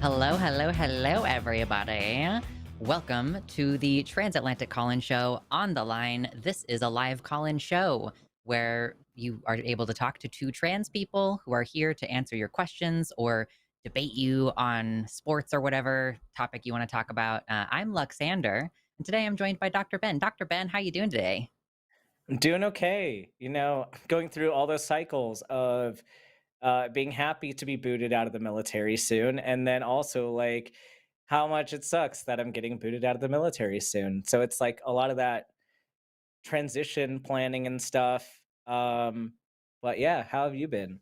Hello, hello, hello, everybody. Welcome to the Transatlantic Call-In Show on the line. This is a live call-in show where you are able to talk to two trans people who are here to answer your questions or debate you on sports or whatever topic you want to talk about. I'm Luxander, and today I'm joined by Dr. Ben. Dr. Ben, how you doing today? I'm doing okay. Going through all those cycles of being happy to be booted out of the military soon, and then also like how much it sucks that I'm getting booted out of the military soon. So it's like a lot of that transition planning and stuff. But yeah, how have you been?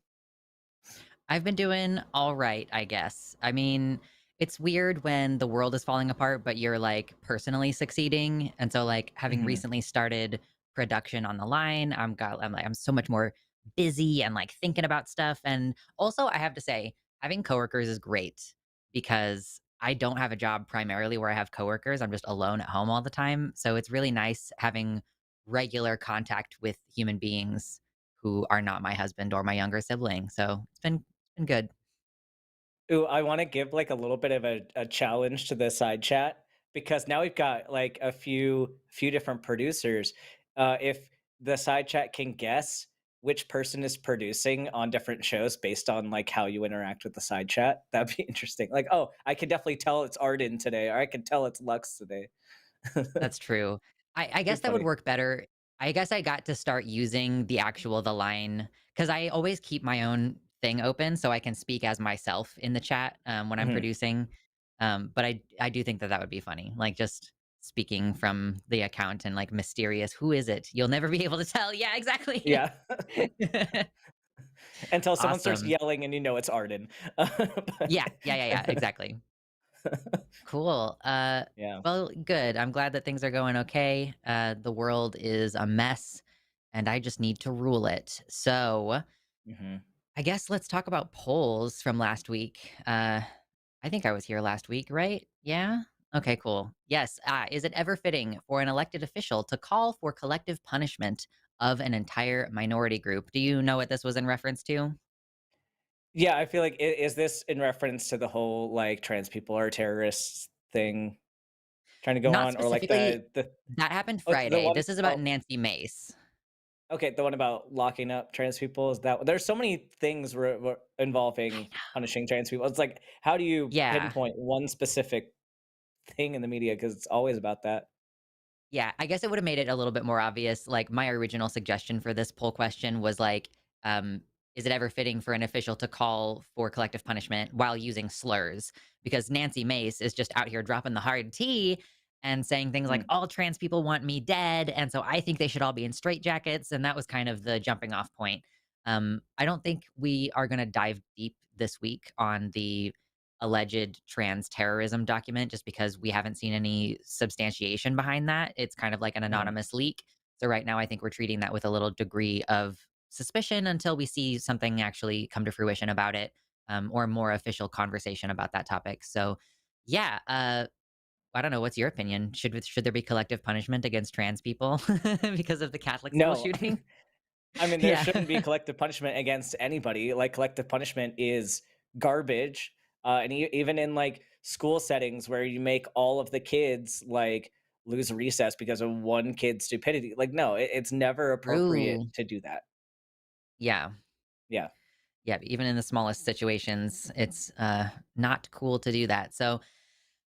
I've been doing all right, I guess. I mean, it's weird when the world is falling apart, but you're like personally succeeding. And so like having Hmm. recently started production on the line, I'm so much more busy and like thinking about stuff. And also I have to say, having coworkers is great because I don't have a job primarily where I have coworkers. I'm just alone at home all the time. So it's really nice having regular contact with human beings who are not my husband or my younger sibling. So it's been good. Ooh, I want to give like a little bit of a challenge to the side chat because now we've got like a few different producers. If the side chat can guess which person is producing on different shows based on like how you interact with the side chat, that'd be interesting. Like, oh, I can definitely tell it's Arden today, or I can tell it's Lux today. That's true. I Be guess that would funny. work better. I guess I got to start using the line because I always keep my own thing open so I can speak as myself in the chat, when I'm Mhm. producing. But I do think that that would be funny, like, just speaking from the account and, like, mysterious, "Who is it?" You'll never be able to tell. Yeah, exactly. Yeah. Until someone starts Awesome. yelling and you know it's Arden. Yeah. Yeah, yeah, yeah, exactly. Cool. Yeah. Well, good. I'm glad that things are going okay. The world is a mess, and I just need to rule it. So, Mhm. I guess let's talk about polls from last week. I think I was here last week, right? Yeah. Okay, cool. Yes. Is it ever fitting for an elected official to call for collective punishment of an entire minority group? Do you know what this was in reference to? Yeah, I feel like is this in reference to the whole, like, trans people are terrorists thing trying to go Not on, or, like, specifically. the That happened oh, the Friday. one This is about about Nancy Mace. okay, the one about locking up trans people, is that there's so many things involving punishing trans people. It's like, how do you Yeah. pinpoint one specific thing in the media? Because it's always about that. Yeah, I guess it would've made it a little bit more obvious. Like, my original suggestion for this poll question was like, is it ever fitting for an official to call for collective punishment while using slurs? Because Nancy Mace is just out here dropping the hard T and saying things like, Mm, all trans people want me dead. And so I think they should all be in straitjackets. And that was kind of the jumping off point. I don't think we are going to dive deep this week on the alleged trans terrorism document just because we haven't seen any substantiation behind that. It's kind of like an mhm, anonymous leak. So right now I think we're treating that with a little degree of suspicion until we see something actually come to fruition about it, or more official conversation about that topic. So yeah, I don't know. What's your opinion? Should there be collective punishment against trans people because of the Catholic school no. shooting? I mean, there shouldn't be Yeah. collective punishment against anybody. Like, collective punishment is garbage. And even in like school settings where you make all of the kids like lose recess because of one kid's stupidity, like, no, it's never appropriate True. to do that. Yeah. Yeah. Yeah. Even in the smallest situations, it's not cool to do that. So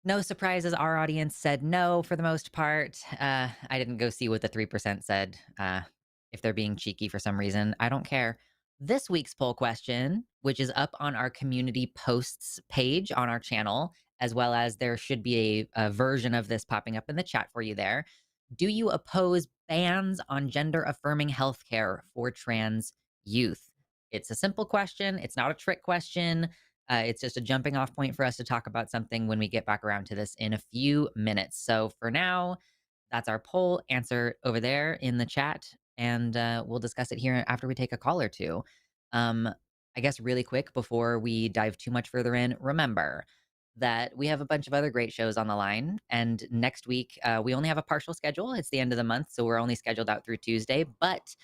no surprises, our audience said no for the most part. I didn't go see what the 3% said. If they're being cheeky for some reason, I don't care. This week's poll question, which is up on our community posts page on our channel, as well as there should be a version of this popping up in the chat for you there. Do you oppose bans on gender affirming healthcare for trans youth? It's a simple question. It's not a trick question. It's just a jumping off point for us to talk about something when we get back around to this in a few minutes. So for now, that's our poll. Answer over there in the chat, and we'll discuss it here after we take a call or two. Um, I guess really quick before we dive too much further in, remember that we have a bunch of other great shows on the line. And next week, we only have a partial schedule. It's the end of the month, so we're only scheduled out through Tuesday. But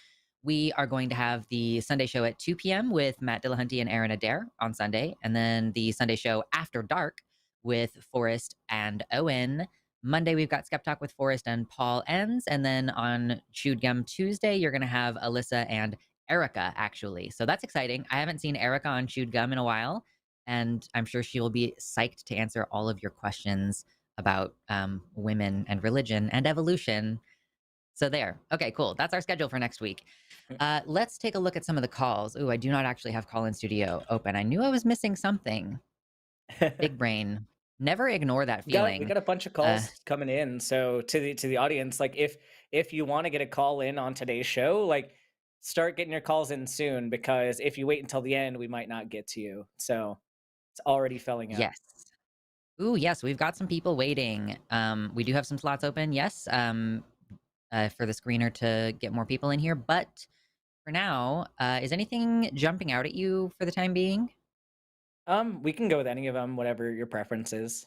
We are going to have the Sunday show at 2 p.m. with Matt Dillahunty and Aaron Adair on Sunday, and then the Sunday show after dark with Forrest and Owen. Monday, we've got Skeptalk with Forrest and Paul Enns. And then on Chewed Gum Tuesday, you're going to have Alyssa and Erica, actually. So that's exciting. I haven't seen Erica on Chewed Gum in a while, and I'm sure she will be psyched to answer all of your questions about women and religion and evolution. So there. Okay, cool. That's our schedule for next week. Let's take a look at some of the calls. Ooh, I do not actually have Call In Studio open. I knew I was missing something. Big brain. Never ignore that We feeling. got a bunch of Uh, calls coming in. So to the audience, like if you want to get a call in on today's show, like start getting your calls in soon because if you wait until the end, we might not get to you. So it's already filling up. yes. Ooh, yes, we've got some people waiting. We do have some slots open, yes, for the screener to get more people in here. But for now, is anything jumping out at you for the time being? We can go with any of them, whatever your preference is.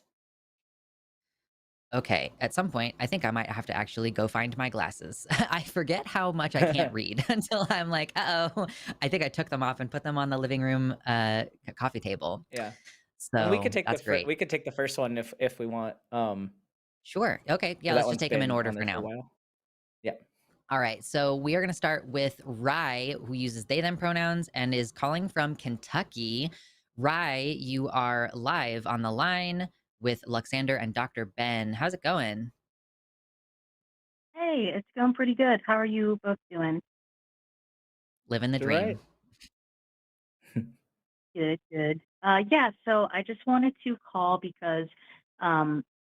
Okay, at some point, I think I might have to actually go find my glasses. I forget how much I can't read until I'm like, uh-oh, I think I took them off and put them on the living room coffee table. Yeah. And So that's great. we could take the first one if we want. Sure. Okay. Yeah, 'Cause that let's just one's take them in been order on for there for a now. while. Yeah. All right. So we are going to start with Rye, who uses they, them pronouns and is calling from Kentucky. Rye, you are live on the line with Luxander and Dr. Ben. How's it going? Hey, it's going pretty good. How are you both doing? Living the You're right. dream. Good, good. Yeah, so I just wanted to call because,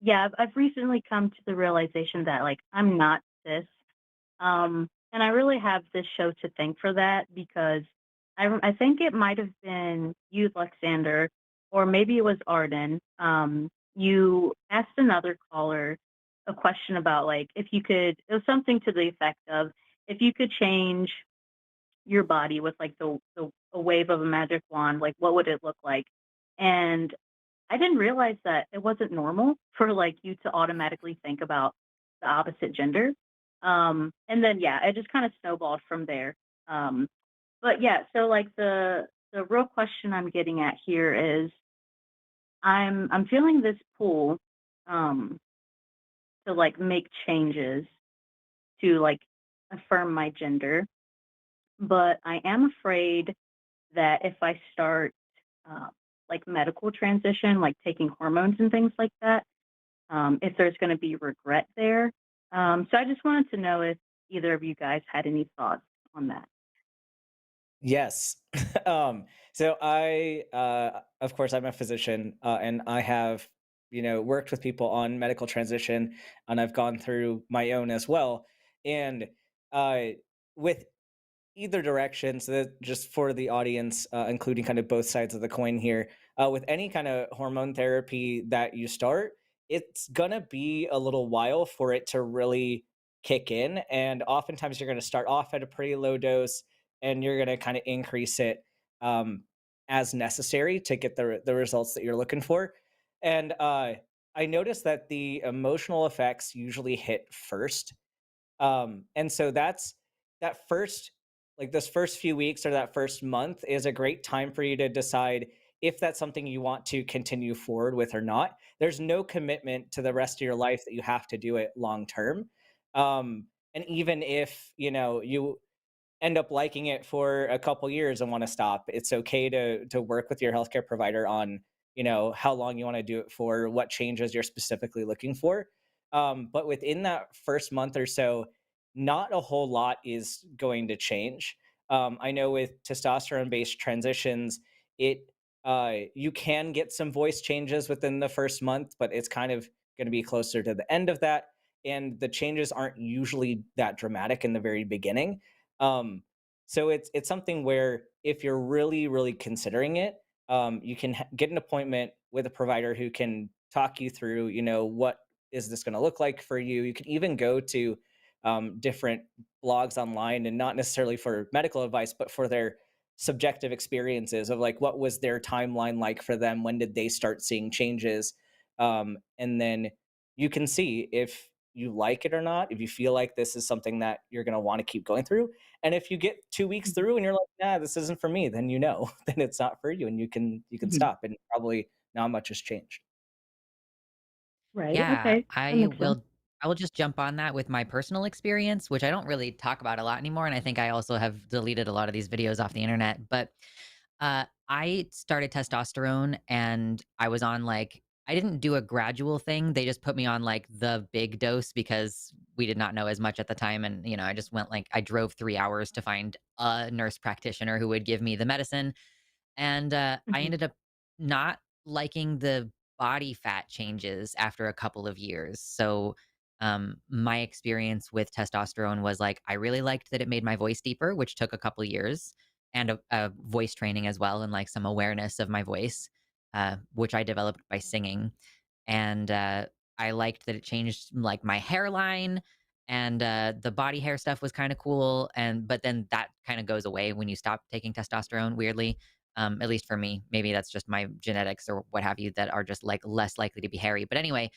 yeah, I've recently come to the realization that like I'm not cis, and I really have this show to thank for that because I think it might have been you, Alexander, or maybe it was Arden. You asked another caller a question about like if you could. It was something to the effect of if you could change your body with like the a wave of a magic wand, like what would it look like? And I didn't realize that it wasn't normal for like you to automatically think about the opposite gender. And then yeah, it just kind of snowballed from there. Um, but yeah, so like the real question I'm getting at here is I'm feeling this pull um to like make changes to like affirm my gender, but I am afraid that if I start um, like medical transition, like taking hormones and things like that, if there's going to be regret there. So I just wanted to know if either of you guys had any thoughts on that. Yes. So of course, I'm a physician, and I have, worked with people on medical transition, and I've gone through my own as well. And uh, with either direction, so that just for the audience, including kind of both sides of the coin here, with any kind of hormone therapy that you start, it's gonna be a little while for it to really kick in. And oftentimes you're gonna start off at a pretty low dose and you're gonna kind of increase it um, as necessary to get the results that you're looking for. And I noticed that the emotional effects usually hit first, and so that's that first, like those first few weeks or that first month is a great time for you to decide if that's something you want to continue forward with or not. There's no commitment to the rest of your life that you have to do it long term. And even if, you end up liking it for a couple years and want to stop, it's okay to work with your healthcare provider on, how long you want to do it for, what changes you're specifically looking for. But within that first month or so, not a whole lot is going to change. I know with testosterone based transitions, it you can get some voice changes within the first month, but it's kind of going to be closer to the end of that, and the changes aren't usually that dramatic in the very beginning. um, so it's something where if you're really considering it, you can get an appointment with a provider who can talk you through, what is this going to look like for you. You can even go to different blogs online, and not necessarily for medical advice, but for their subjective experiences of like what was their timeline like for them, when did they start seeing changes, and then you can see if you like it or not, if you feel like this is something that you're going to want to keep going through. And if you get 2 weeks Mhm. through and you're like, nah, this isn't for me, then you know, then it's not for you, and you can Mhm. stop, and probably not much has changed. Right, Yeah, okay, that makes sense. I will just jump on that with my personal experience, which I don't really talk about a lot anymore, and I think I also have deleted a lot of these videos off the internet, but, I started testosterone and I was on, like, I didn't do a gradual thing, they just put me on, like, the big dose because we did not know as much at the time, and, I just went, like, I drove 3 hours to find a nurse practitioner who would give me the medicine, and, I Mhm, ended up not liking the body fat changes after a couple of years. So, my experience with testosterone was like, I really liked that it made my voice deeper, which took a couple years, and a voice training as well, and like some awareness of my voice, which I developed by singing. And, I liked that it changed, like, my hairline, and, the body hair stuff was kinda cool, and but then that kinda goes away when you stop taking testosterone, weirdly, at least for me. Maybe that's just my genetics or what have you that are just, like, less likely to be hairy, but anyway,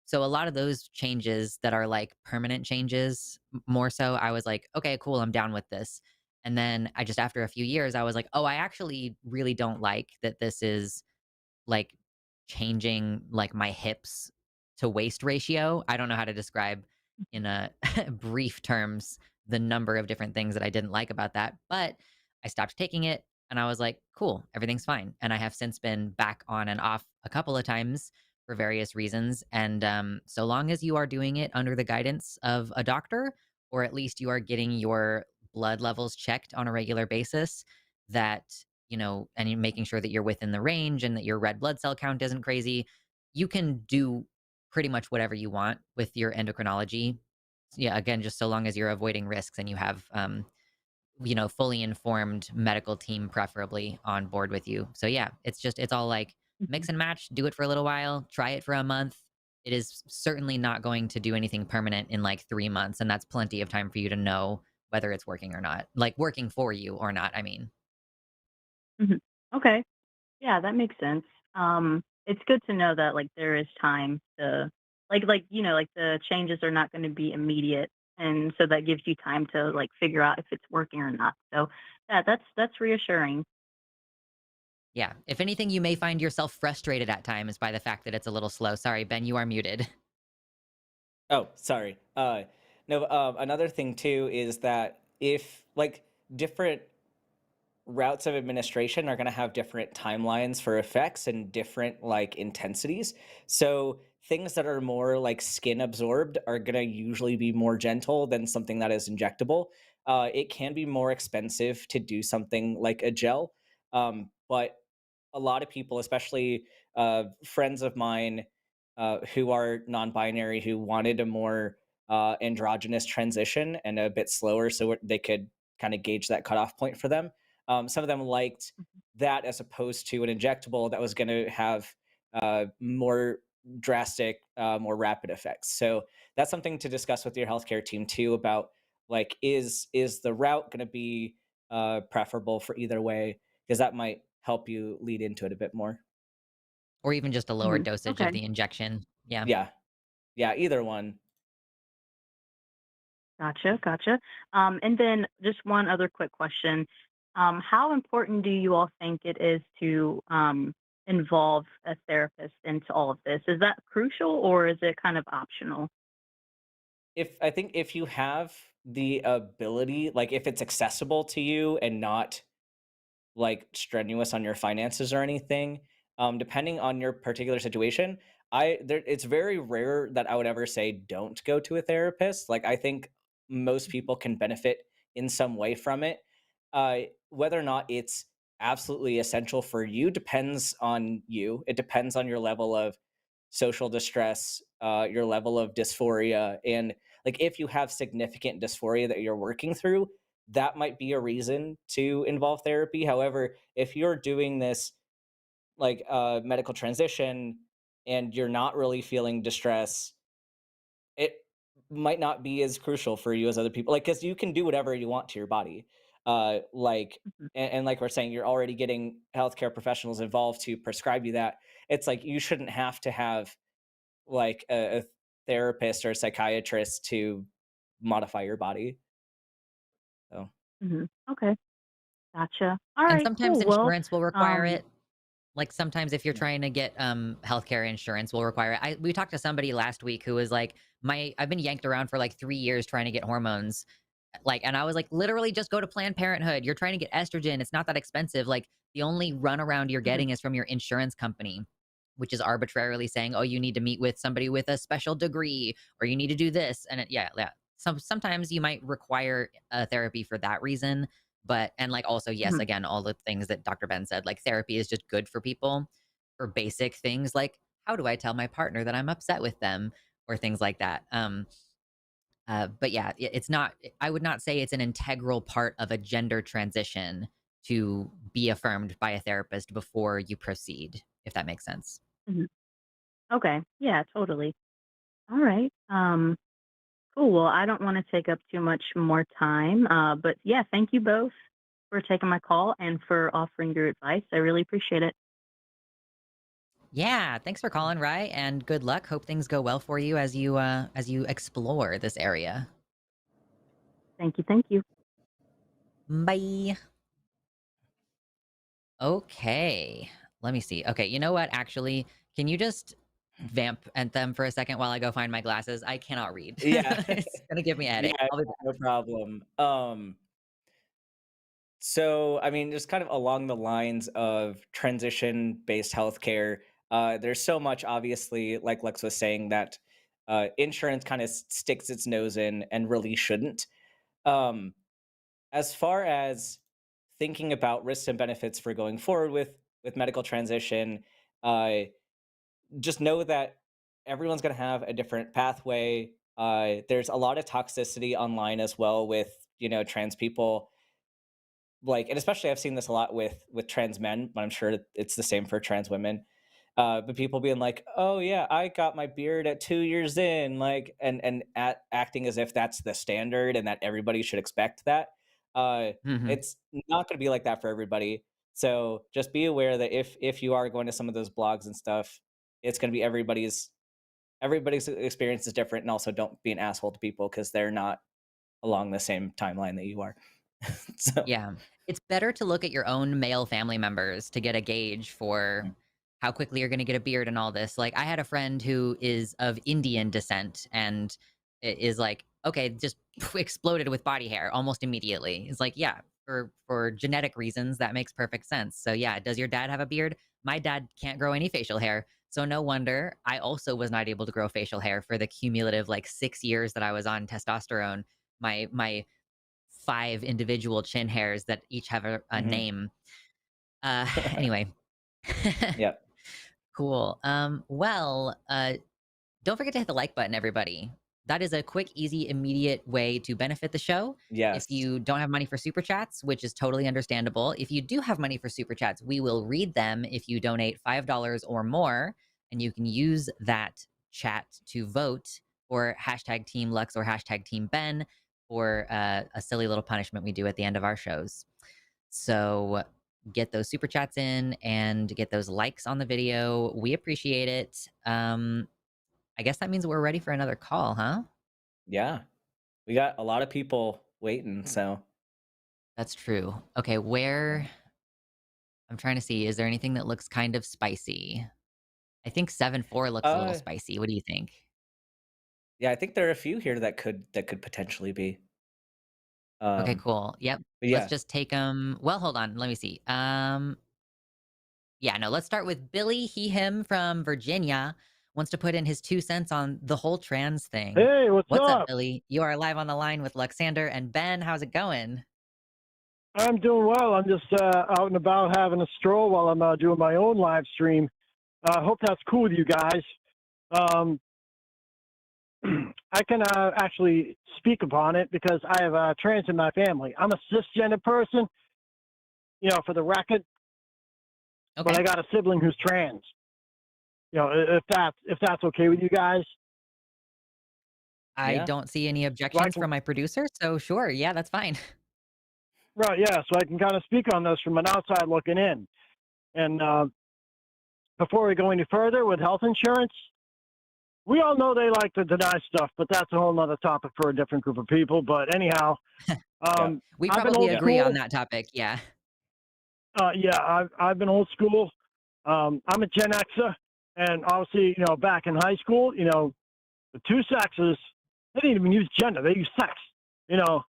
so a lot of those changes that are, like, permanent changes, more so, I was like, "Okay, cool, I'm down with this." And then I just after a few years, I was like, "Oh, I actually really don't like that this is like, changing, like, my hips to waist ratio. I don't know how to describe mhm, in a brief terms the number of different things that I didn't like about that, but I stopped taking it and I was like, "Cool, everything's fine." And I have since been back on and off a couple of times for various reasons, and, so long as you are doing it under the guidance of a doctor, or at least you are getting your blood levels checked on a regular basis, that and you're making sure that you're within the range and that your red blood cell count isn't crazy, you can do pretty much whatever you want with your endocrinology. Yeah, again, just so long as you're avoiding risks and you have, fully informed medical team, preferably on board with you. So yeah, it's all like mhm, mix and match, do it for a little while, try it for a month. It is certainly not going to do anything permanent in like 3 months. And that's plenty of time for you to know whether it's working or not, like working for you or not. I mean, mhm. Okay. Yeah, that makes sense. It's good to know that like there is time to like the changes are not going to be immediate, and so that gives you time to like figure out if it's working or not. So yeah, that's reassuring. yeah. If anything, you may find yourself frustrated at times by the fact that it's a little slow. Sorry, Ben, you are muted. Oh, sorry. No, another thing too is that if like different routes of administration are going to have different timelines for effects and different like intensities. So things that are more like skin absorbed are going to usually be more gentle than something that is injectable. It can be more expensive to do something like a gel, but a lot of people, especially friends of mine who are non-binary, who wanted a more androgynous transition and a bit slower, so they could kind of gauge that cutoff point for them. Some of them liked that as opposed to an injectable that was going to have more drastic, more rapid effects. So that's something to discuss with your healthcare team too about like is the route going to be preferable for either way, because that might help you lead into it a bit more. Or even just a lower Mhm. dosage of Okay. the injection. Yeah. Yeah, yeah, either one. Gotcha, gotcha. And then just one other quick question. How important do you all think it is to involve a therapist into all of this? Is that crucial or is it kind of optional? If I think if you have the ability, like if it's accessible to you and not like strenuous on your finances or anything, depending on your particular situation, it's very rare that I would ever say don't go to a therapist. Like I think most Mhm, people can benefit in some way from it. Whether or not it's absolutely essential for you depends on you. It depends on your level of social distress, your level of dysphoria, and like if you have significant dysphoria that you're working through, that might be a reason to involve therapy. However, if you're doing this like medical transition and you're not really feeling distress, it might not be as crucial for you as other people. Like, because you can do whatever you want to your body. Like, mhm, and like we're saying, you're already getting healthcare professionals involved to prescribe you that. It's like you shouldn't have to have like therapist or psychiatrist to modify your body. So Okay, gotcha. All And right, sometimes cool. Well, insurance will require um, it. Like, sometimes if you're yeah. trying to get, healthcare insurance will require it. We talked to somebody last week who was like, I've been yanked around for, like, 3 years trying to get hormones." Like, and I was like, "Literally just go to Planned Parenthood. You're trying to get estrogen. It's not that expensive." Like, the only runaround you're mhm, getting is from your insurance company, which is arbitrarily saying, "Oh, you need to meet with somebody with a special degree, or you need to do this." And yeah, yeah. Sometimes you might require therapy for that reason, but and like also yes, mhm, again, all the things that Dr. Ben said, like therapy is just good for people for basic things like how do I tell my partner that I'm upset with them or things like that. But yeah, it's not. I would not say it's an integral part of a gender transition to be affirmed by a therapist before you proceed, if that makes sense. mhm. Okay, yeah, totally. All right. Cool. Well, I don't want to take up too much more time, but yeah, thank you both for taking my call and for offering your advice. I really appreciate it. Yeah, thanks for calling, Rye, and good luck. Hope things go well for you as you explore this area. Thank you. Thank you. Bye. Okay. Let me see. Okay, you know what? Actually, can you just vamp at them for a second while I go find my glasses? I cannot read. Yeah. It's gonna give me a headache. Yeah, I'll be back. no problem. So I mean, just kind of along the lines of transition-based healthcare, there's so much obviously, like Lex was saying, that insurance kind of sticks its nose in and really shouldn't. Um, as far as thinking about risks and benefits for going forward with medical transition, uh, just know that everyone's going to have a different pathway. There's a lot of toxicity online as well with trans people, like, and especially I've seen this a lot with trans men, but I'm sure it's the same for trans women. But people being like, "Oh yeah, I got my beard at 2 years in," like, acting as if that's the standard and that everybody should expect that. Uh, Mhm. it's not going to be like that for everybody. So just be aware that if you are going to some of those blogs and stuff, it's going to be everybody's experience is different, and also don't be an asshole to people because they're not along the same timeline that you are. So. Yeah. It's better to look at your own male family members to get a gauge for how quickly you're gonna get a beard and all this. Like, I had a friend who is of Indian descent and is like, okay, just exploded with body hair almost immediately. It's like, yeah, for genetic reasons, that makes perfect sense. So yeah, does your dad have a beard? My dad can't grow any facial hair. So no wonder I also was not able to grow facial hair for the cumulative like 6 years that I was on testosterone. My 5 individual chin hairs that each have a Mhm. name. Anyway. Yep. Cool. Don't forget to hit the like button, everybody. That is a quick, easy, immediate way to benefit the show. If Yes. you don't have money for super chats, which is totally understandable, if you do have money for super chats, we will read them if you donate $5 or more, and you can use that chat to vote for hashtag Team Lux or hashtag Team Ben for a silly little punishment we do at the end of our shows. So get those super chats in and get those likes on the video. We appreciate it. I guess that means we're ready for another call, huh? Yeah. We got a lot of people waiting, so. That's true. Okay, where I'm trying to see, is there anything that looks kind of spicy? I think 7-4 looks a little Uh, spicy. What do you think? yeah, I think there are a few here that could potentially be. Okay, Um, cool. Yep. but Let's yeah. just take them. Well, hold on. Let me see. Yeah, no, let's start with Billy, he, him from Virginia wants to put in his 2 cents on the whole trans thing. Hey, what's What's up, up? Billy? You are live on the line with Luxander and Ben. How's it going? I'm doing well. I'm just out and about having a stroll while I'm doing my own live stream. I hope that's cool with you guys. Um, I can actually speak upon it because I have trans in my family. I'm a cisgender person, for the record, but Okay. I got a sibling who's trans. If that's okay with you guys, I Yeah. don't see any so I objections can from my producer, so sure, yeah, that's fine. right, yeah, so I can kind of speak on this from an outside looking in. And before we go any further with health insurance, we all know they like to deny stuff, but that's a whole nother topic for a different group of people. But anyhow, Yeah. We I've been probably old Yeah. agree on school. that topic. Yeah. Yeah, I've been old school. I'm a Gen Xer, and obviously, back in high school, the two sexes, they didn't even use gender; they used sex. You know,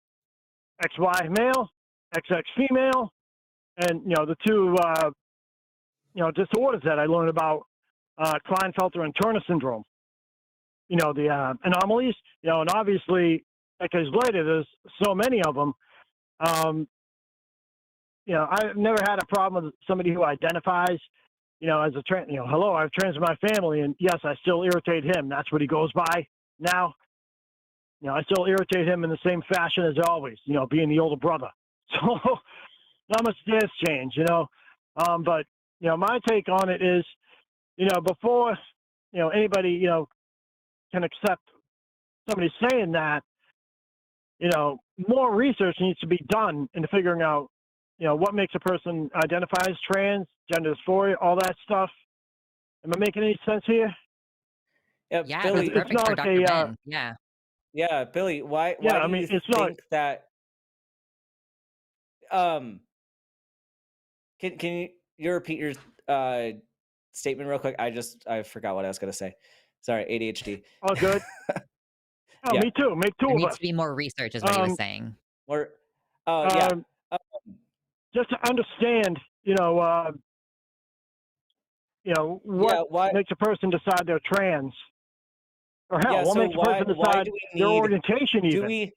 XY male, XX female, and the two disorders that I learned about, Klinefelter and Turner syndrome. The anomalies. And obviously, decades later, there's so many of them. Um, I've never had a problem with somebody who identifies, as a trans. Hello, I've trans in my family, and yes, I still irritate him. That's what he goes by now. I still irritate him in the same fashion as always. Being the older brother. So not much has changed. But my take on it is, before anybody can accept somebody saying that, more research needs to be done into figuring out, what makes a person identify as trans, gender dysphoria, all that stuff. Am I making any sense here? Yeah, Yeah, that's Billy. It's perfect not for like Dr. Ben. Yeah. Yeah, Billy. Why yeah, I do mean, you it's not, think that? Um, can you repeat your uh statement real quick? I forgot what I was gonna say. Sorry, ADHD. all good. Oh, Yeah. me too. Make two There of needs us. to be more research, is what he was Um, saying. Or oh yeah. um, Uh, just to understand, what yeah. Why? makes a person decide they're trans, or hell, Yeah. what So makes a person why decide do we their need? orientation Do even? we?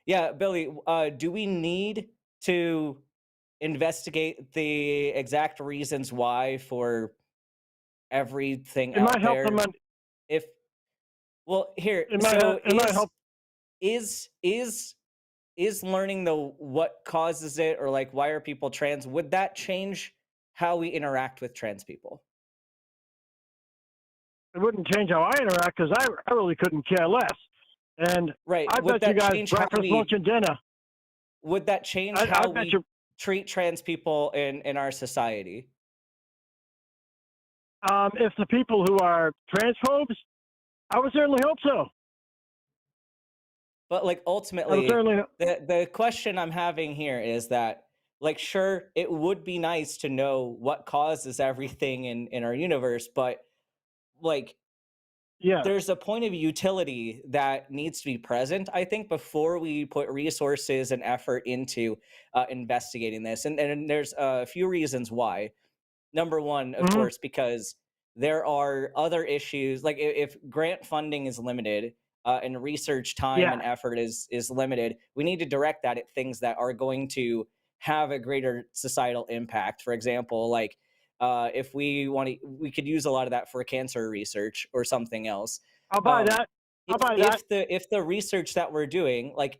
Yeah, Billy. Do we need to investigate the exact reasons why for everything It might out help them. there? If well, here. It might. So It might help. is is is learning the what causes it, or like why are people trans, would that change how we interact with trans people? It wouldn't change how I interact because I really couldn't care less. And Right. I Would bet you that guys change how breakfast, lunch, we and dinner. would that change I how bet we you. treat trans people in our society? If the people who are transphobes, I would certainly hope so. But like I would ultimately, certainly. the question I'm having here is that, like, sure, it would be nice to know what causes everything in our universe, but like Yeah. there's a point of utility that needs to be present, I think, before we put resources and effort into investigating this. And there's a few reasons why. Number one, of Hmm. course, because there are other issues. Like if grant funding is limited and research time Yeah. and effort is limited, we need to direct that at things that are going to have a greater societal impact. For example, like if we want to, we could use a lot of that for cancer research or something else. I'll buy Um, that. I'll if buy that. if the research that we're doing, like,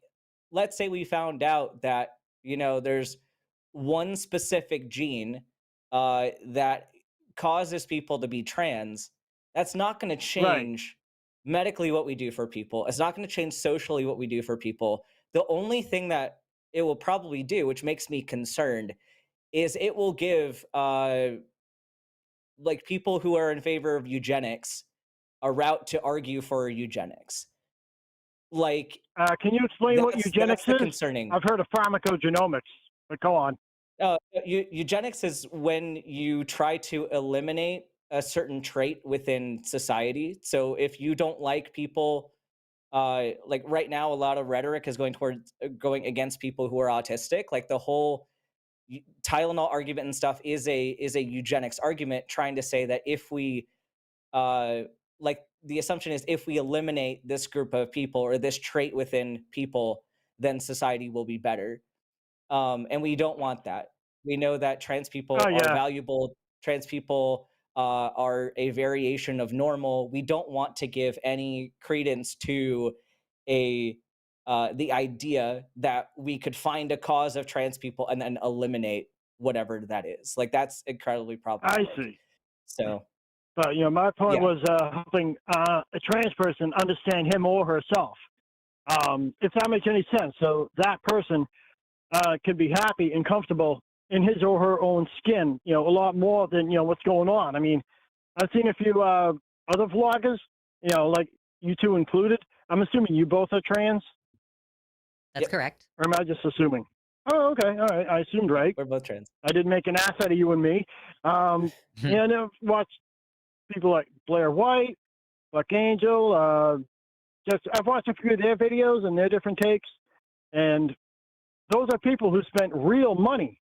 let's say we found out that there's one specific gene that causes people to be trans, that's not going to Right. change medically what we do for people. It's not going to change socially what we do for people. The only thing that it will probably do, which makes me concerned, is it will give like people who are in favor of eugenics a route to argue for eugenics. Like Can you explain what that's eugenics the is? concerning. I've heard of pharmacogenomics, but go on. Eugenics is when you try to eliminate a certain trait within society. So if you don't like people, like right now, a lot of rhetoric is going towards going against people who are autistic. Like the whole Tylenol argument and stuff is a eugenics argument, trying to say that if we like the assumption is if we eliminate this group of people or this trait within people, then society will be better. And we don't want that. We know that trans people Oh are yeah. valuable. Trans people are a variation of normal. We don't want to give any credence to a the idea that we could find a cause of trans people and then eliminate whatever that is. Like that's incredibly I problematic. see. So But my point yeah, was helping a trans person understand him or herself. If that makes any sense, so that person can be happy and comfortable in his or her own skin. A lot more than what's going on. I mean, I've seen a few other vloggers like you two included. I'm assuming you both are trans, That's Yep, correct. or am I just assuming? Oh, okay, all right. I assumed right. we're both trans. I did make an ass out of you and me. And I've watched people like Blair White, Buck Angel. Just I've watched a few of their videos and their different takes, and those are people who spent real money,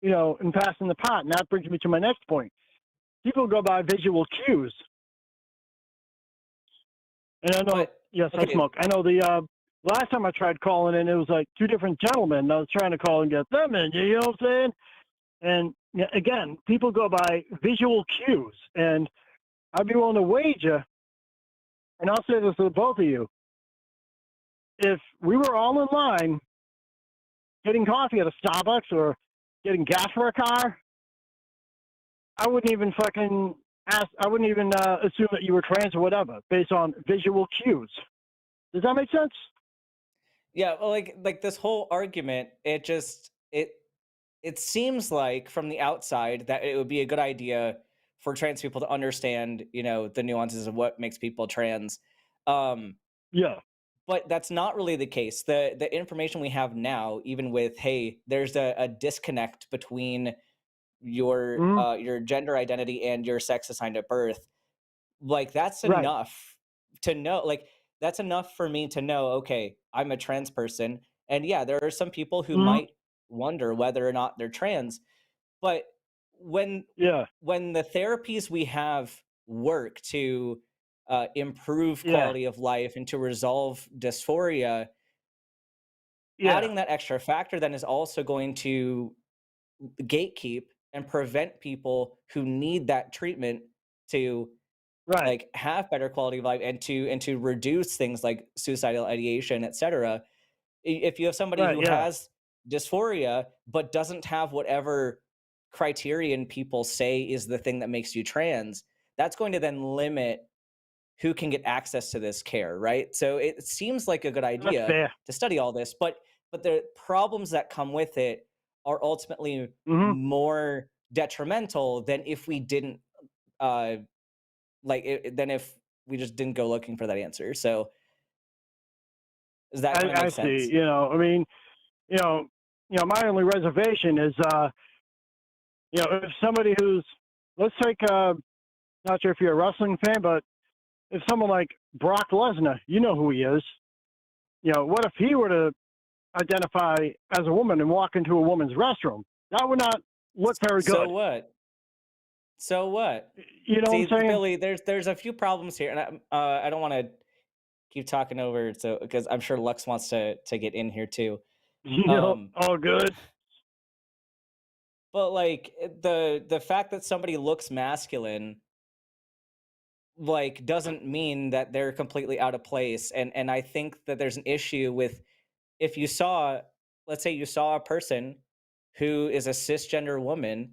in passing the pot. And that brings me to my next point. People go by visual cues, and I know. But Yes, I okay, smoke. I know the last time I tried calling in, it was like two different gentlemen. And I was trying to call and get them in. You know what I'm saying? And yeah, again, people go by visual cues, and I'd be willing to wager, and I'll say this to both of you: if we were all in line getting coffee at a Starbucks or getting gas for a car, I wouldn't even fucking ask. I wouldn't even assume that you were trans or whatever based on visual cues. Does that make sense? yeah, well, like this whole argument, it seems like from the outside that it would be a good idea for trans people to understand, the nuances of what makes people trans. Um, Yeah. but that's not really the case. The information we have now, even with, hey, there's a disconnect between Mm-hmm. your gender identity and your sex assigned at birth, like that's Right. enough to know, like that's enough for me to know, okay, I'm a trans person. And yeah, there are some people who Mm-hmm. might wonder whether or not they're trans, but when Yeah. when the therapies we have work to improve Yeah. quality of life and to resolve dysphoria, Yeah. adding that extra factor then is also going to gatekeep and prevent people who need that treatment to Right. like have better quality of life and to reduce things like suicidal ideation, etc. If you have somebody Right. who Yeah. has dysphoria but doesn't have whatever criterion people say is the thing that makes you trans, that's going to then limit who can get access to this care, right? So it seems like a good That's idea fair. to study all this, but the problems that come with it are ultimately Mm-hmm. more detrimental than if we didn't uh than if we just didn't go looking for that answer. So does that kind of I make see. sense? I mean, you know, my only reservation is, if somebody who's, let's take, not sure if you're a wrestling fan, but if someone like Brock Lesnar, you know who he is. What if he were to identify as a woman and walk into a woman's restroom? That would not look very So good. what? So what? You know what See, I'm saying? Billy, there's a few problems here, and I don't want to keep talking over, so because I'm sure Lux wants to get in here too. Um, All good. but like the fact that somebody looks masculine like doesn't mean that they're completely out of place, and I think that there's an issue with if you saw, let's say you saw a person who is a cisgender woman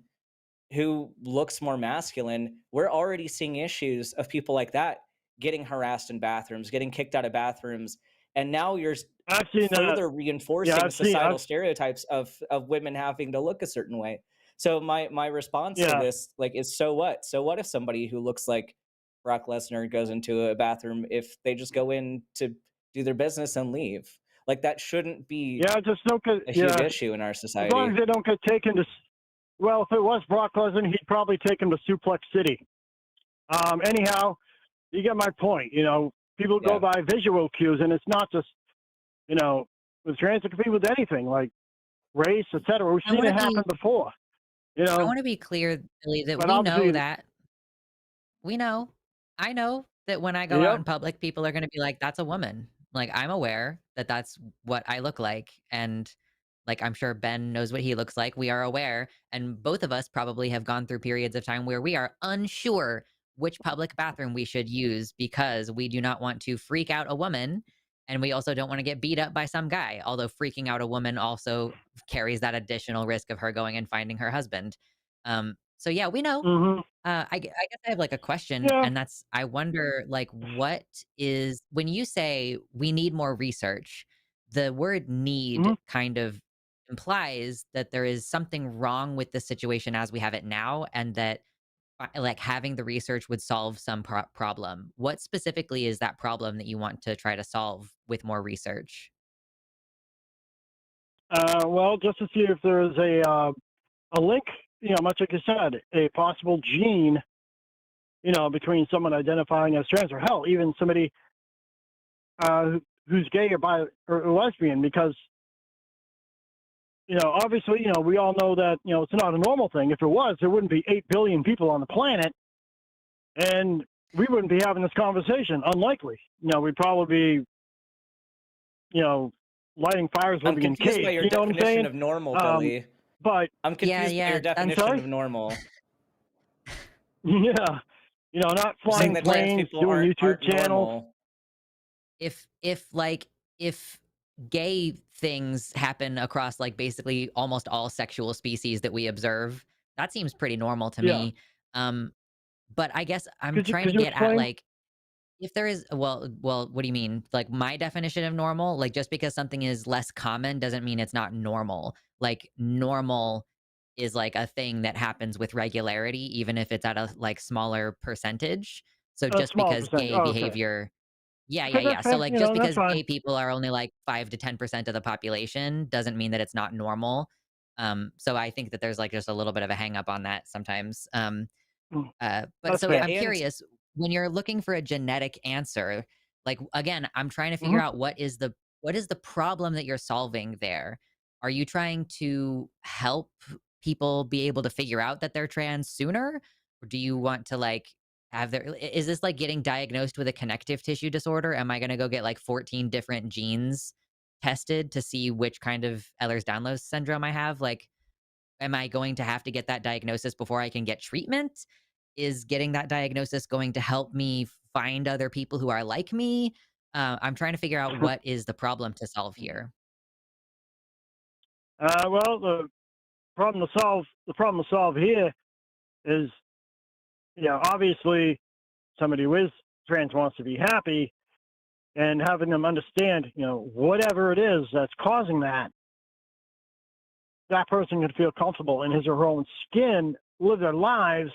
who looks more masculine, we're already seeing issues of people like that getting harassed in bathrooms, getting kicked out of bathrooms, and now you're I've seen that. further Yeah, reinforcing I've, societal stereotypes of women having to look a certain way. So my response to yeah, this like is, so what? So what if somebody who looks like Brock Lesnar goes into a bathroom if they just go in to do their business and leave? Like that shouldn't be yeah, just don't get, a huge yeah, issue in our as long society. as they don't get taken to, well, if it was Brock Lesnar, he'd probably take him to Suplex City. Anyhow, you get my point. People go Yeah. by visual cues, and it's not just, you know, with trans, it could be with anything like race, etc. We've I seen want it to happen be before, I want to be clear, Billy, that but we know obviously, that we know. I know that when I go out yep, in public, people are going to be like, "That's a woman." Like I'm aware that that's what I look like, and like I'm sure Ben knows what he looks like. We are aware, and both of us probably have gone through periods of time where we are unsure which public bathroom we should use because we do not want to freak out a woman, and we also don't want to get beat up by some guy. Although freaking out a woman also carries that additional risk of her going and finding her husband. So yeah, we know. mm-hmm, I guess I have like a question, yeah, and that's I wonder like what is when you say we need more research, the word mm-hmm, need kind of implies that there is something wrong with the situation as we have it now, and that like having the research would solve some problem. What specifically is that problem that you want to try to solve with more research? Well, just to see if there is a link, much like you said, a possible gene, between someone identifying as trans, or hell, even somebody who's gay or bi or lesbian, because obviously, we all know that it's not a normal thing. If it was, there wouldn't be 8 billion people on the planet, and we wouldn't be having this conversation. Unlikely. We'd probably be, lighting fires, I'm living in confused by caves. your You know what I'm definition saying? of normal, Um, Billy. but I'm Yeah, confused by your yeah. I'm definition sorry. of normal. Yeah, not You're saying flying that trans planes, people doing YouTube aren't channels. normal. If gay things happen across like basically almost all sexual species that we observe, that seems pretty normal to Yeah. me. Um, but I guess I'm Could you trying to could you get at explain? like if there is what do you mean? Like my definition of normal? Like just because something is less common doesn't mean it's not normal. Like normal is like a thing that happens with regularity, even if it's at a like smaller percentage. So A just small because percentage. gay Oh, okay. behavior yeah, yeah, Okay, yeah. that's So fair. like just That's because fine. gay people are only like 5 to 10% of the population doesn't mean that it's not normal. So I think that there's like just a little bit of a hang up on that sometimes. Mm, But that's so Yeah, fair. I'm and curious, when you're looking for a genetic answer, like again, I'm trying to figure Hmm. out what is the problem that you're solving there? Are you trying to help people be able to figure out that they're trans sooner? Or do you want to like have their is this like getting diagnosed with a connective tissue disorder? Am I going to go get like 14 different genes tested to see which kind of Ehlers-Danlos syndrome I have? Like am I going to have to get that diagnosis before I can get treatment? Is getting that diagnosis going to help me find other people who are like me? I'm trying to figure out what is the problem to solve here. Well, the problem to solve here is, obviously somebody who is trans wants to be happy, and having them understand, whatever it is that's causing that, that person can feel comfortable in his or her own skin, live their lives,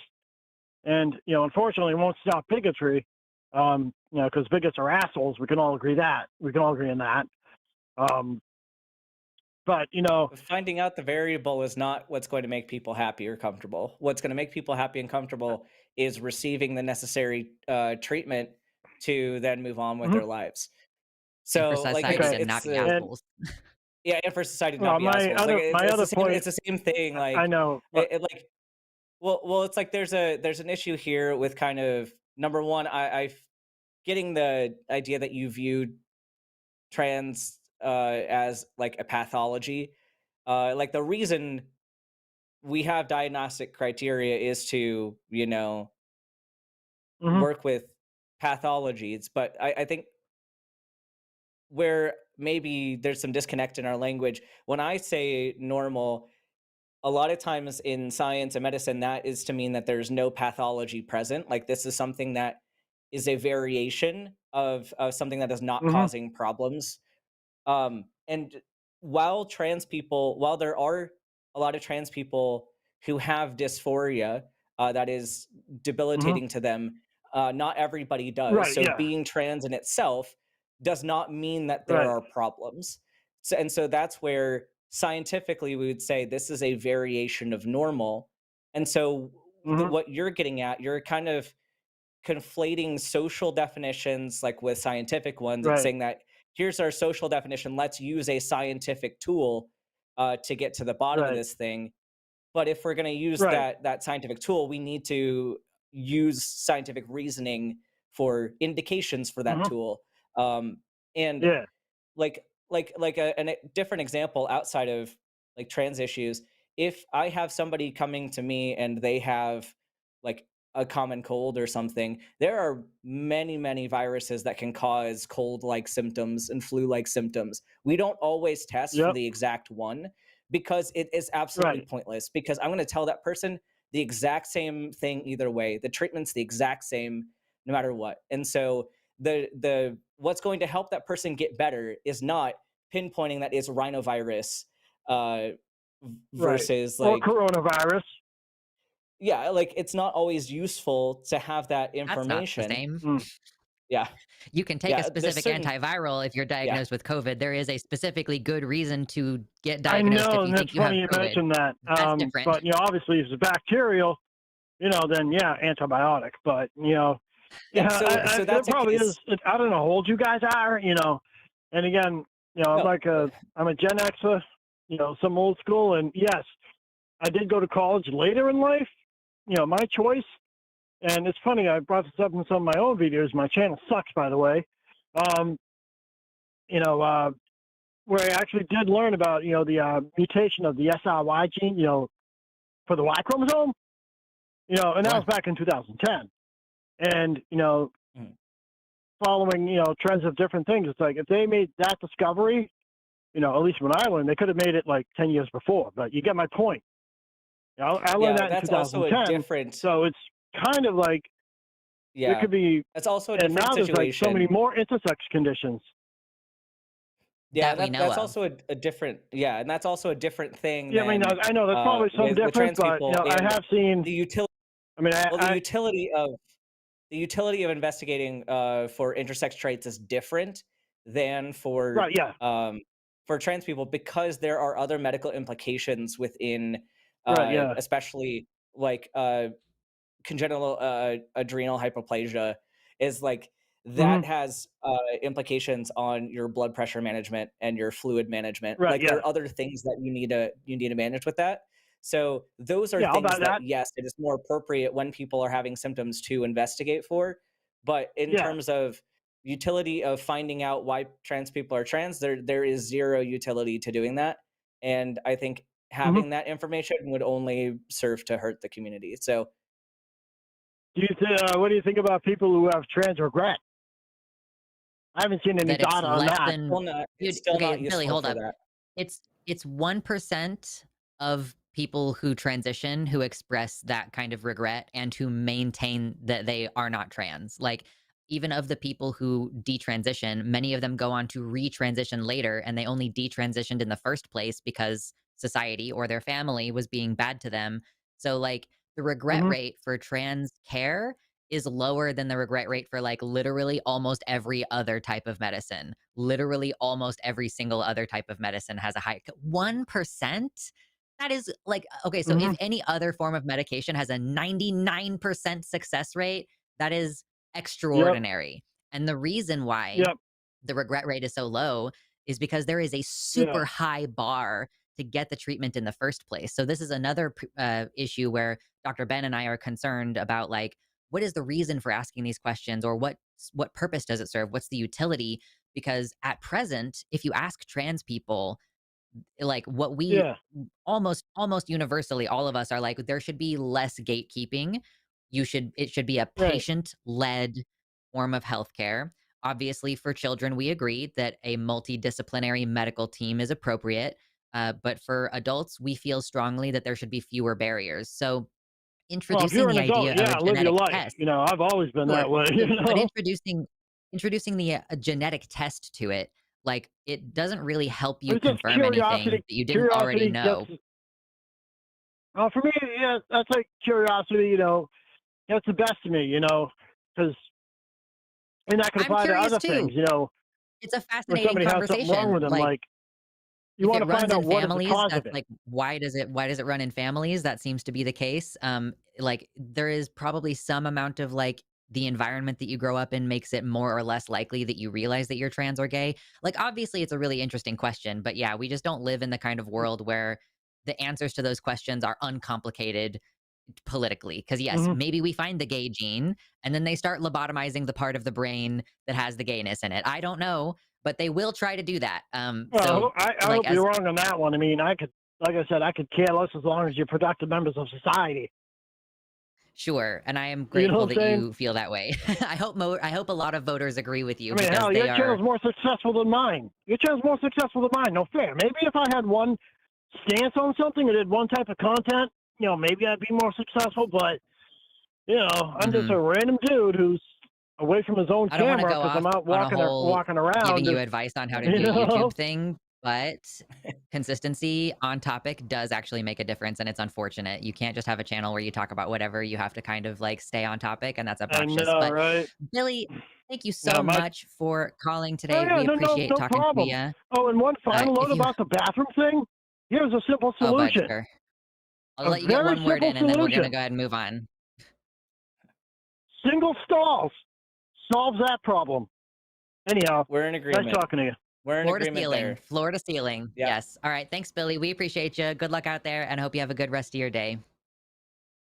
and unfortunately, it won't stop bigotry. Because bigots are assholes. We can all agree that. We can all agree on that. Um, but finding out the variable is not what's going to make people happy or comfortable. What's going to make people happy and comfortable is receiving the necessary treatment to then move on with mhm, their lives. And for So, like, society okay, to not be and assholes. yeah, and for society to not well, be my assholes. Like, other it's my it's the other same. point, It's the same thing. I Like, know, but like, well, it's like there's an issue here with kind of number one. I getting the idea that you viewed trans as like a pathology. Like the reason we have diagnostic criteria is to mhm, work with pathologies, but I think where maybe there's some disconnect in our language when I say normal, a lot of times in science and medicine that is to mean that there's no pathology present, like this is something that is a variation of something that is not mhm, causing problems. And while there are a lot of trans people who have dysphoria that is mhm. debilitating to them, not everybody does. Right, So yeah, being trans in itself does not mean that there right, are problems. And so that's where scientifically we would say this is a variation of normal. And so mhm, what you're getting at, you're kind of conflating social definitions like with scientific ones and right, saying that here's our social definition, let's use a scientific tool to get to the bottom of right, this thing. But if we're going to use right, that scientific tool, we need to use scientific reasoning for indications for that mhm, tool. And yeah, a different example outside of like trans issues, if I have somebody coming to me and they have like a common cold or something, there are many viruses that can cause cold like symptoms and flu like symptoms. We don't always test for yep, the exact one because it is absolutely right, pointless, because I'm going to tell that person the exact same thing either way. The treatment's the exact same no matter what. And so the what's going to help that person get better is not pinpointing that it's rhinovirus uh right. versus Or like coronavirus. yeah, like it's not always useful to have that That's not the information. same. Mm. Yeah, You can take a yeah. There's specific certain antiviral if you're yeah, diagnosed with COVID. There is a specifically good reason to get I diagnosed if know, you and think it's you have funny you COVID. mentioned that. That's different. But obviously, if it's bacterial, then yeah, antibiotic. But yeah. yeah, So there that's a probably is. case. I don't know how old you guys are. And again, I'm No, like I'm a Gen Xer. Some old school, and yes, I did go to college later in life. My choice. And it's funny, I brought this up in some of my own videos. My channel sucks, by the way. Um, you know, uh, where I actually did learn about, the mutation of the SRY gene, for the Y chromosome, and that was Sure. back in 2010. And, mhm. following, trends of different things, it's like if they made that discovery, at least when I learned, they could have made it like 10 years before. But you get my point. I learned Yeah, that in that's also a 2010. different. So it's kind of like there Yeah, could be, that's also a and different now there's like so many situation. more intersex conditions. Yeah, That we that know that's of. also a different. Yeah, and that's also a different thing Yeah, I mean, than I know there's probably some with difference, trans but people I and have seen. the utility. I mean, Well, the utility of investigating for intersex traits is different than right, yeah, for trans people because there are other medical implications within, right, yeah, especially like congenital adrenal hypoplasia is like hmm that has implications on your blood pressure management and your fluid management. right, Like there yeah, are other things that you need to manage with that. So those are yeah. I'll buy things that that. yes, it is more appropriate when people are having symptoms to investigate for. But in Yeah, terms of utility of finding out why trans people are trans, there is zero utility to doing that. And I think hmm having that information would only serve to hurt the community. So What do you think about people who have trans regret? I haven't seen any That it's data on less that. than it's dude, still okay, not Billy, useful hold for up. that. It's 1% of people who transition who express that kind of regret and who maintain that they are not trans. Like, even of the people who detransition, many of them go on to retransition later, and they only detransitioned in the first place because society or their family was being bad to them. So, like, the regret Hmm rate for trans care is lower than the regret rate for like literally almost every other type of medicine. Literally almost every single other type of medicine has a high 1%. That is like okay, so hmm if any other form of medication has a 99% success rate, that is Yep, extraordinary. And the reason why yep, the regret rate is so low is because there is a yeah, super high bar to get the treatment in the first place. So this is another issue where Dr. Ben and I are concerned about like what is the reason for asking these questions or what purpose does it serve? What's the utility? Because at present, if you ask trans people, like what we yeah, almost universally all of us are like there should be less gatekeeping. It should be a right. patient led form of healthcare. Obviously for children we agree that a multidisciplinary medical team is appropriate, but for adults we feel strongly that there should be fewer barriers. So Well, if introducing you're an the adult, idea of a yeah, live your genetic life. test. I've always been that Sure, way. but introducing the a genetic test to it, like, it doesn't really help you It's just confirm anything curiosity. that you didn't already Curiosity gets. know. For me, yeah, that's like curiosity. That's the best to me. Because and that can I'm apply to curious other things. too. It's a When fascinating somebody has something wrong conversation, with them, like, like you if want it to find runs out in what is the families, cause of that's it. like, why does it run in families? That seems to be the case. Like, there is probably some amount of, like, the environment that you grow up in makes it more or less likely that you realize that you're trans or gay. Like, obviously, it's a really interesting question, but yeah, we just don't live in the kind of world where the answers to those questions are uncomplicated politically. Because yes, Hmm maybe we find the gay gene and then they start lobotomizing the part of the brain that has the gayness in it. I don't know, but they will try to do that. Well, So I like hope you're as wrong on that one. I mean, like I said, I could care less as long as you're productive members of society. Sure, and I am You know grateful what I'm that saying? you feel that way. I hope a lot of voters agree with you I mean, because hell, they your are channel's more successful than mine. Your channel's more successful than mine. No fair. Maybe if I had one stance on something or did one type of content, maybe I'd be more successful. But I'm just mhm. a random dude who's away from his own I don't wanna camera go because I'm off out on a walking whole walking giving around. you And advice on how to you do a know, YouTube thing, But consistency on topic does actually make a difference, and it's unfortunate. You can't just have a channel where you talk about whatever. You have to kind of like stay on topic, and that's I obnoxious. know, But right? Billy, thank you Yeah, so my. much for calling Oh today. yeah, We appreciate no talking to problem. you. Oh, and one final If note you, about the bathroom thing. Here's a simple oh, bud, solution. sure. I'll A let you get very one word simple in, and then we're gonna solution. go ahead and move on. Single stalls solves that problem. Anyhow, We're in nice agreement. talking to you. We're in Floor to agreement ceiling, there. floor to ceiling. Yeah. Yes. All right. Thanks, Billy. We appreciate you. Good luck out there, and I hope you have a good rest of your day.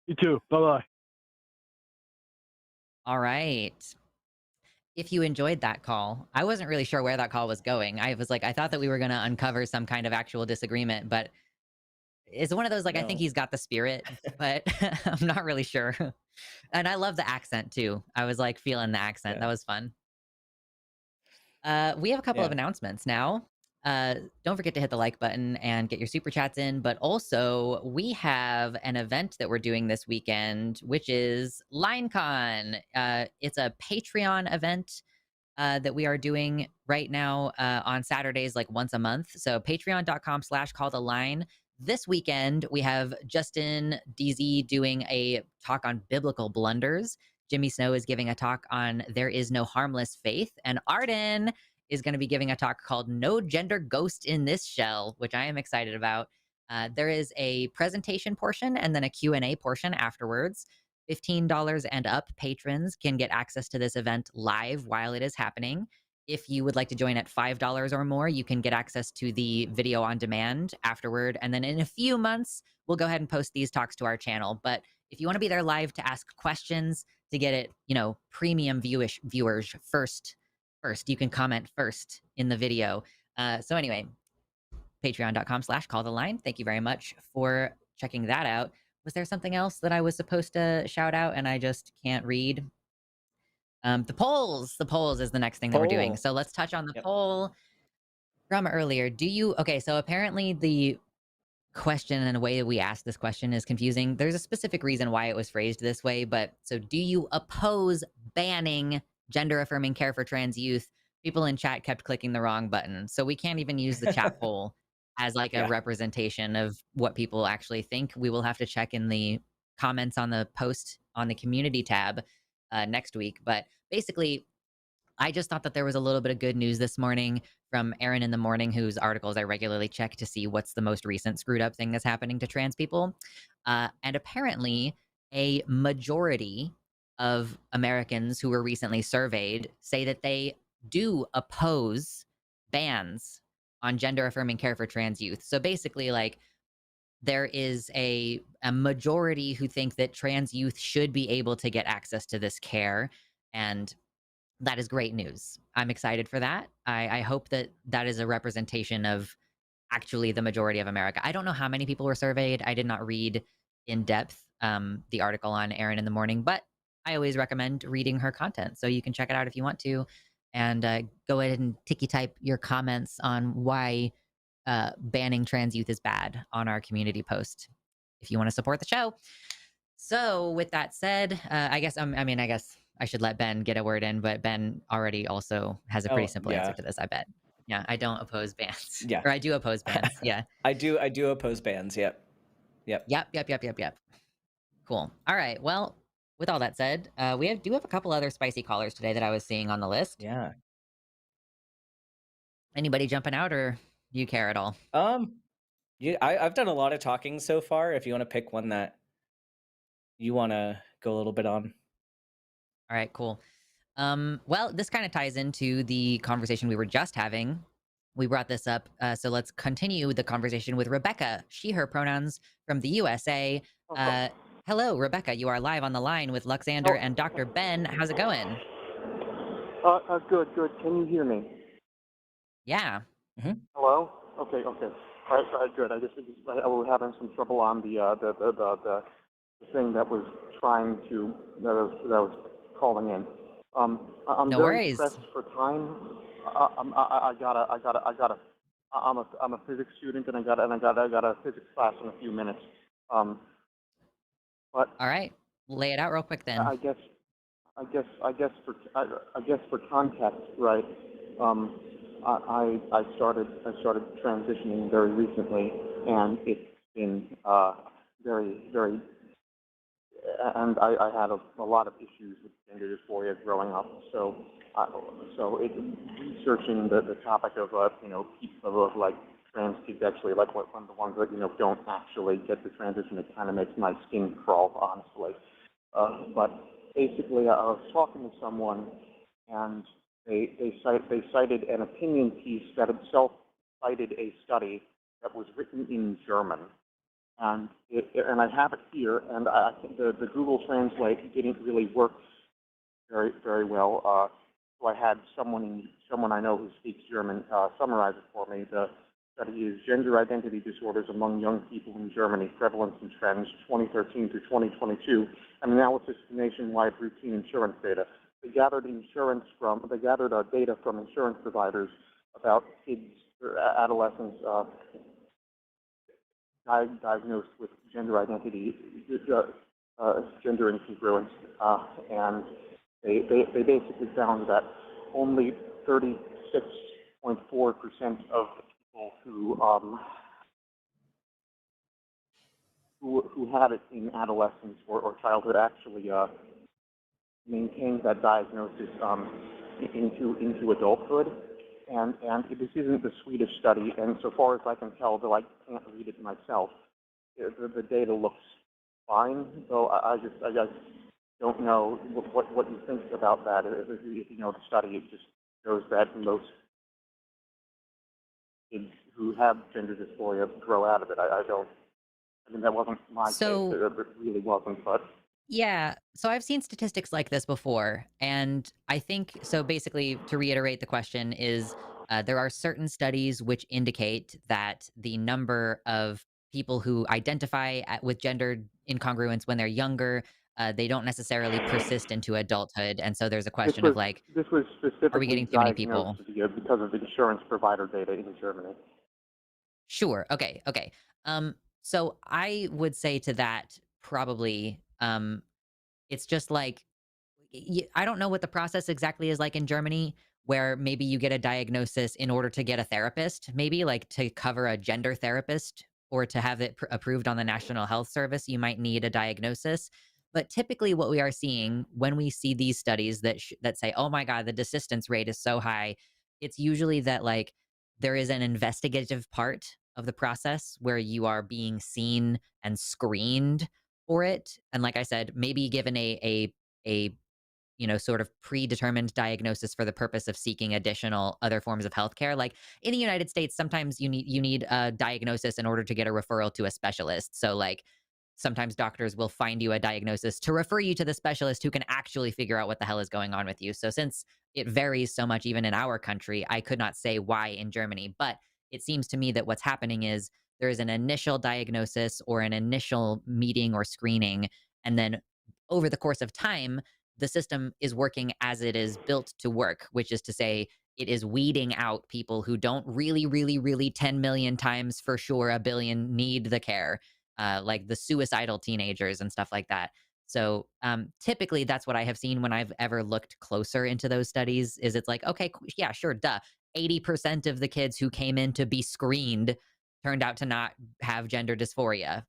You too. Bye bye. All right. If you enjoyed that call, I wasn't really sure where that call was going. I was like, I thought that we were going to uncover some kind of actual disagreement, but it's one of those like, I think No. he's got the spirit, but I'm not really sure. And I love the accent too. I was like feeling the accent. Yeah. That was fun. We have a couple of Yeah. announcements now. Don't forget to hit the like button and get your super chats in. But also, we have an event that we're doing this weekend, which is LineCon. It's a Patreon event that we are doing right now on Saturdays, like once a month. So patreon.com/call the line. This weekend, we have Justin DZ doing a talk on biblical blunders. Jimmy Snow is giving a talk on There Is No Harmless Faith. And Arden is going to be giving a talk called No Gender Ghost in This Shell, which I am excited about. There is a presentation portion and then a Q&A portion afterwards. $15 and up patrons can get access to this event live while it is happening. If you would like to join at $5 or more, you can get access to the video on demand afterward. And then in a few months, we'll go ahead and post these talks to our channel. But if you want to be there live to ask questions, to get it, premium viewers first, you can comment first in the video. So anyway, patreon.com/call the line. Thank you very much for checking that out. Was there something else that I was supposed to shout out and I just can't read? The polls. The polls is the next thing that we're doing. Poll. So let's touch on the Yep. poll from earlier. Okay, so apparently the question and the way that we asked this question is confusing. There's a specific reason why it was phrased this way, but so do you oppose banning gender affirming care for trans youth? People in chat kept clicking the wrong button. So we can't even use the chat poll as like a Yeah. representation of what people actually think. We will have to check in the comments on the post on the community tab next week. But basically, I just thought that there was a little bit of good news this morning from Aaron in the Morning, whose articles I regularly check to see what's the most recent screwed up thing that's happening to trans people. And apparently, a majority of Americans who were recently surveyed say that they do oppose bans on gender affirming care for trans youth. So basically, like, there is a majority who think that trans youth should be able to get access to this care. And that is great news. I'm excited for that. I hope that that is a representation of actually the majority of America. I don't know how many people were surveyed. I did not read in depth the article on Erin in the Morning, but I always recommend reading her content. So you can check it out if you want to. And go ahead and ticky type your comments on why banning trans youth is bad on our community post if you want to support the show. So with that said, I guess I should let Ben get a word in, but Ben already also has a pretty Oh, simple answer yeah. to this, I bet. Yeah, I don't oppose bans. Yeah. Or I do oppose bans. Yeah. I do oppose bans. Yep. Yep. Cool. All right. Well, with all that said, we do have a couple other spicy callers today that I was seeing on the list. Yeah. Anybody jumping out, or do you care at all? Yeah, I've done a lot of talking so far. If you want to pick one that you want to go a little bit on. All right, cool. Well, this kind of ties into the conversation we were just having. We brought this up, so let's continue the conversation with Rebecca, she, her pronouns, from the USA. Hello, Rebecca. You are live on the line with Luxander and Dr. Ben. How's it going? Good. Can you hear me? Yeah. Hello? Okay. All right, good. I was having some trouble on the thing that was that was calling in. I'm No very worries. pressed for time. I'm a physics student, and I got a physics class in a few minutes. But All right. Lay it out real quick then. I guess for context, right? I started transitioning very recently, and it's been very very and I had a lot of issues with gender dysphoria growing up. Researching the topic of people of like trans kids actually like one of the ones that don't actually get the transition, it kind of makes my skin crawl, honestly. But basically, I was talking to someone, and they cited an opinion piece that itself cited a study that was written in German, and I have it here, and I think the Google Translate didn't really work very very well. So I had someone I know who speaks German summarize it for me. The study is Gender Identity Disorders Among Young People in Germany, Prevalence and Trends, 2013 to 2022, an analysis of nationwide routine insurance data. They gathered data from insurance providers about kids or adolescents diagnosed with gender identity, gender incongruence, and they basically found that only 36.4% of the people who had it in adolescence or childhood actually maintained that diagnosis into adulthood. And this isn't the Swedish study, and so far as I can tell, though I can't read it myself, the data looks fine. So I just don't know what you think about that. If you know the study, it just shows that most kids who have gender dysphoria grow out of it. I don't. I mean, that wasn't my case. So It really wasn't, but. yeah, so I've seen statistics like this before, and I think so. Basically, to reiterate the question is, there are certain studies which indicate that the number of people who identify with gender incongruence when they're younger, they don't necessarily persist into adulthood, and so there's a This question of was like, this was are we specifically getting too many diagnosed people? because of insurance provider data in Germany. Sure. Okay. Okay. So I would say to that probably, it's just like I don't know what the process exactly is like in Germany, where maybe you get a diagnosis in order to get a therapist, maybe like to cover a gender therapist or to have it approved on the National Health Service, you might need a diagnosis. But typically, what we are seeing when we see these studies that say, "Oh my God, the desistance rate is so high," it's usually that like there is an investigative part of the process where you are being seen and screened for it, and like I said, maybe given a sort of predetermined diagnosis for the purpose of seeking additional other forms of healthcare. Like in the United States, sometimes you need a diagnosis in order to get a referral to a specialist. So like sometimes doctors will find you a diagnosis to refer you to the specialist who can actually figure out what the hell is going on with you. So since it varies so much even in our country, I could not say why in Germany, but it seems to me that what's happening is there is an initial diagnosis or an initial meeting or screening, and then over the course of time the system is working as it is built to work, which is to say, it is weeding out people who don't really, really, really 10 million times for sure a billion need the care, like the suicidal teenagers and stuff like that. So typically, that's what I have seen when I've ever looked closer into those studies. Is it's like, okay, yeah, sure, duh. 80% of the kids who came in to be screened turned out to not have gender dysphoria.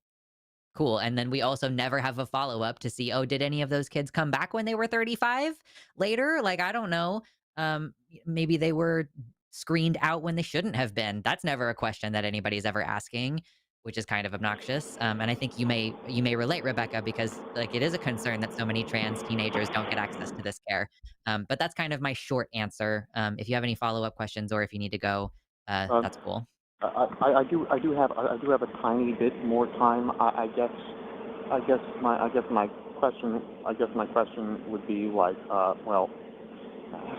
Cool, and then we also never have a follow-up to see, "Oh, did any of those kids come back when they were 35 later?" Like, I don't know. Maybe they were screened out when they shouldn't have been. That's never a question that anybody's ever asking, which is kind of obnoxious. And I think you may relate, Rebecca, because, like, it is a concern that so many trans teenagers don't get access to this care. But that's kind of my short answer. If you have any follow-up questions or if you need to go, Um, that's cool. I do have a tiny bit more time. I guess my question would be like, well,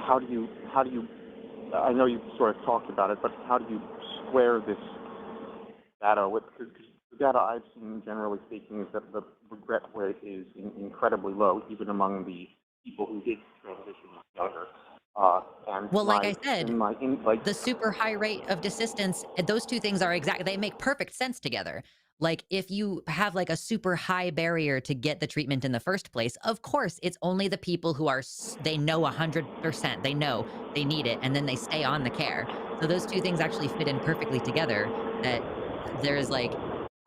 how do you I know you sort of talked about it, but how do you square this data with, because the data I've seen, generally speaking, is that the regret rate is incredibly low, even among the people who did transition younger. And Well, like my I said, in my in like the super high rate of desistance, those two things are exact they make perfect sense together. Like, if you have like a super high barrier to get the treatment in the first place, of course, it's only the people who are, they know 100%, they know they need it, and then they stay on the care. So those two things actually fit in perfectly together, that there's like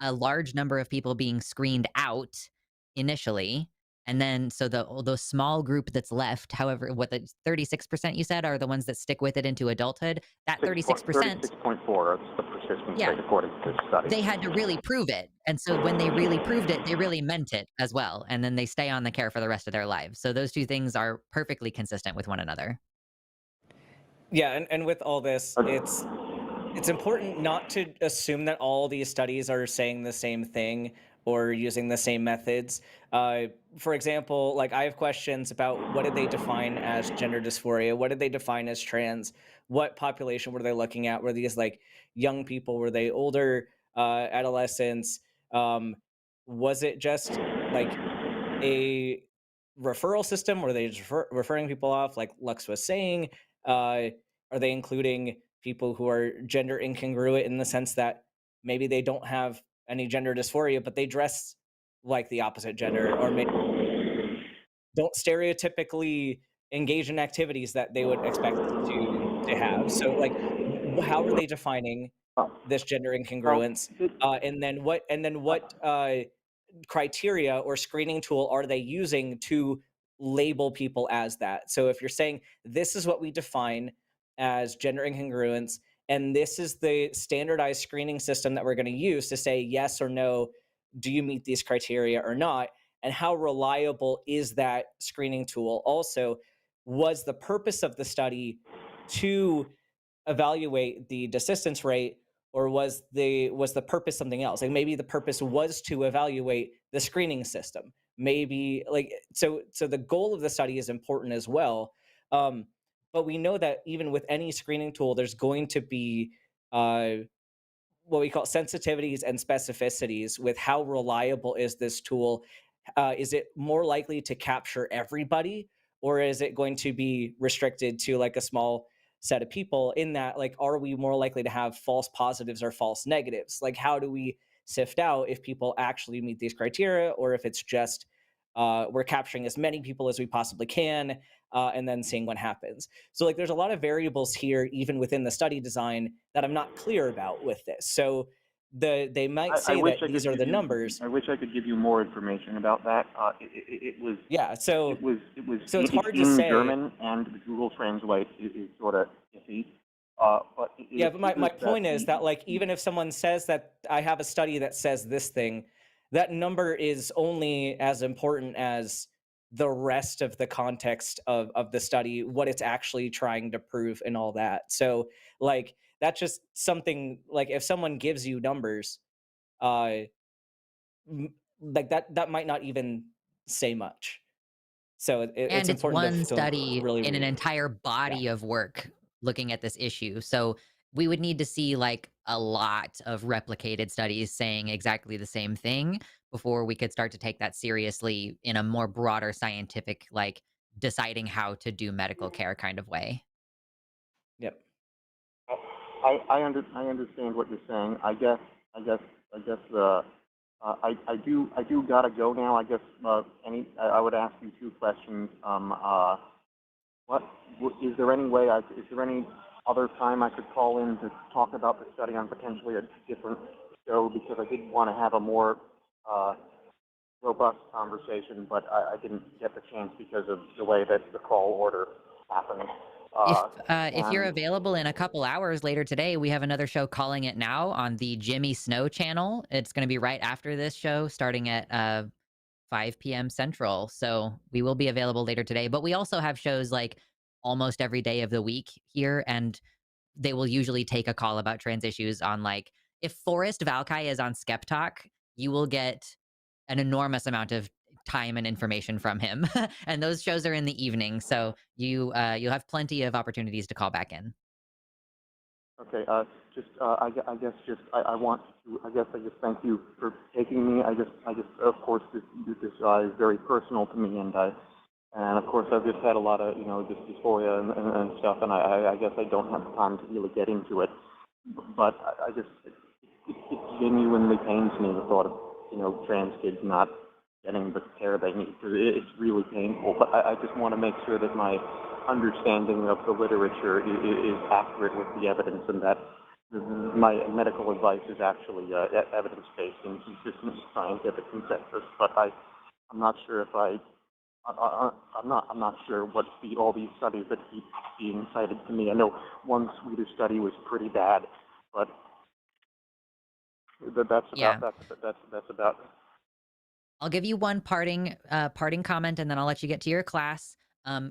a large number of people being screened out initially. And then, so the small group that's left, however, what the 36% you said are the ones that stick with it into adulthood. That 36%, 36.4 is the persistence yeah, rate according to this study. they had to really prove it. And so when they really proved it, they really meant it as well. And then they stay on the care for the rest of their lives. So those two things are perfectly consistent with one another. Yeah, and with all this, it's important not to assume that all these studies are saying the same thing or using the same methods. For example, like I have questions about what did they define as gender dysphoria? What did they define as trans? What population were they looking at? Were these like young people? Were they older adolescents? Um, was it just like a referral system? Were they just referring people off, like Lux was saying? Are they including people who are gender incongruent in the sense that maybe they don't have any gender dysphoria, but they dress like the opposite gender, or maybe don't stereotypically engage in activities that they would expect to have? So, like, how are they defining Uh, this gender well, incongruence? it, And then what criteria or screening tool are they using to label people as that? So if you're saying this is what we define as gender incongruence, and this is the standardized screening system that we're going to use to say yes or no, do you meet these criteria or not? And how reliable is that screening tool? Also, was the purpose of the study to evaluate the desistance rate, or was the purpose something else? Like maybe the purpose was to evaluate the screening system. Maybe like so the goal of the study is important as well. Um, but we know that even with any screening tool, there's going to be uh, what we call sensitivities and specificities with how reliable is this tool. Is it more likely to capture everybody, or is it going to be restricted to like a small set of people? In that, like, are we more likely to have false positives or false negatives? Like, how do we sift out if people actually meet these criteria, or if it's just we're capturing as many people as we possibly can, and then seeing what happens? So like there's a lot of variables here, even within the study design, that I'm not clear about with this. So they might I say wish that I these could are give the you. numbers. I wish I could give you more information about that. It was Yeah. it was it was So it's it's hard to in say. German, and the Google Translate is sort of iffy. But Yeah, it but my appears that point is that like even if someone says that I have a study that says this thing, that number is only as important as the rest of the context of the study, what it's actually trying to prove and all that. So like that's just something, like if someone gives you numbers, uh like that might not even say much. So And it's it's important one to study really in an read. entire Yeah. body of work looking at this issue. So we would need to see like a lot of replicated studies saying exactly the same thing before we could start to take that seriously in a more broader scientific, like deciding how to do medical care kind of way. Yep. I understand what you're saying. I guess I guess I do gotta go now. I guess I would ask you two questions. What is there any way is there any other time I could call in to talk about the study on potentially a different show, because I did want to have a more uh, robust conversation, but I didn't get the chance because of the way that the call order happened. If Uh, if you're and available in a couple hours later today, we have another show calling it now on the Jimmy Snow channel. It's going to be right after this show, starting at 5 p.m. Central. So we will be available later today. But we also have shows like almost every day of the week here, and they will usually take a call about trans issues on like if Forrest Valkai is on Skeptalk, you will get an enormous amount of time and information from him. And those shows are in the evening, so you'll have plenty of opportunities to call back in. okay, I guess just I want to I guess I just thank you for taking me. I just of course this is very personal to me, and of course I've just had a lot of just dysphoria and stuff, and I guess I don't have time to really get into it, but I just it genuinely pains me the thought of, trans kids not getting the care they need. 'Cause it's really painful. But I just want to make sure that my understanding of the literature is accurate with the evidence, and that my medical advice is actually evidence-based and consistent with scientific consensus. But I'm not sure if I'm not sure what all these studies that keep being cited to me. I know one Swedish study was pretty bad, but that's Yeah. about that's about. I'll give you one parting comment, and then I'll let you get to your class.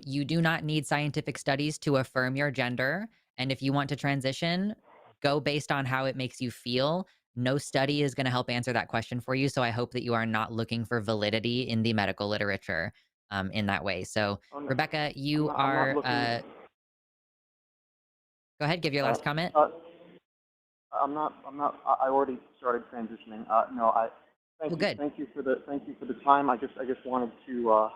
You do not need scientific studies to affirm your gender, and if you want to transition, go based on how it makes you feel. No study is going to help answer that question for you. So I hope that you are not looking for validity in the medical literature in that way. So Oh, no, Rebecca, I'm you not. I'm not are. looking. Go ahead, give your Uh, last comment. uh, I'm not. I'm not. I already started transitioning. No. Oh, Thank you. good. Thank you for the time. I just wanted to,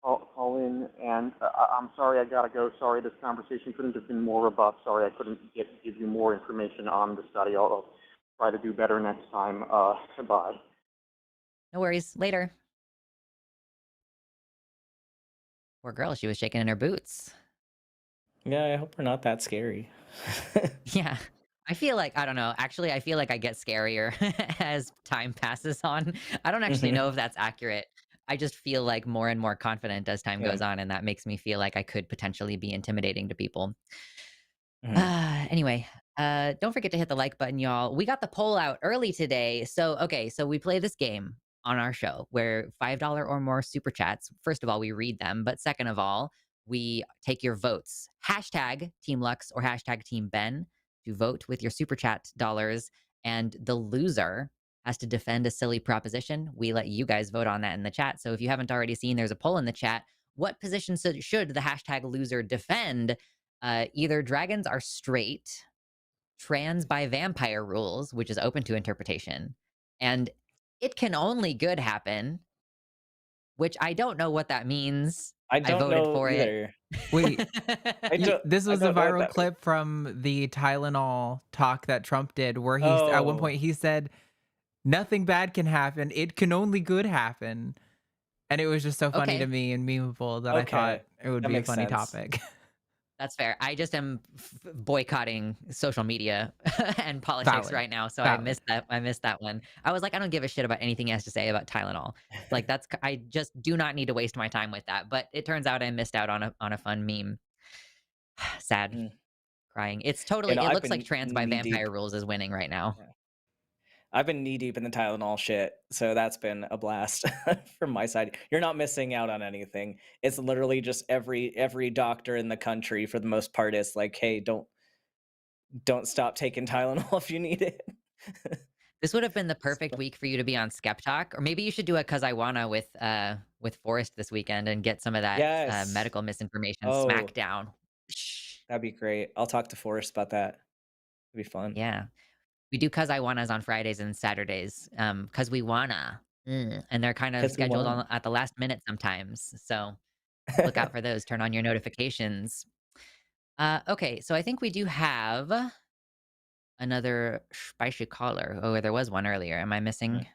call in, and I'm sorry I gotta go. Sorry this conversation couldn't have been more robust. Sorry I couldn't give you more information on the study. I'll try to do better next time. Bye. No worries. Later. Poor girl, she was shaking in her boots. Yeah, I hope we're not that scary. Yeah. I feel like I don't know. Actually, I feel like I get scarier as time passes on. I don't actually know Mhm. if that's accurate. I just feel like more and more confident as time Yeah. goes on, and that makes me feel like I could potentially be intimidating to people. Mhm. Anyway, don't forget to hit the like button, y'all. We got the poll out early today. So, okay, so we play this game on our show where $5 or more super chats. First of all, we read them, but second of all, we take your votes. Hashtag Team Lux or hashtag Team Ben to vote with your super chat dollars. And the loser has to defend a silly proposition. We let you guys vote on that in the chat. So if you haven't already seen, there's a poll in the chat. What position should the hashtag loser defend? Either dragons are straight, trans by vampire rules, which is open to interpretation, and it can only good happen, which I don't know what that means. I I don't voted know for it. Wait, this I was a don't know what viral that means. clip from the Tylenol talk that Trump did, where at one Oh, point he said, "Nothing bad can happen; it can only good happen," and it was just so funny to Okay, me and memeable that I thought okay. it would That be a makes funny sense. topic. that's fair. I just am boycotting social media and politics Valid, right now, so I valid. missed that. I missed that one. I was like, I don't give a shit about anything he has to say about Tylenol. Like I just do not need to waste my time with that. But it turns out I missed out on a fun meme. Sad. Mm. Crying. It's You totally know, it I've looks like been trans by knee deep. vampire rules is winning right now. Yeah. I've been knee deep in the Tylenol shit, so that's been a blast from my side. You're not missing out on anything. It's literally just every doctor in the country, for the most part, is like, "Hey, don't stop taking Tylenol if you need it." This would have been the perfect So, week for you to be on Skeptalk, or maybe you should do a Cuz I Wanna with Forrest this weekend and get some of that yes. medical misinformation Oh, smacked down. Shh. that'd be great. I'll talk to Forrest about that. It'd be fun. Yeah. We do Cuz I Wannas on Fridays and Saturdays. Cuz we wanna. And they're kind of 'Cause we scheduled won. on at the last minute sometimes. So look out for those. Turn on your notifications. Okay, so I think we do have another spicy caller. Oh, there was one earlier. Am I Mhm. missing?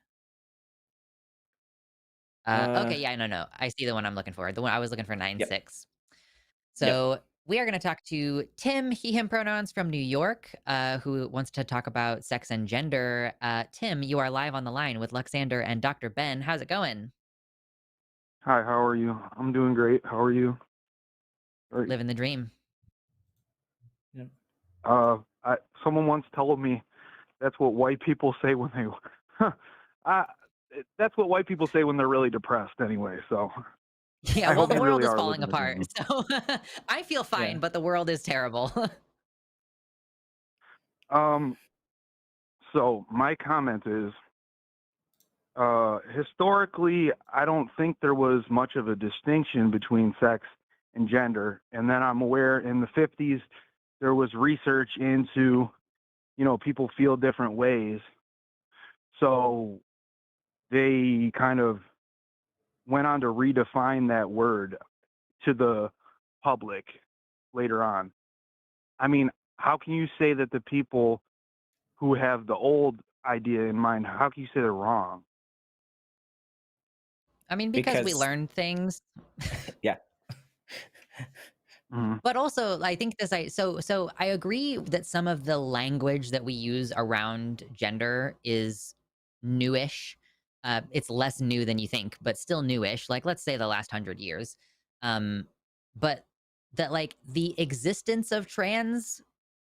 Uh, Okay, yeah, no. I see the one I'm looking for. The one I was looking for yep, 9-6. yep. So we are going to talk to Tim, he, him pronouns from New York, who wants to talk about sex and gender. Tim, you are live on the line with Luxander and Dr. Ben. How's it going? Hi, how are you? I'm doing great. How are you? Great. Living the dream. Yep. Someone once told me that's what white people say when they. I, that's what white people say when they're really depressed, anyway. So Yeah, I well, hope the you world really is are falling living the apart. dream. So I feel Yeah. fine, but the world is terrible. Um. So my comment is, historically, I don't think there was much of a distinction between sex and gender. And then I'm aware in the 50s there was research into, people feel different ways. So they kind of went on to redefine that word to the public later on. I mean, how can you say that the people who have the old idea in mind, how can you say they're wrong? I mean, because we Because learn things. yeah. Mhm. But also, I think so I agree that some of the language that we use around gender is newish. It's less new than you think, but still newish. Like, let's say the last 100 years. Um, but that, like, the existence of trans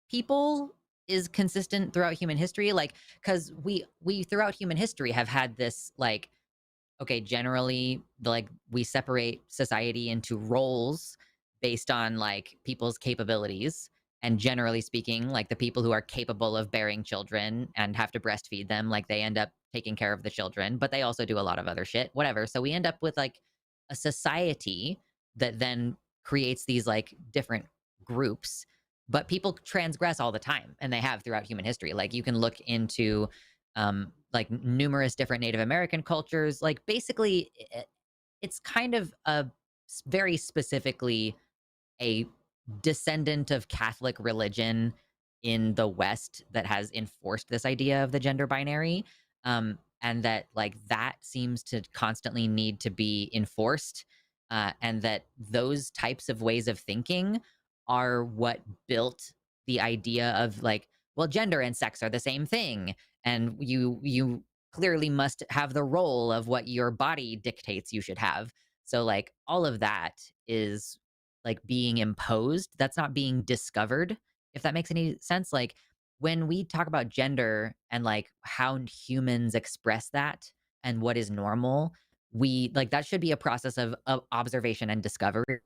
people is consistent throughout human history. Like, because we throughout human history have had this, like, okay, generally, like, we separate society into roles based on, like, people's capabilities. And generally speaking, like, the people who are capable of bearing children and have to breastfeed them, like, they end up taking care of the children, but they also do a lot of other shit, whatever. So we end up with, like, a society that then creates these, like, different groups. But people transgress all the time, and they have throughout human history. Like, you can look into like, numerous different Native American cultures. Like, basically, it's kind of a very specifically a descendant of Catholic religion in the West that has enforced this idea of the gender binary. And that, like, that seems to constantly need to be enforced. And that those types of ways of thinking are what built the idea of, like, well, gender and sex are the same thing. And you clearly must have the role of what your body dictates you should have. So, like, all of that is, like, being imposed. That's not being discovered, if that makes any sense. Like, when we talk about gender and, like, how humans express that and what is normal, we, like, that should be a process of observation and discovery.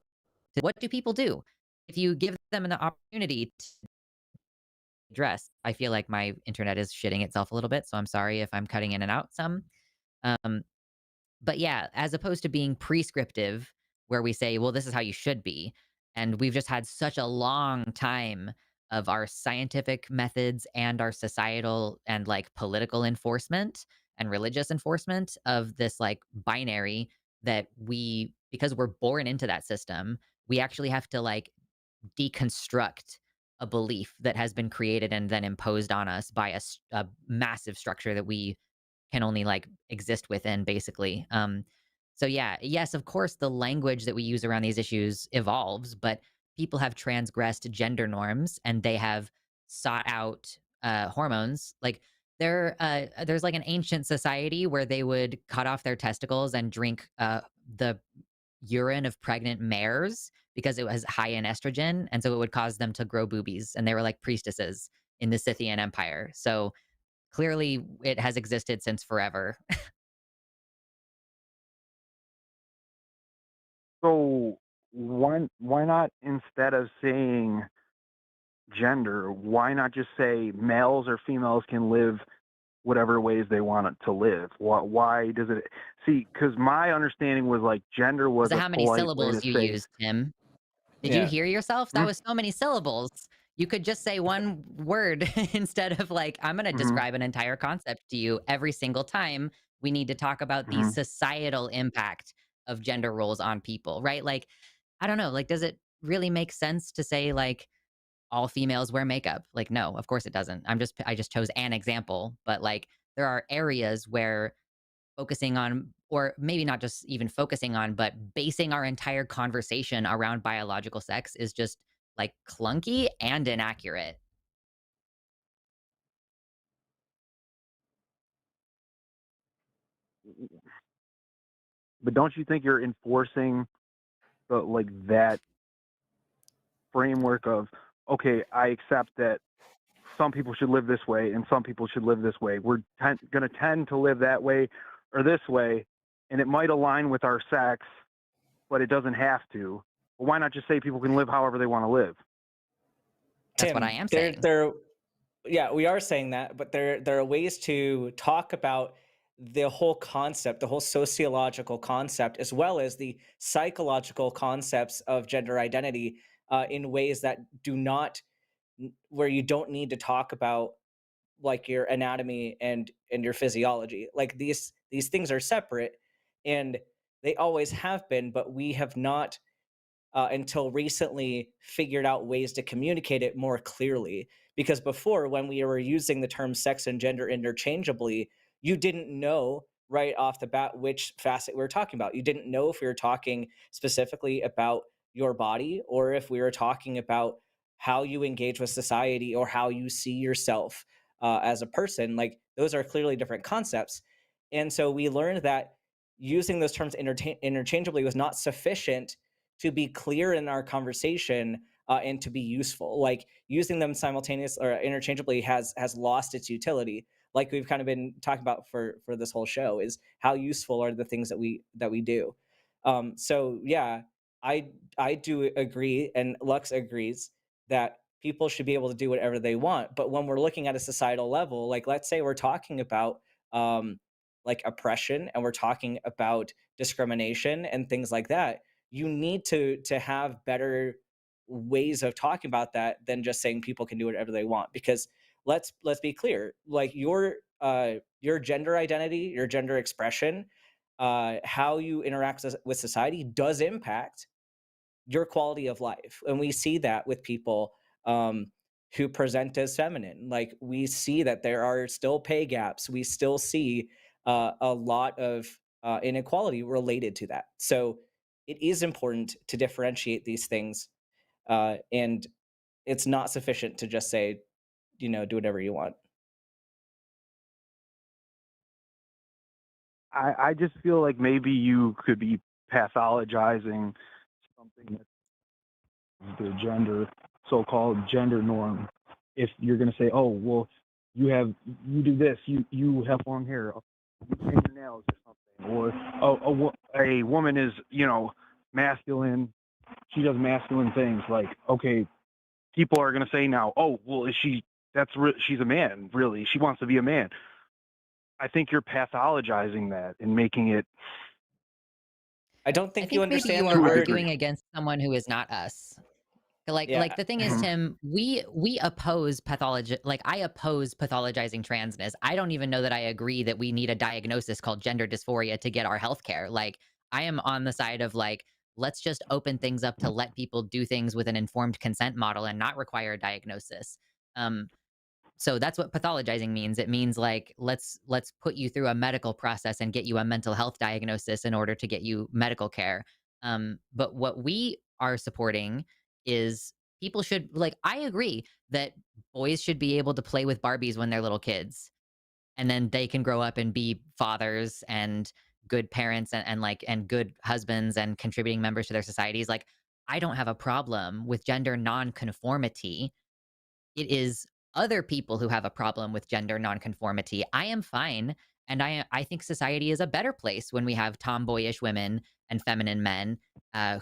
What do people do? If you give them an opportunity to address, I feel like my internet is shitting itself a little bit, so I'm sorry if I'm cutting in and out some. Um, but yeah, as opposed to being prescriptive, where we say, well, this is how you should be. And we've just had such a long time of our scientific methods and our societal and, like, political enforcement and religious enforcement of this, like, binary, that we, because we're born into that system, we actually have to, like, deconstruct a belief that has been created and then imposed on us by a massive structure that we can only, like, exist within, basically. So yeah, yes, of course, the language that we use around these issues evolves, but people have transgressed gender norms and they have sought out hormones. Like, there's, like, an ancient society where they would cut off their testicles and drink the urine of pregnant mares because it was high in estrogen, and so it would cause them to grow boobies. And they were like priestesses in the Scythian Empire. So clearly, it has existed since forever. So why not, instead of saying gender, why not just say males or females can live whatever ways they want it to live? Why does it see? Because my understanding was like gender was So a how many polite way to syllables you say. used, Tim? Did you Yeah. hear yourself? That Hmm? was so many syllables. You could just say one word instead of, like, I'm going to Hmm. describe an entire concept to you every single time we need to talk about the Hmm. societal impact of gender roles on people, right? Like, I don't know, like, does it really make sense to say, like, all females wear makeup? Like, no, of course it doesn't. I just chose an example, but, like, there are areas where focusing on, or maybe not just even focusing on, but basing our entire conversation around biological sex is just, like, clunky and inaccurate. But don't you think you're enforcing the like that framework of, okay, I accept that some people should live this way and some people should live this way. We're going to tend to live that way or this way, and it might align with our sex, but it doesn't have to. Well, why not just say people can live however they want to live? That's what I Tim, am there saying. there yeah, we are saying that, but there are ways to talk about the whole concept, the whole sociological concept, as well as the psychological concepts of gender identity, in ways that do not, where you don't need to talk about, like, your anatomy and your physiology. Like, these things are separate, and they always have been, but we have not, until recently, figured out ways to communicate it more clearly. Because before, when we were using the term sex and gender interchangeably, you didn't know right off the bat which facet we were talking about. You didn't know if we were talking specifically about your body or if we were talking about how you engage with society or how you see yourself as a person. Like, those are clearly different concepts. And so we learned that using those terms interchangeably was not sufficient to be clear in our conversation and to be useful. Like, using them simultaneously or interchangeably has lost its utility. Like we've kind of been talking about for this whole show, is how useful are the things that we do. So yeah, I do agree, and Lux agrees that people should be able to do whatever they want. But when we're looking at a societal level, like let's say we're talking about like oppression and we're talking about discrimination and things like that, you need to have better ways of talking about that than just saying people can do whatever they want. Because let's be clear, like your gender identity, your gender expression, how you interact with society does impact your quality of life. And we see that with people who present as feminine. Like, we see that there are still pay gaps. We still see a lot of inequality related to that. So it is important to differentiate these things. And it's not sufficient to just say, do whatever you want. I just feel like maybe you could be pathologizing something that's the gender, so-called gender norm. If you're going to say, oh, well, you do this, you have long hair, you paint your nails or something, or oh, a woman is, masculine, she does masculine things. Like, okay, people are going to say now, oh, well, she's a man, really, she wants to be a man. I think you're pathologizing that and making it. I don't I think think you maybe understand you the are word. arguing against someone who is not us. Like the thing is, Tim, we oppose I oppose pathologizing transness. I don't even know that I agree that we need a diagnosis called gender dysphoria to get our health care. Like, I am on the side of like, let's just open things up to let people do things with an informed consent model and not require a diagnosis. So that's what pathologizing means. It means like, let's put you through a medical process and get you a mental health diagnosis in order to get you medical care. But what we are supporting is people should, like, I agree that boys should be able to play with Barbies when they're little kids, and then they can grow up and be fathers and good parents and good husbands and contributing members to their societies. Like, I don't have a problem with gender nonconformity. It is other people who have a problem with gender nonconformity. I am fine, and I think society is a better place when we have tomboyish women and feminine men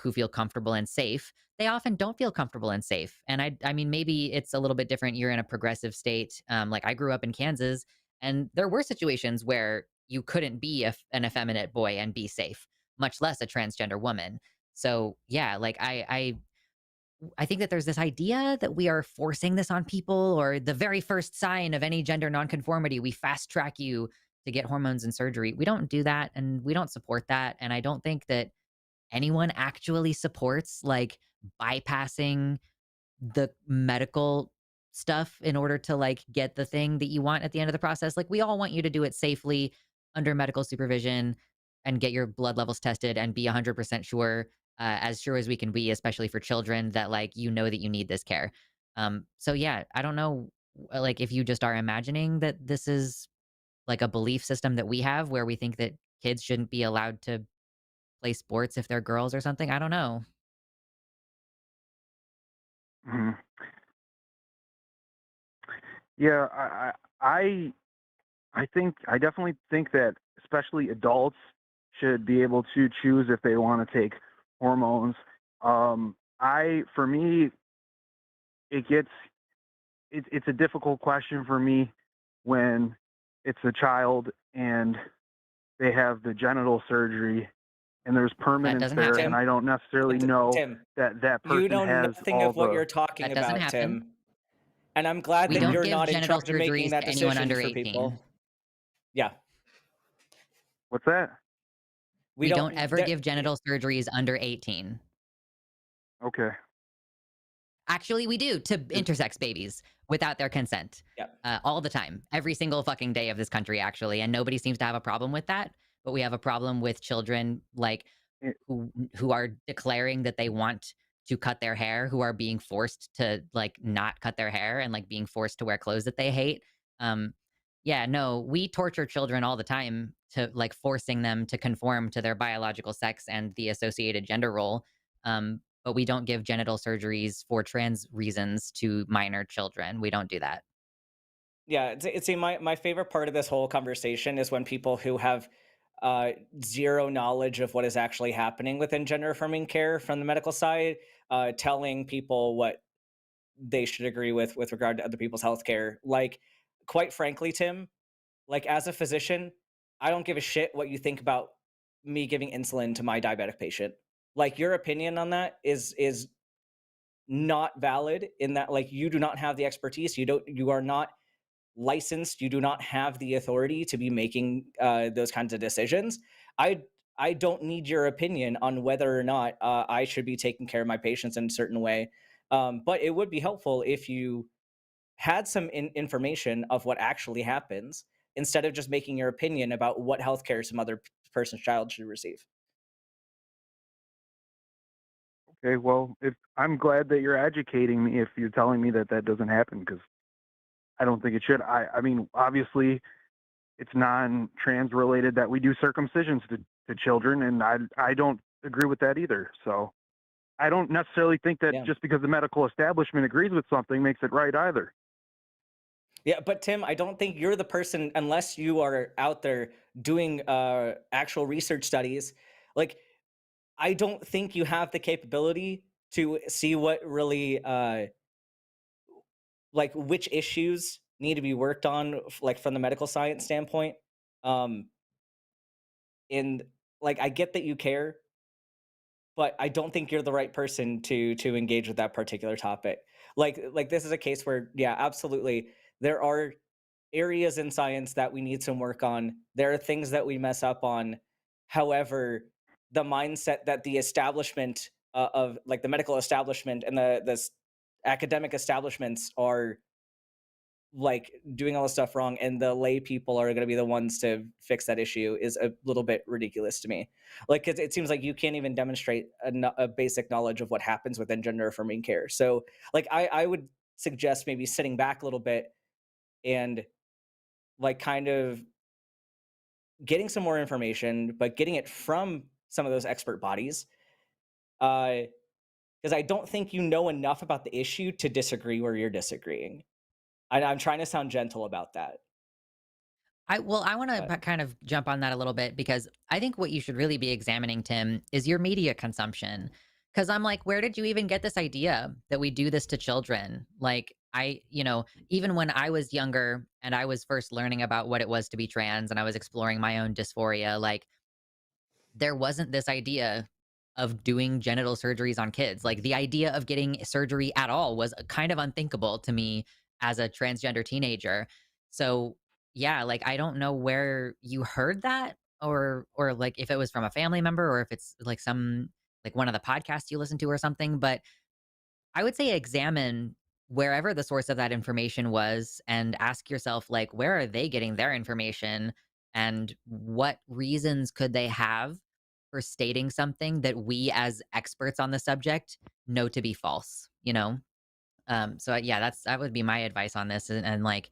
who feel comfortable and safe. They often don't feel comfortable and safe, and I mean, maybe it's a little bit different. You're in a progressive state. Like, I grew up in Kansas, and there were situations where you couldn't be an effeminate boy and be safe, much less a transgender woman. So yeah, like I think that there's this idea that we are forcing this on people, or the very first sign of any gender nonconformity, we fast track you to get hormones and surgery. We don't do that, and we don't support that. And I don't think that anyone actually supports like bypassing the medical stuff in order to like get the thing that you want at the end of the process. Like, we all want you to do it safely under medical supervision and get your blood levels tested and be 100% sure, as sure as we can be, especially for children, that like that you need this care. So yeah, I don't know, like, if you just are imagining that this is like a belief system that we have where we think that kids shouldn't be allowed to play sports if they're girls or something. I don't know. Mhm. Yeah, I definitely think that especially adults should be able to choose if they want to take hormones. For me, it's a difficult question for me when it's a child and they have the genital surgery and there's That permanence doesn't there, happen. and I don't necessarily know Tim, that you person know has nothing all of what the. you're talking That doesn't about, happen. Tim. And I'm glad We that don't you're give not in genital charge of making surgeries that to anyone decision under for 18. people. Yeah. What's that? We We don't don't ever give genital surgeries under 18. Okay. Actually, we do to intersex babies without their consent Yeah. all the time, every single fucking day of this country, actually. And nobody seems to have a problem with that. But we have a problem with children like Eh, who are declaring that they want to cut their hair, who are being forced to like not cut their hair and like being forced to wear clothes that they hate. Um, yeah, no, we torture children all the time to like forcing them to conform to their biological sex and the associated gender role. But we don't give genital surgeries for trans reasons to minor children. We don't do that. Yeah, my favorite part of this whole conversation is when people who have uh, zero knowledge of what is actually happening within gender affirming care from the medical side, telling people what they should agree with regard to other people's healthcare. Like, quite frankly, Tim, like as a physician, I don't give a shit what you think about me giving insulin to my diabetic patient. Like your opinion on that is not valid in that like you do not have the expertise. You are not licensed. You do not have the authority to be making those kinds of decisions. I I don't need your opinion on whether or not I should be taking care of my patients in a certain way. But it would be helpful if you had some information of what actually happens instead of just making your opinion about what healthcare some other person's child should receive. okay, well, if I'm glad that you're educating me if you're telling me that that doesn't happen because I don't think it should. I mean, obviously, it's non-trans related that we do circumcisions to children, and I don't agree with that either. So I don't necessarily think that Yeah. just because the medical establishment agrees with something makes it right either. Yeah, but Tim, I don't think you're the person unless you are out there doing actual research studies. Like, I don't think you have the capability to see what really like which issues need to be worked on like from the medical science standpoint. Um and like I get that you care, but I don't think you're the right person to engage with that particular topic. Like this is a case where yeah, absolutely there are areas in science that we need some work on. There are things that we mess up on. However, the mindset that the establishment of like the medical establishment and the academic establishments are like doing all this stuff wrong and the lay people are going to be the ones to fix that issue is a little bit ridiculous to me. Like it seems like you can't even demonstrate a basic knowledge of what happens within gender affirming care. So like I would suggest maybe sitting back a little bit and like kind of getting some more information, but getting it from some of those expert bodies. Because I don't think you know enough about the issue to disagree where you're disagreeing. I'm trying to sound gentle about that. I want But to kind of jump on that a little bit because I think what you should really be examining, Tim, is your media consumption. Because I'm like, where did you even get this idea that we do this to children? Like, even when I was younger and I was first learning about what it was to be trans and I was exploring my own dysphoria, like, there wasn't this idea of doing genital surgeries on kids. Like the idea of getting surgery at all was kind of unthinkable to me as a transgender teenager. So, yeah, like I don't know where you heard that or like if it was from a family member or if it's like some like one of the podcasts you listen to or something, but I would say examine wherever the source of that information was and ask yourself, like, where are they getting their information? And what reasons could they have for stating something that we, as experts on the subject, know to be false? So yeah, that would be my advice on this, and like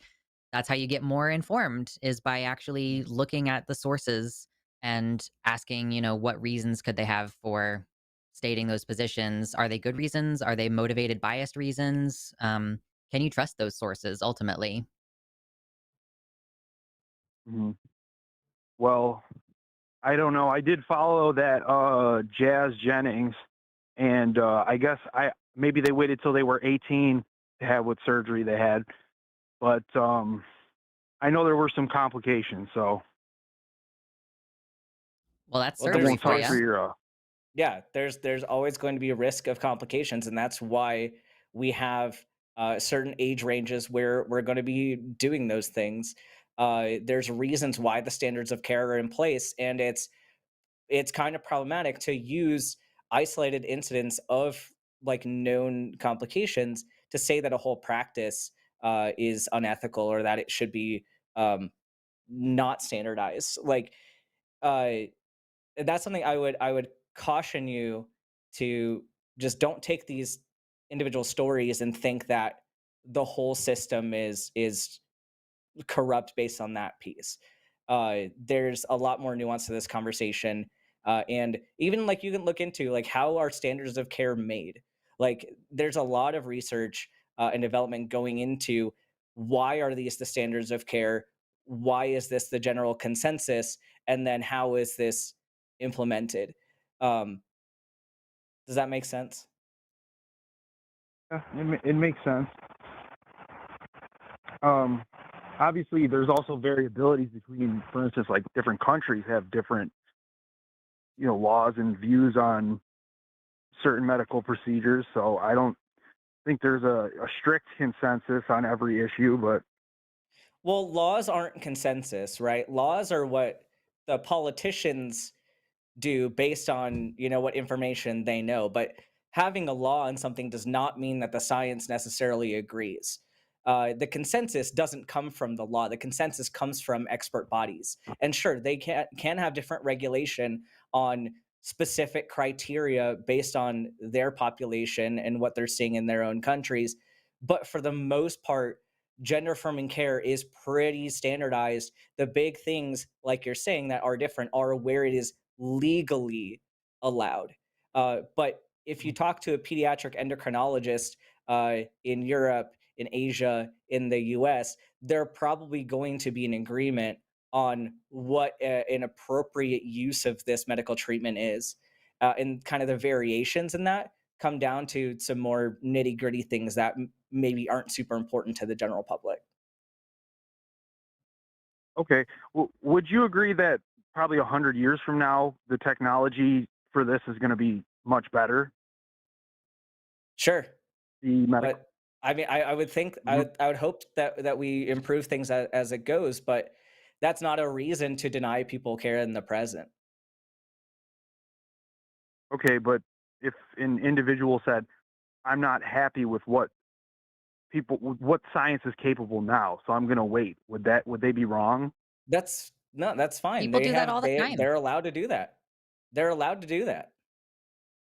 that's how you get more informed is by actually looking at the sources and asking, what reasons could they have for stating those positions? Are they good reasons? Are they motivated, biased reasons? Can you trust those sources ultimately? Mhm. Well, I don't know. I did follow that Jazz Jennings, and I guess I maybe they waited till they were 18 to have what surgery they had, but I know there were some complications, so Well, that's well, I surgery won't for talk you. for your. yeah, there's always going to be a risk of complications, and that's why we have certain age ranges where we're going to be doing those things. There's reasons why the standards of care are in place, and it's kind of problematic to use isolated incidents of like known complications to say that a whole practice is unethical or that it should be um, not standardized. Like uh, that's something I would caution you to just don't take these individual stories and think that the whole system is corrupt based on that piece. There's a lot more nuance to this conversation, and even like you can look into like how are standards of care made. Like there's a lot of research and development going into why are these the standards of care, why is this the general consensus, and then how is this implemented. Um, does that make sense? Yeah, it makes sense. Um, Obviously, there's also variabilities between, for instance, like different countries have different, laws and views on certain medical procedures. So I don't think there's a strict consensus on every issue, but Well, laws aren't consensus, right? Laws are what the politicians do based on what information they know, but having a law on something does not mean that the science necessarily agrees. The consensus doesn't come from the law. The consensus comes from expert bodies, and sure, they can have different regulation on specific criteria based on their population and what they're seeing in their own countries, but for the most part, gender affirming care is pretty standardized. The big things, like you're saying, that are different are where it is legally allowed. But if you talk to a pediatric endocrinologist in Europe, in Asia, in the US, they're probably going to be in agreement on what an appropriate use of this medical treatment is. And kind of the variations in that come down to some more nitty gritty things that maybe aren't super important to the general public. okay. Would you agree that probably 100 years from now, the technology for this is going to be much better? Sure. The medical. But I mean, I would think Mhm. I would hope that we improve things as it goes, but that's not a reason to deny people care in the present. Okay, but if an individual said, "I'm not happy with what science is capable now, so I'm going to wait," would they be wrong? That's no, that's fine. People do that all the time. They're allowed to do that. They're allowed to do that.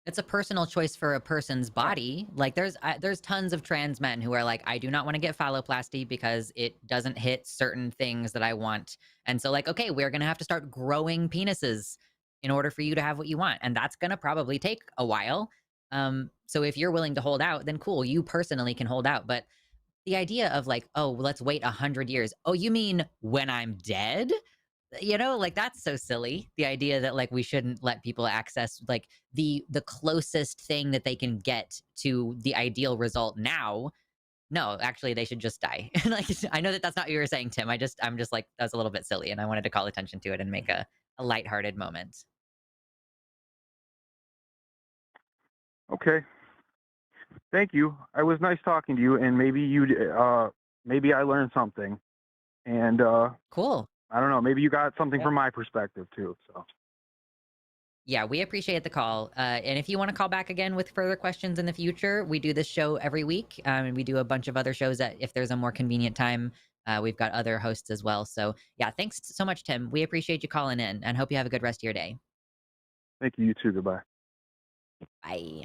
It's a personal choice for a person's Yeah. body. Like there's tons of trans men who are like, I do not want to get phalloplasty because it doesn't hit certain things that I want. And so like, okay, we're gonna have to start growing penises in order for you to have what you want. And that's gonna probably take a while. So if you're willing to hold out, then cool, you personally can hold out. But the idea of like, oh, let's wait 100 years. Oh, you mean when I'm dead? Like that's so silly. The idea that like we shouldn't let people access like the closest thing that they can get to the ideal result now. No, actually they should just die. Like I know that that's not what you were saying, Tim. I'm just like that's a little bit silly and I wanted to call attention to it and make a lighthearted moment. Okay, thank you. It was nice talking to you, and maybe I learned something, and Cool. I don't know, maybe you got something Yeah. from my perspective too. So Yeah, we appreciate the call. And if you want to call back again with further questions in the future, we do this show every week. And we do a bunch of other shows that if there's a more convenient time, we've got other hosts as well. So yeah, thanks so much, Tim. We appreciate you calling in and hope you have a good rest of your day. thank you. You too. Goodbye. Bye.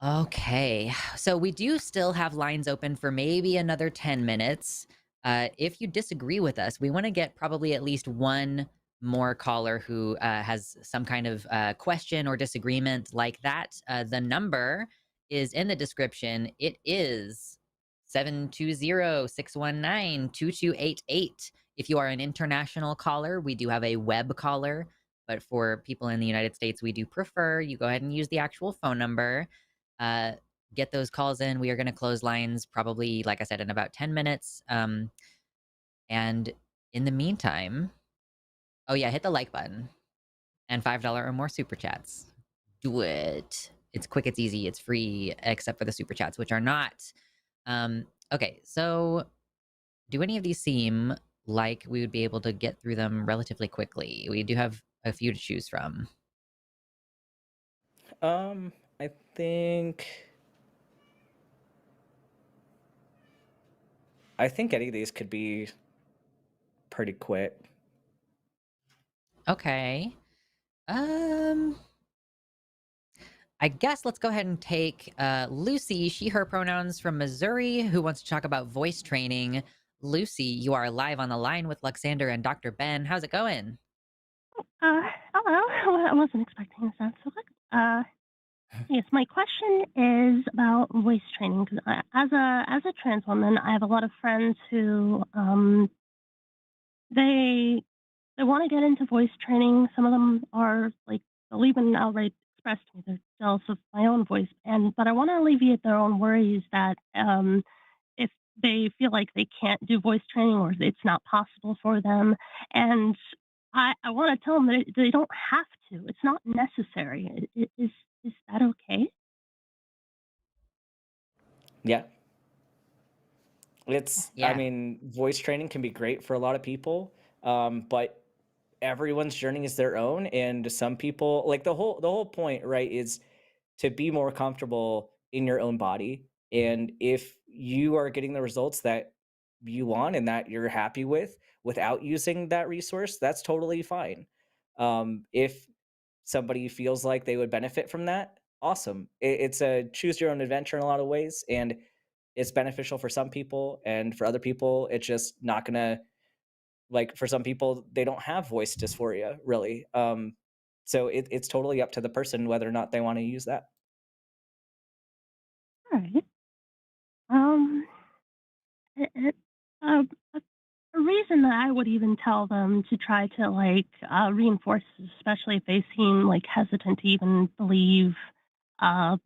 Okay, so we do still have lines open for maybe another 10 minutes. If you disagree with us, we want to get probably at least one more caller who has some kind of question or disagreement like that. The number is in the description. It is 720-619-2288. If you are an international caller, we do have a web caller, but for people in the United States, we do prefer you go ahead and use the actual phone number. Uh, get those calls in. We are going to close lines probably, like I said, in about 10 minutes. And in the meantime, oh yeah, hit the like button and $5 or more super chats. Do it. It's quick, it's easy, it's free, except for the super chats, which are not. Okay, so do any of these seem like we would be able to get through them relatively quickly? We do have a few to choose from. I think any of these could be pretty quick. Okay. Um, I guess let's go ahead and take Lucy, she, her pronouns from Missouri, who wants to talk about voice training. Lucy, you are live on the line with Luxander and Dr. Ben. How's it going? Hello. Well, I wasn't expecting this answer. Yes, my question is about voice training. Because as a trans woman, I have a lot of friends who they they want to get into voice training. Some of them are like they'll even outright express to me they're jealous of my own voice. But I want to alleviate their own worries that if they feel like they can't do voice training or it's not possible for them. And I want to tell them that they don't have to. It's not necessary. Is that okay? Yeah. I Yeah. mean, voice training can be great for a lot of people, but everyone's journey is their own. And some people, like the whole point, right, is to be more comfortable in your own body. And if you are getting the results that you want and that you're happy with without using that resource, that's totally fine. If somebody feels like they would benefit from that, awesome. It's a choose your own adventure in a lot of ways, and it's beneficial for some people, and for other people, it's just not gonna, like, for some people, they don't have voice dysphoria, really. So it's totally up to the person whether or not they want to use that. All right. Um, it, it, uh, a a reason that I would even tell them to try to reinforce, especially if they seem like hesitant to even believe uh,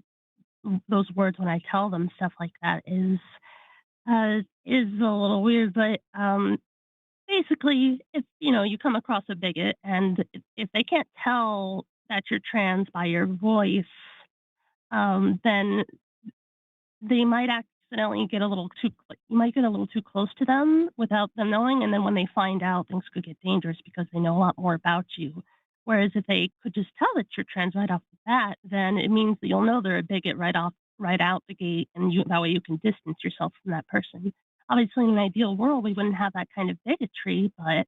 those words when I tell them stuff like that, is a little weird. But basically, if you come across a bigot, and if they can't tell that you're trans by your voice, then they might accidentally get a little too you might get a little too close to them without them knowing, and then when they find out, things could get dangerous because they know a lot more about you. Whereas if they could just tell that you're trans right off the bat, then it means that you'll know they're a bigot right out the gate, and that way you can distance yourself from that person. Obviously, in an ideal world, we wouldn't have that kind of bigotry, but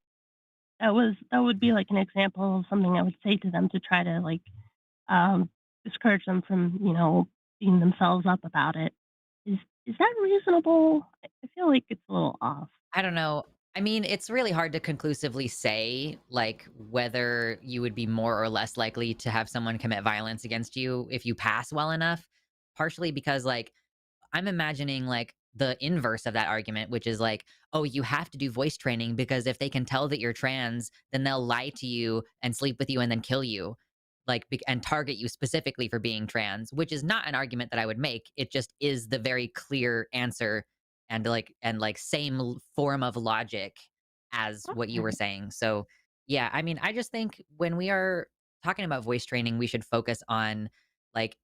that would be like an example of something I would say to them to try to um, discourage them from beating themselves up about it. Is is that reasonable? I feel like it's a little off. I don't know. I mean, it's really hard to conclusively say, like, whether you would be more or less likely to have someone commit violence against you if you pass well enough. Partially because, like, I'm imagining like the inverse of that argument, which is like, oh, you have to do voice training because if they can tell that you're trans, then they'll lie to you and sleep with you and then kill you, like, and target you specifically for being trans, which is not an argument that I would make. It just is the very clear answer and same form of logic as what you were Okay. saying. So, yeah, I mean, I just think when we are talking about voice training, we should focus on like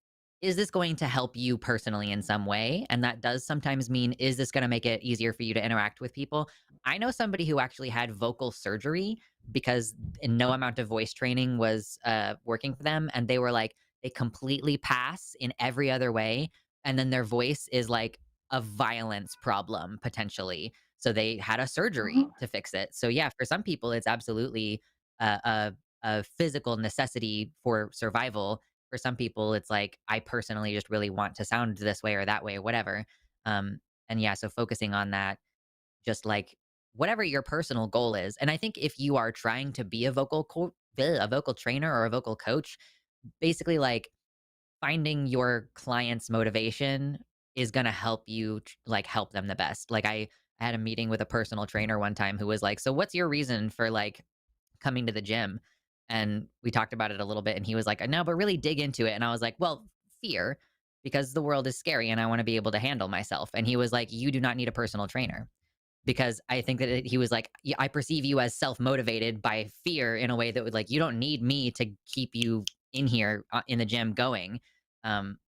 is this going to help you personally in some way? And that does sometimes mean, is this going to make it easier for you to interact with people? I know somebody who actually had vocal surgery because no amount of voice training was working for them. And they were like, they completely pass in every other way. And then their voice is like a violence problem potentially. So they had a surgery Oh, to fix it. So, yeah, for some people, it's absolutely a, a, a physical necessity for survival. For some people, it's like, I personally just really want to sound this way or that way or whatever. Um, and yeah, so focusing on that, just like whatever your personal goal is. And I think if you are trying to be a vocal trainer or a vocal coach, basically like finding your client's motivation is going to help you like help them the best. Like I had a meeting with a personal trainer one time who was like, so what's your reason for like coming to the gym? And we talked about it a little bit and he was like, no, but really dig into it. And I was like, well, fear, because the world is scary and I want to be able to handle myself. And he was like, you do not need a personal trainer because I think that he was like, "Yeah, I perceive you as self motivated by fear in a way that would like, you don't need me to keep you in here in the gym going."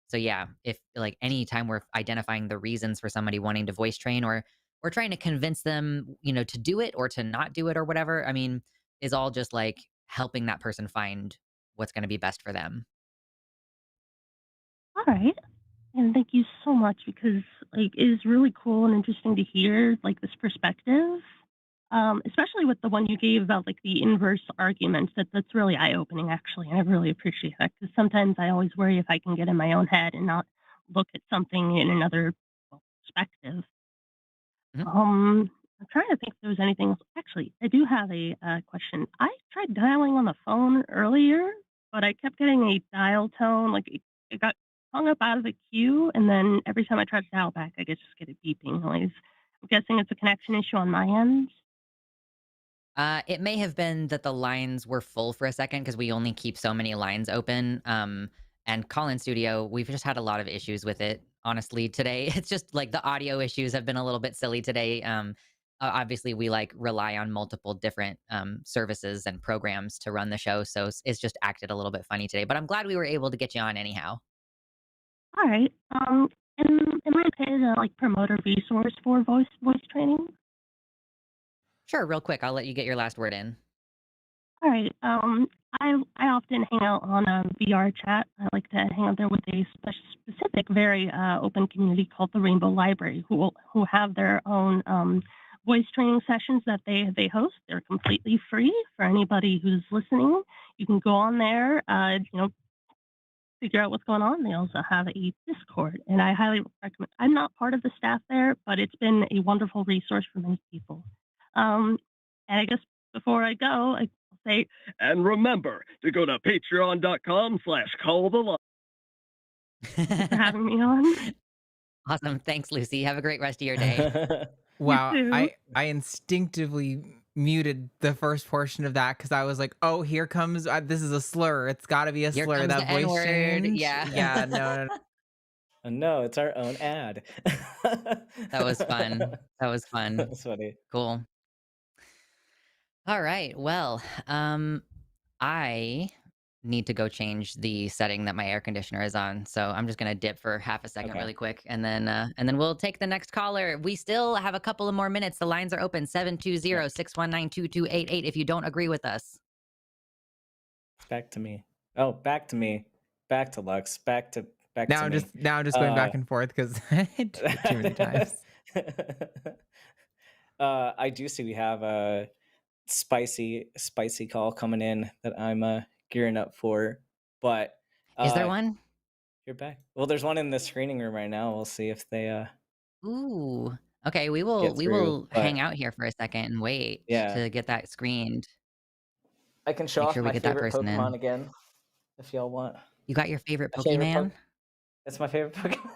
So yeah, if like anytime we're identifying the reasons for somebody wanting to voice train or trying to convince them, to do it or to not do it or whatever, I mean, is all just like helping that person find what's going to be best for them. All right. And thank you so much because like it is really cool and interesting to hear like this perspective. Especially with the one you gave about like the inverse argument. That's really eye opening actually, and I really appreciate that because sometimes I always worry if I can get in my own head and not look at something in another perspective. Mhm. I'm trying to think if there was anything else. Actually, I do have a question. I tried dialing on the phone earlier, but I kept getting a dial tone. Like it got hung up out of the queue, and then every time I tried to dial back, I just get a beeping noise. I'm guessing it's a connection issue on my end. It may have been that the lines were full for a second because we only keep so many lines open. And Call In Studio, we've just had a lot of issues with it, honestly, today. It's just like the audio issues have been a little bit silly today. Obviously, we like rely on multiple different services and programs to run the show. So it's just acted a little bit funny today. But I'm glad we were able to get you on anyhow. All right. And am I paid a like promote a resource for voice training? Sure, real quick, I'll let you get your last word in. All right. I often hang out on a VR chat. I like to hang out there with a specific, very open community called the Rainbow Library, who have their own voice training sessions that they host. They're completely free for anybody who's listening. You can go on there, figure out what's going on. They also have a Discord, and I highly recommend. I'm not part of the staff there, but it's been a wonderful resource for many people. And I guess before I go, I'll say, and remember to go to patreon.com/calltheline. thanks for having me on. Awesome. Thanks, Lucy. Have a great rest of your day. Wow, too. I instinctively muted the first portion of that because I was like, "Oh, here comes this is a slur. It's got to be a Here slur. comes the That voice N-word. change." Yeah. Yeah, no, no. No, it's our own ad. That was fun. That was fun. That's funny. Cool. All right. Well, I need to go change the setting that my air conditioner is on. So I'm just gonna dip for half a second Okay. really quick and then we'll take the next caller. We still have a couple of more minutes. The lines are open 720-619-2288 if you don't agree with us. Back to me. Oh, back to me. Back to Lux. Back to Now me. I'm just going back and forth because I did it too many times. I do see we have a spicy call coming in that I'm gearing up for. But Is there one? you're back. Well, there's one in the screening room right now. We'll see if they Ooh. Okay, we get through. will hang But out here for a second and wait yeah, to get that screened. I can show Make off sure we my get that favorite person Pokemon in. again if y'all want. You got your favorite My favorite Pokemon? It's my favorite Pokemon.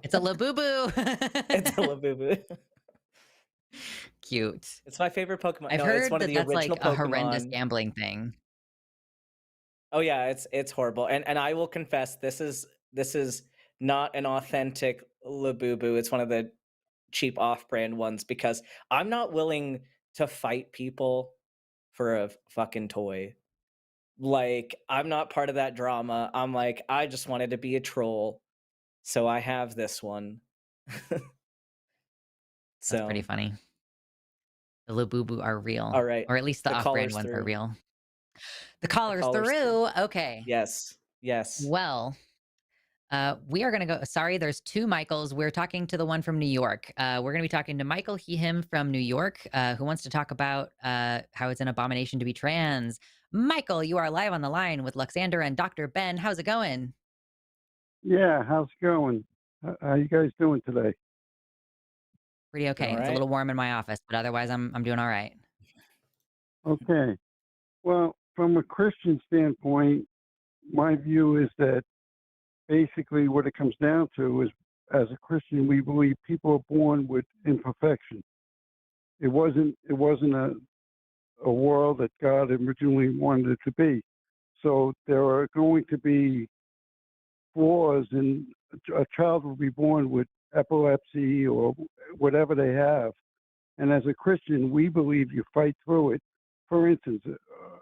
It's a Labubu. It's a Labubu. Cute. It's my favorite Pokemon. I've No, it's heard one of that the that's like original a horrendous Pokemon. gambling thing. Oh yeah, it's horrible. And I will confess, this is not an authentic Labubu. It's one of the cheap off-brand ones because I'm not willing to fight people for a fucking toy. Like, I'm not part of that drama. I'm like, I just wanted to be a troll, so I have this one. That's pretty So, funny. The Labubu are real, all right, or at least the the off-brand caller's ones are through. real. The The caller's caller's through. through. Okay. Yes. Well, we are going to go. Sorry, there's two Michaels. We're talking to the one from New York. We're going to be talking to Michael, he, him from New York, who wants to talk about how it's an abomination to be trans. Michael, you are live on the line with Luxander and Dr. Ben. How's it going? Yeah, how's it going? How you guys doing today? Pretty okay. All It's a right. little warm in my office, but otherwise I'm doing all right. Okay. Well, from a Christian standpoint, my view is that basically what it comes down to is, as a Christian, we believe people are born with imperfection. It wasn't a world that God originally wanted it to be. So there are going to be flaws, and a child will be born with epilepsy or whatever they have. And as a Christian, we believe you fight through it. For instance,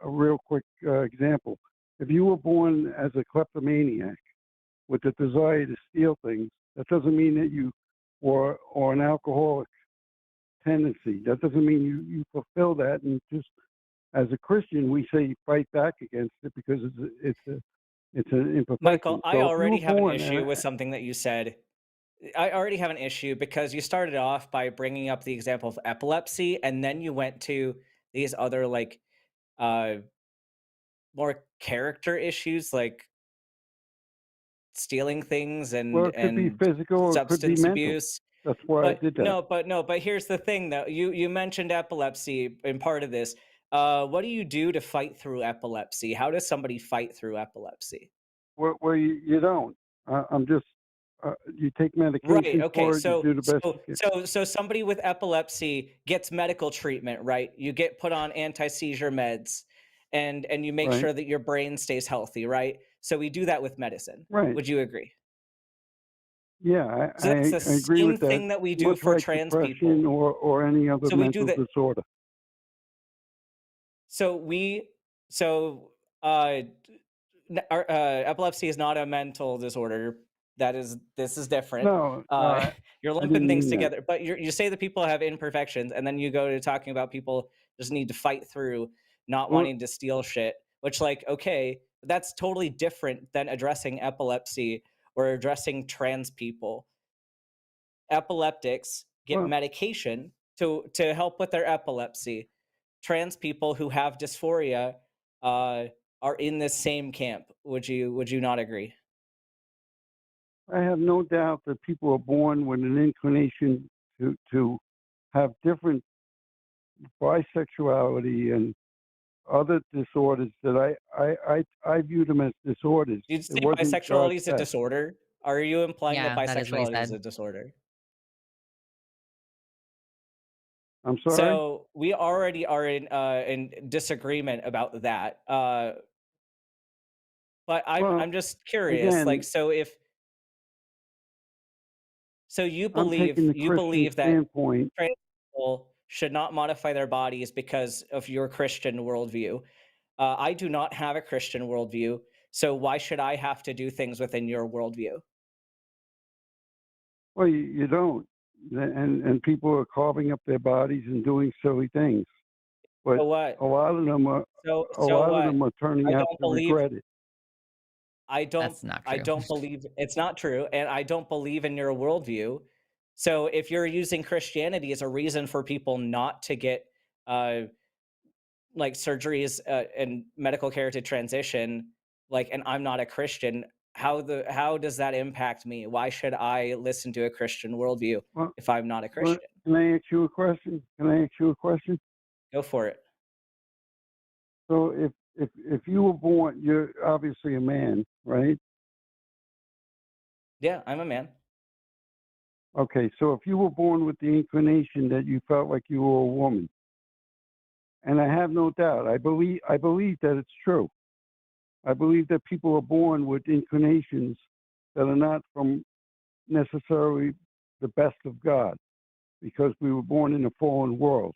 a real quick example. If you were born as a kleptomaniac with the desire to steal things, that doesn't mean that you or an alcoholic tendency. That doesn't mean you fulfill that. And just as a Christian, we say fight back against it because It's an Michael, imperfection. I So if you were already have an born, issue with something that you said. I already have an issue because you started off by bringing up the example of epilepsy, and then you went to these other like uh more character issues like stealing things well, and it could be and physical or it could be substance mental. abuse. That's why I But did that. no, but here's the thing though. You mentioned epilepsy in part of this. What do you do to fight through epilepsy? How does somebody fight through epilepsy? Well, you don't. I'm just, you take Right. medication Okay. for it. You So do the best so you can. so so somebody with epilepsy gets medical treatment, right? You get put on anti-seizure meds and you make Right. sure that your brain stays healthy, right? So we do that with medicine. Right. Would you agree? Yeah, So that's the I agree same with that. thing that we do Much for like trans depression people. or any other So we do mental that. disorder. So we so uh epilepsy is not a mental disorder. This is different. No, Uh, you're I lumping didn't things mean that. together, but you say that people have imperfections, and then you go to talking about people just need to fight through not Well, wanting to steal shit. Which, like, okay, that's totally different than addressing epilepsy or addressing trans people. Epileptics get well, medication to help with their epilepsy. Trans people who have dysphoria uh, are in this same camp. Would you not agree? I have no doubt that people are born with an inclination to have different bisexuality and other disorders that I view them as disorders. Did you It say wasn't God's bisexuality is a best. disorder? Are you implying that Yeah, that is what he bisexuality is said. a disorder? I'm sorry? So we already are in disagreement about that. But Well, I'm just curious. Like, again, so you I'm taking believe the Christian that standpoint. trans people should not modify their bodies because of your Christian worldview. I do not have a Christian worldview, so why should I have to do things within your worldview? Well, you don't. And people are carving up their bodies and doing silly things. But So what? a lot of them are a So lot of what? them are turning I out don't to believe regret it. I don't That's not I true. don't believe it's not true, and I don't believe in your worldview. So if you're using Christianity as a reason for people not to get uh like surgeries and medical care to transition, like, and I'm not a Christian, how does that impact me? Why should I listen to a Christian worldview Well, if I'm not a well, Christian? can I ask you a question? Can I ask you a question? Go for it. So if you were born, you're obviously a man, right? Yeah, I'm a man. Okay, so if you were born with the inclination that you felt like you were a woman, and I have no doubt, I believe that it's true. I believe that people are born with inclinations that are not from necessarily the best of God, because we were born in a fallen world.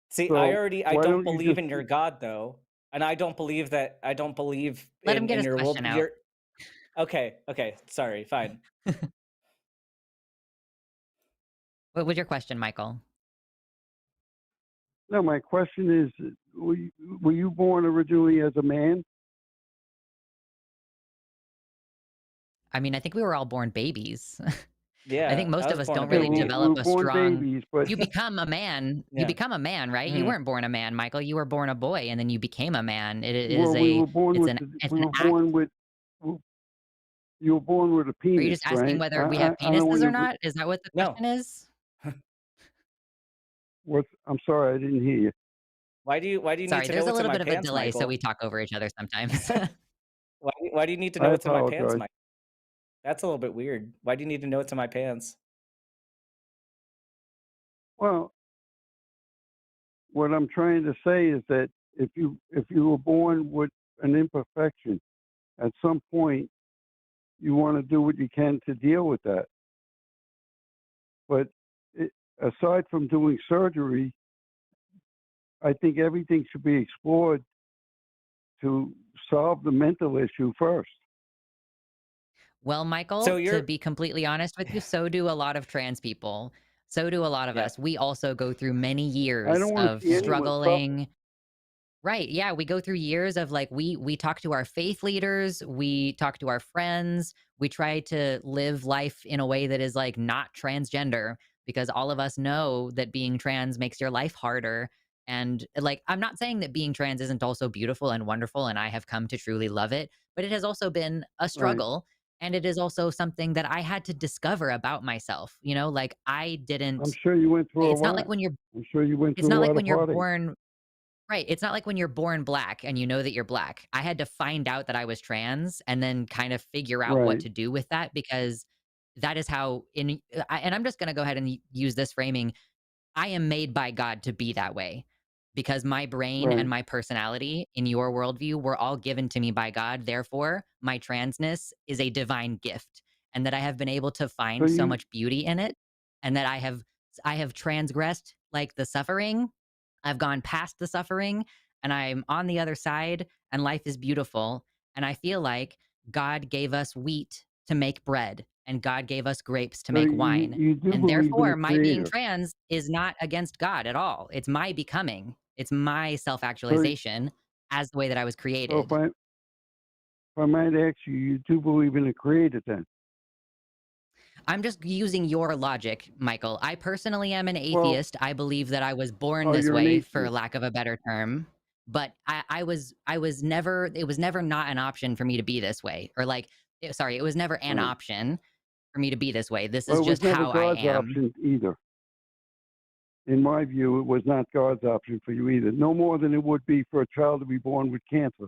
See, So I why don't don't you believe just in your God though. And I don't believe Let him get in his your world. question out. You're okay. Sorry, fine. What was your question, Michael? no, my question is, were you born originally as a man? I mean, I think we were all born babies. I think Yeah, I most of was us born a don't Yeah, really baby. we develop were a born strong. babies, but You become a man. You Yeah. become a man, right? You Mhm. weren't born a man, Michael. You were born a boy, and then you became a man. It is well, we a. were born It's with an. It's we an were act. born with you were born with a Are you penis, just asking right? whether we have I don't want penises or to. not? Is that what the No. question is? What? I'm sorry, I didn't hear you. Why do you need Sorry, to know there's a what's in little my bit of a pants, delay, so we Michael? talk over each other sometimes. Why do you need to know I what's in my pants, apologize. Mike? That's a little bit weird. Why do you need to know what's in my pants? Well, what I'm trying to say is that if you were born with an imperfection, at some point you want to do what you can to deal with that. But it, aside from doing surgery, I think everything should be explored to solve the mental issue first. Well, So Michael, to you're be completely honest with you, so do a lot of trans people. So do a lot of yeah. us. We also go through many I years don't want to of see anyone suffer. struggling. Right. Yeah, we go through years of like we talk to our faith leaders, we talk to our friends, we try to live life in a way that is like not transgender because all of us know that being trans makes your life harder. And like I'm not saying that being trans isn't also beautiful and wonderful and I have come to truly love it, but it has also been a Right. struggle and it is also something that I had to discover about myself, like I I'm didn't sure you went through a it's not like lot. when you're I'm sure you went it's through not a like lot when of you're heartache. born. Right, it's not like when you're born black and you know that you're black. I had to find out that I was trans and then kind of figure out what Right. to do with that because that is how and I'm just gonna go ahead and use this framing. I am made by God to be that way because my brain and Right. my personality in your worldview were all given to me by God. Therefore, my transness is a divine gift and that I have been able to So find so you much beauty in it and that I have transgressed like the suffering. I've gone past the suffering and I'm on the other side and life is beautiful. And I feel like God gave us wheat to make bread and God gave us grapes to so make you wine. you do And believe in a therefore, my being creator. trans is not against God at all. It's my becoming. It's my So self-actualization as the way that I was so created. if I might ask you, you do believe in a creator then? I'm just using your logic, Michael. I personally am an Well, atheist. I believe that I was born oh, this you're an way, for atheist. lack of a better term. But I was never. It was never not an option for me to be this way, or like, sorry, it was never an Right. option for me to be this way. This Well, is it was just never how I God's am. option either. In my view, it was not God's option for you either. No more than it would be for a child to be born with cancer.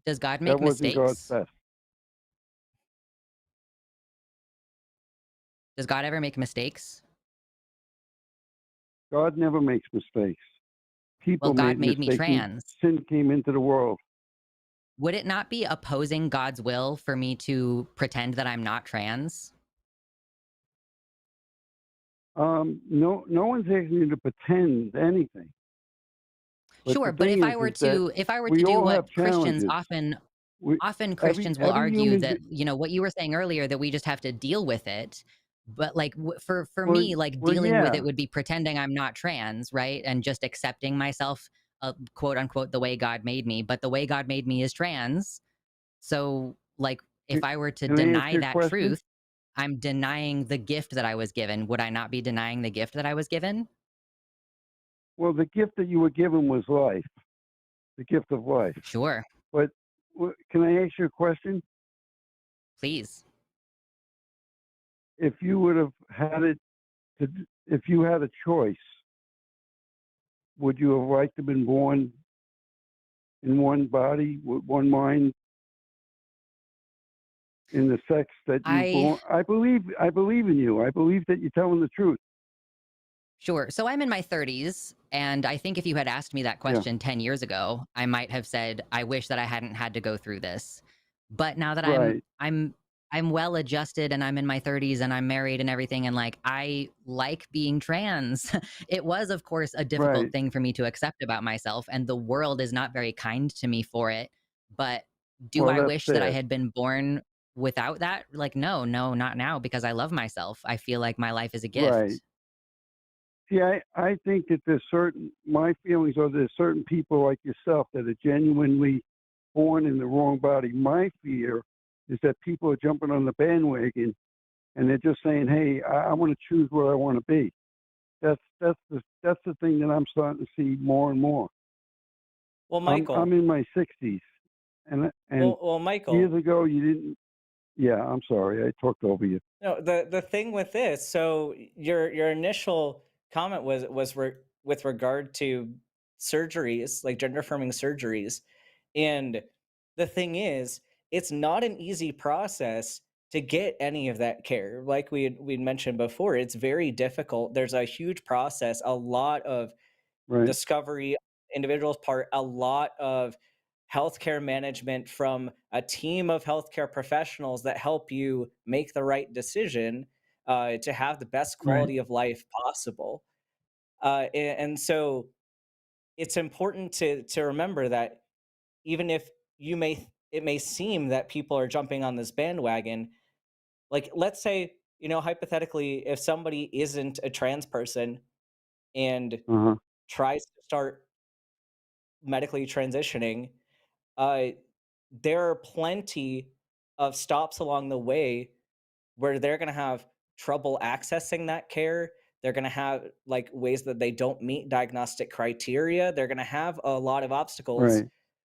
Does God That make wasn't God's mistakes? best. Does God ever make mistakes? God never makes mistakes. Well, People God made made me mistakes. trans. Sin came into the world. Would it not be opposing God's will for me to pretend that I'm not trans? No one's asking you to pretend anything. But Sure, the but thing is that if I were to we do all have what Christians challenges. often We often every Christians will every argue human that, what you were saying earlier, that we just have to deal with it. But like for well me, like well dealing with yeah. it would be pretending I'm not trans, right? And just accepting myself, quote unquote, the way God made me. But the way God made me is trans. So like if Can, I were to can I ask deny you a that question? truth, I'm denying the gift that I was given. Would I not be denying the gift that I was given? Well, the gift that you were given was life, the gift of life. Sure. But can I ask you a question? Please. If you would have had it, if you had a choice, would you have liked to have been born in one body with one mind in the sex that you I born? I believe in you. I believe that you're telling the truth. Sure. So I'm in my 30s, and I think if you had asked me that Yeah. question 10 years ago, I might have said, "I wish that I hadn't had to go through this." But now that I'm Right. I'm I'm well adjusted and I'm in my 30s and I'm married and everything and like I like being trans. It was of course a difficult Right. thing for me to accept about myself and the world is not very kind to me for it. But do Well, I that's wish that I sad. had been born without that? Like no, no, not now because I love myself. I feel like my life is a Right. gift. See, I think that my feelings are there's certain people like yourself that are genuinely born in the wrong body. My fear is that people are jumping on the bandwagon and they're just saying, "Hey, I want to choose where I want to be." That's the thing that I'm starting to see more and more. Well, I'm Michael. in my 60s, and Well, years Michael. ago you didn't. Yeah, I'm sorry, I talked over you. No, the thing with this, so your initial comment with regard to surgeries, like gender affirming surgeries, and the thing is, it's not an easy process to get any of that care. Like we'd mentioned before, it's very difficult. There's a huge process, a lot of Right, discovery, individual's part, a lot of healthcare management from a team of healthcare professionals that help you make the right decision to have the best right, quality of life possible. And so it's important to remember that even if it may seem that people are jumping on this bandwagon, like let's say, hypothetically, if somebody isn't a trans person and uh huh, tries to start medically transitioning, uh, there are plenty of stops along the way where they're going to have trouble accessing that care. They're going to have like ways that they don't meet diagnostic criteria. They're going to have a lot of obstacles Right.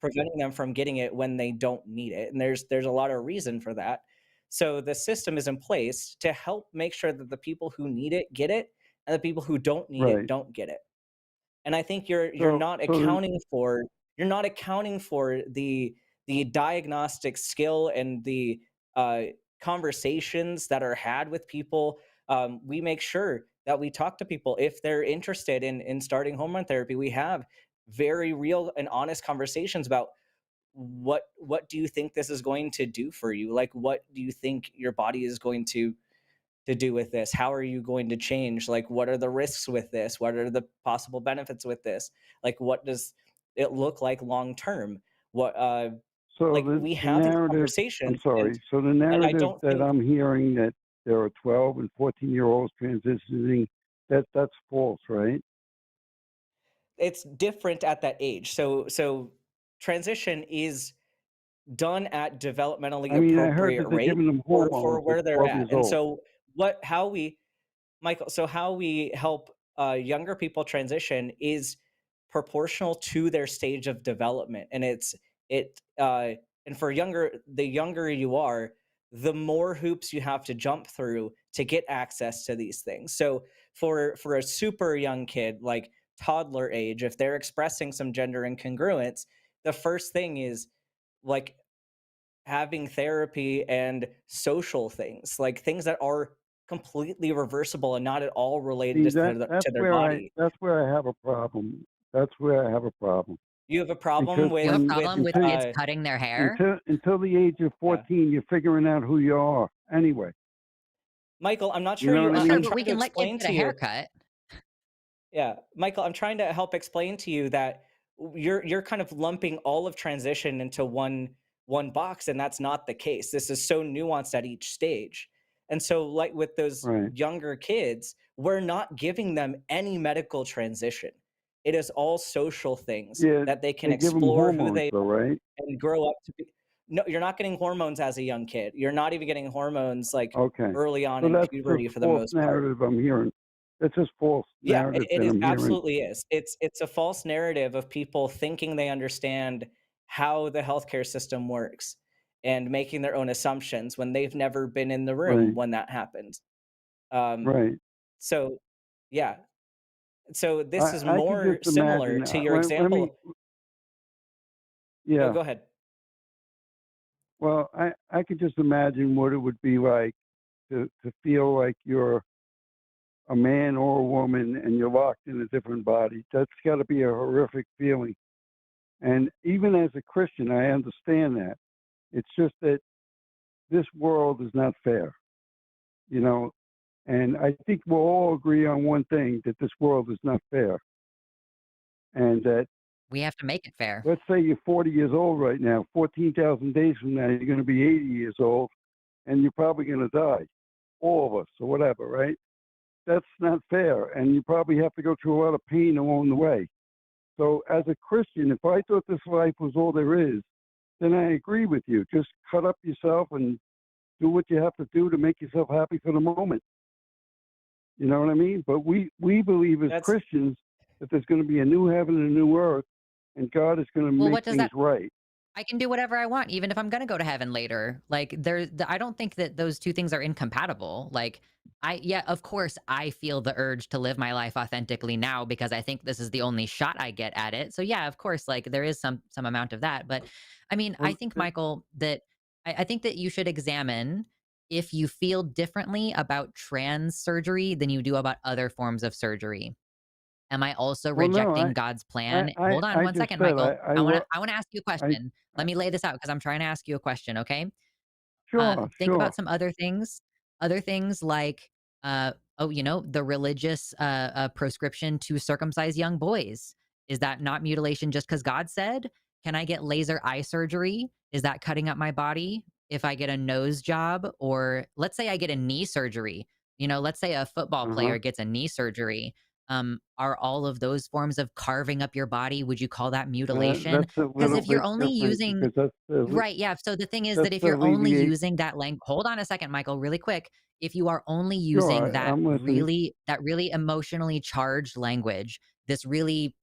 preventing them from getting it when they don't need it. And there's a lot of reason for that. So the system is in place to help make sure that the people who need it get it and the people who don't need it Right. don't get it. And I think you're So not so the, accounting for the diagnostic skill and the uh, conversations that are had with people. We make sure that we talk to people if they're interested in starting hormone therapy. We have very real and honest conversations about what do you think this is going to do for you? Like, what do you think your body is going to do with this? How are you going to change? Like, what are the risks with this? What are the possible benefits with this? Like, what does it look like long term? What so like the we the have these narrative. I'm conversations, sorry. So the and I narrative don't that think I'm hearing that there are 12 and 14-year-olds transitioning, that's false, right? it's different at that age. So transition is done at developmentally I mean, I heard appropriate that they're rate giving them for hormones at where they're 12 at. years And old. so how we Michael, so how we help younger people transition is proportional to their stage of development, and it and for the younger you are, the more hoops you have to jump through to get access to these things. So for a super young kid, like toddler age, if they're expressing some gender incongruence, the first thing is like having therapy and social things, like things that are completely reversible and not at all related See, just to their body. that's where I have a problem. That's where I have a problem You have a problem because You have a when problem with kids cutting their hair? until the age of yeah. 14, you're figuring out who you are anyway. Michael, I'm not You sure know what I Sure, I'm mean? but we trying to can let kids explain get to a you. haircut. Yeah, Michael, I'm trying to help explain to you that you're kind of lumping all of transition into one box, and that's not the case. This is so nuanced at each stage. And so like with those Right. younger kids, we're not giving them any medical transition. It is all social things Yeah, that they can they give them explore who hormones they though, right? and grow up to be. No, you're not getting hormones as a young kid. You're not even getting hormones like Okay. early on So in that's just puberty for the false most part. narrative I'm hearing. That's just false Yeah, narrative it that is I'm hearing. absolutely is. It's a false narrative of people thinking they understand how the healthcare system works and making their own assumptions when they've never been in the room Right. when that happens. Um, Right. so yeah. So this is I could more just similar imagine. to your Let me. example. No, Yeah. go ahead. Well, I could just imagine what it would be like to feel like you're a man or a woman and you're locked in a different body. That's got to be a horrific feeling. And even as a Christian, I understand that. It's just that this world is not fair, you know. And I think we'll all agree on one thing, that this world is not fair. And that, We have to make it fair. let's say you're 40 years old right now, 14,000 days from now, you're going to be 80 years old and you're probably going to die. All of us or whatever, right? That's not fair. And you probably have to go through a lot of pain along the way. So as a Christian, if I thought this life was all there is, then I agree with you. Just cut up yourself and do what you have to do to make yourself happy for the moment. You know what I mean? But we believe as That's Christians that there's going to be a new heaven and a new earth, and God is going to Well, make what does things that right. I can do whatever I want, even if I'm gonna go to heaven later. Like I don't think that those two things are incompatible. Like yeah, of course I feel the urge to live my life authentically now because I think this is the only shot I get at it. So yeah, of course, like there is some amount of that. But I mean, I Well, think, Michael, that I think that you should examine if you feel differently about trans surgery than you do about other forms of surgery. Am I also no, rejecting God's plan? Hold on I one just second, said Michael. I, lo- I wanna ask you a I, question. Let me lay this out because I'm trying to ask you a question, okay? sure, Think sure. about some other things like, the religious proscription to circumcise young boys. Is that not mutilation just because God said? Can I get laser eye surgery? Is that cutting up my body? If I get a nose job, or let's say I get a knee surgery, let's say a football Uh huh. player gets a knee surgery. Are all of those forms of carving up your body, would you call that mutilation? That's a Because little if you're bit only different using because right, yeah, so the thing is that's that if to you're only alleviate. using that hold on a second, Michael, really quick. If you are only using Sure, I'm listening. that really emotionally charged language, this really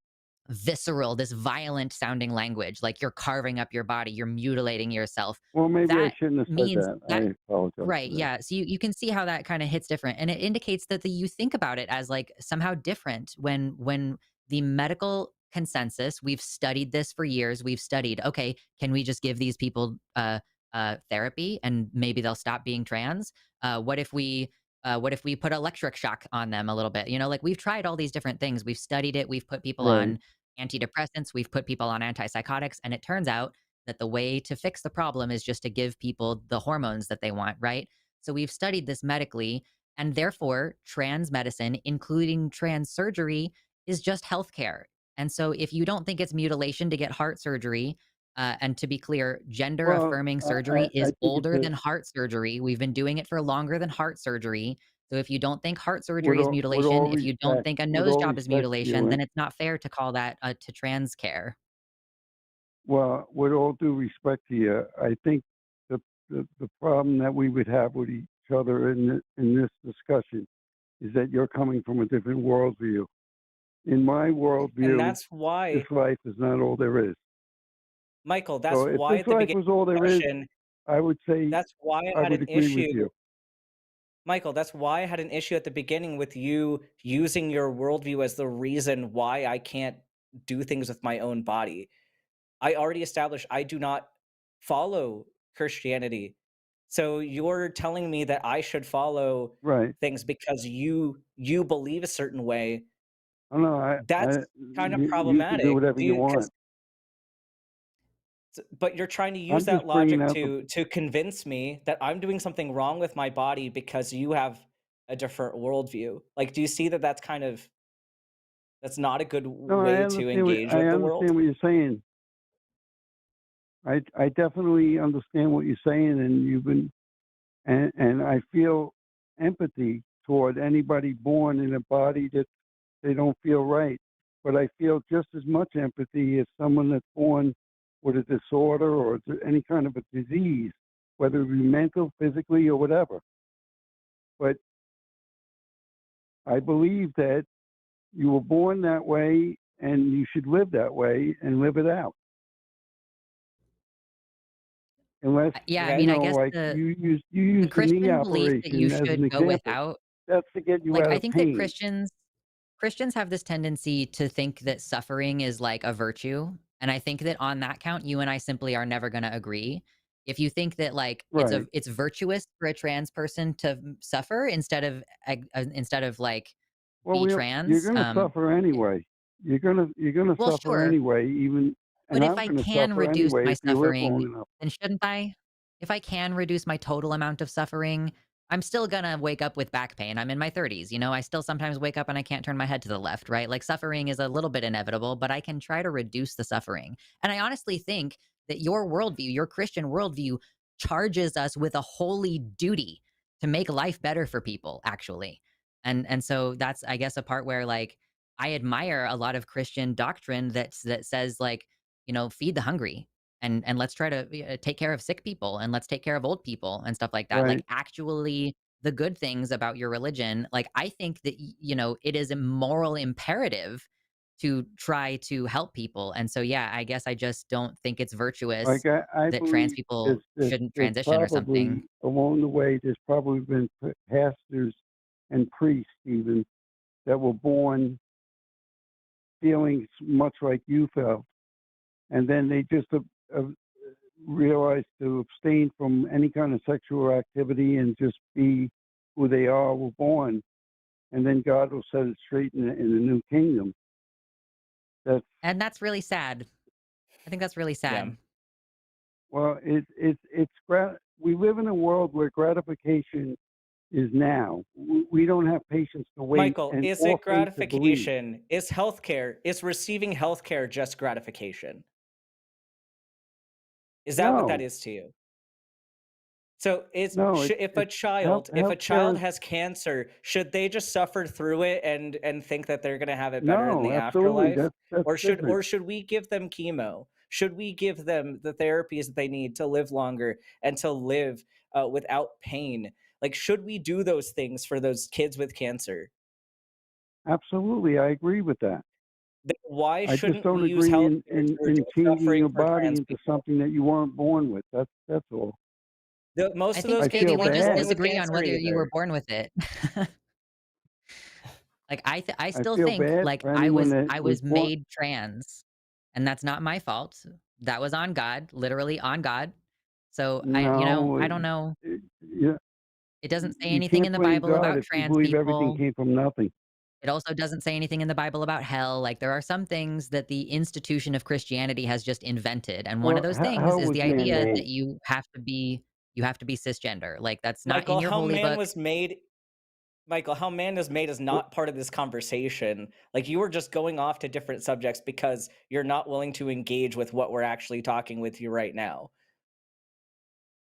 visceral, this violent sounding language, like you're carving up your body, you're mutilating yourself, Well, maybe I that shouldn't have said means that. that I apologize right, for that. yeah. So you can see how that kind of hits different. And it indicates that you think about it as like somehow different when the medical consensus, we've studied this for years. We've studied, okay, can we just give these people therapy and maybe they'll stop being trans? What if we put electric shock on them a little bit? You know, like we've tried all these different things. We've studied it. We've put people Right. on antidepressants. We've put people on antipsychotics. And it turns out that the way to fix the problem is just to give people the hormones that they want, right? So we've studied this medically, and therefore, trans medicine, including trans surgery, is just healthcare. And so if you don't think it's mutilation to get heart surgery, and to be clear, gender Well, affirming I surgery is think it's older a than heart surgery. We've been doing it for longer than heart surgery. So if you don't think heart surgery with is all mutilation, if you don't think a with nose all job is respect to you, mutilation, then it's not fair to call that to trans care. well, with all due respect to you, I think the problem that we would have with each other in this discussion is that you're coming from a different worldview. In my And worldview, that's this why, life is not all there is. Michael, So that's if why this at the life beginning was all of there the is, discussion, I would say that's why I I had would an agree with issue. you. Michael, that's why I had an issue at the beginning with you using your worldview as the reason why I can't do things with my own body. I already established I do not follow Christianity. So you're telling me that I should follow Right. things because you believe a certain way. I know. That's kind of You can do problematic. whatever Do you you, want. 'cause but you're trying to use I'm that just bringing logic out the to convince me that I'm doing something wrong with my body because you have a different worldview. Like, do you see that that's not a good No, way to engage I with the world? understand what you're saying. I definitely understand what you're saying, and and I feel empathy toward anybody born in a body that they don't feel right. But I feel just as much empathy as someone that's born with a disorder or any kind of a disease, whether it be mental, physically, or whatever. But I believe that you were born that way and you should live that way and live it out. Unless, Yeah, I Okay. mean, I guess like you the use the knee Christian belief that you operation as an should go example. without, That's to get you like, out I of think that pain. Christians have this tendency to think that suffering is like a virtue, and I think that on that count, you and I simply are never gonna agree. If you think that, like, Right. it's virtuous for a trans person to suffer instead of, like, Well, be you're trans, going to suffer anyway. You're going to well, suffer sure. anyway, even, But and if I'm I going to can suffer reduce anyway my if you live long suffering, enough. then shouldn't I? If I can reduce my total amount of suffering, I'm still gonna wake up with back pain. I'm in my 30s, you know, I still sometimes wake up and I can't turn my head to the left, right? Like suffering is a little bit inevitable, but I can try to reduce the suffering. And I honestly think that your worldview, your Christian worldview, charges us with a holy duty to make life better for people, actually. And so that's, I guess, a part where like I admire a lot of Christian doctrine that says like, you know, feed the hungry and let's try to take care of sick people and let's take care of old people and stuff like that. Like Right. actually the good things about your religion, like I think that you know, it is a moral imperative to try to help people. And so yeah, I guess I just don't think it's virtuous Like I that trans believe people shouldn't there's transition or something. probably along the way, there's probably been pastors and priests even that were born feeling much like you felt. And then they just realized to abstain from any kind of sexual activity and just be who they are, were born. And then God will set it straight in the new kingdom. That's And that's really sad. I think that's really Yeah. sad. well, we live in a world where gratification is now. We don't have patience to wait Michael, and is or it faith to believe. gratification? Is receiving healthcare just gratification? Is that what that No, is to you? So No, if a it's child healthcare is has cancer, should they just suffer through it and think that they're gonna have it better in no, the absolutely. afterlife? That's different. Or should we give them chemo? Should we give them the therapies that they need to live longer and to live without pain? Like, should we do those things for those kids with cancer? Absolutely, I agree with that. Then why I just shouldn't we don't use agree healthcare in to in reduce changing suffering your for body trans into people? something that you weren't born with. That's all. I Most of think those I kids maybe feel we weren't just born bad. with disagree on cancer whether you were either. born with it. Like I I still feel think bad like for anyone that I was was born. made trans, and that's not my fault. That was on God, literally on God. So No, I don't know. yeah, It doesn't say you anything in can't the blame Bible God about if you trans believe everything people. came from nothing. It also doesn't say anything in the Bible about hell. Like there are some things that the institution of Christianity has just invented, and one of Well, those things hell is was the idea that man-made. you have to be cisgender. Like that's not in Michael, your how holy man book. was made Michael, how man is made is not part of this conversation. Like, you were just going off to different subjects because you're not willing to engage with what we're actually talking with you right now.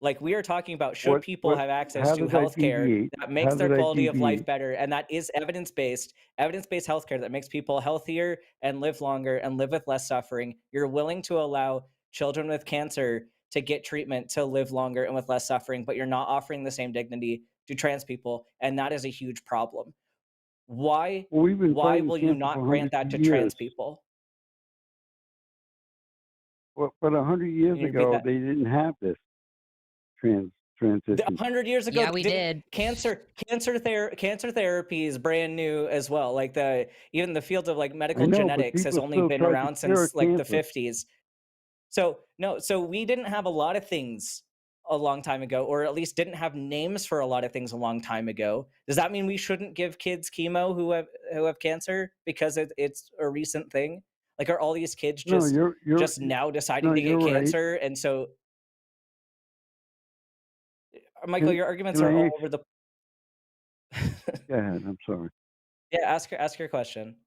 Like, we are talking about, should people What? have access How to did I healthcare deviate? that How makes their did I quality of life deviate? better, and that is evidence-based healthcare that makes people healthier and live longer and live with less suffering. You're willing to allow children with cancer to get treatment to live longer and with less suffering, but you're not offering the same dignity to trans people, and that is a huge problem. Why Well, we've been why fighting will you cancer for not grant hundreds that of to years. trans people? But 100 years Can you repeat ago, that? they didn't have this transition. 100 years ago, Yeah, they we didn't. did. Cancer therapy is brand new as well. Like, even the field of like I medical know, but genetics has people only still been tried to around cure since like the cancer. 50s. So no, so we didn't have a lot of things a long time ago, or at least didn't have names for a lot of things a long time ago. Does that mean we shouldn't give kids chemo who have cancer because it's a recent thing? Like, are all these kids No, just now no, deciding to you're get right. cancer? And so, Michael, Can your arguments can are I all ask? over the. Go ahead. I'm sorry. Yeah, ask your question.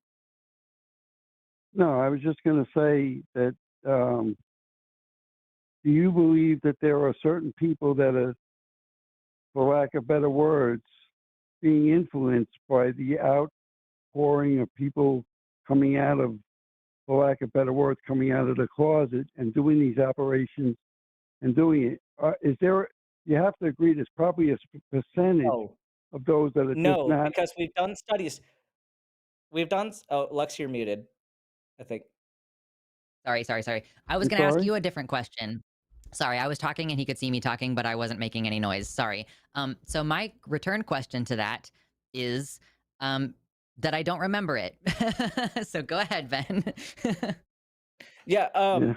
No, I was just going to say that. Do you believe that there are certain people that are, for lack of better words, being influenced by the outpouring of people coming out of, for lack of better words, coming out of the closet and doing these operations and doing it? Is there? You have to agree. There's probably a percentage No, of those that are just no, not. because we've done studies. Oh, Lux, you're muted, I think. Sorry. I was I'm gonna ask sorry. you a different question. Sorry, I was talking and he could see me talking, but I wasn't making any noise. Sorry. So my return question to that is that I don't remember it. So go ahead, Ben. Yeah, Yeah.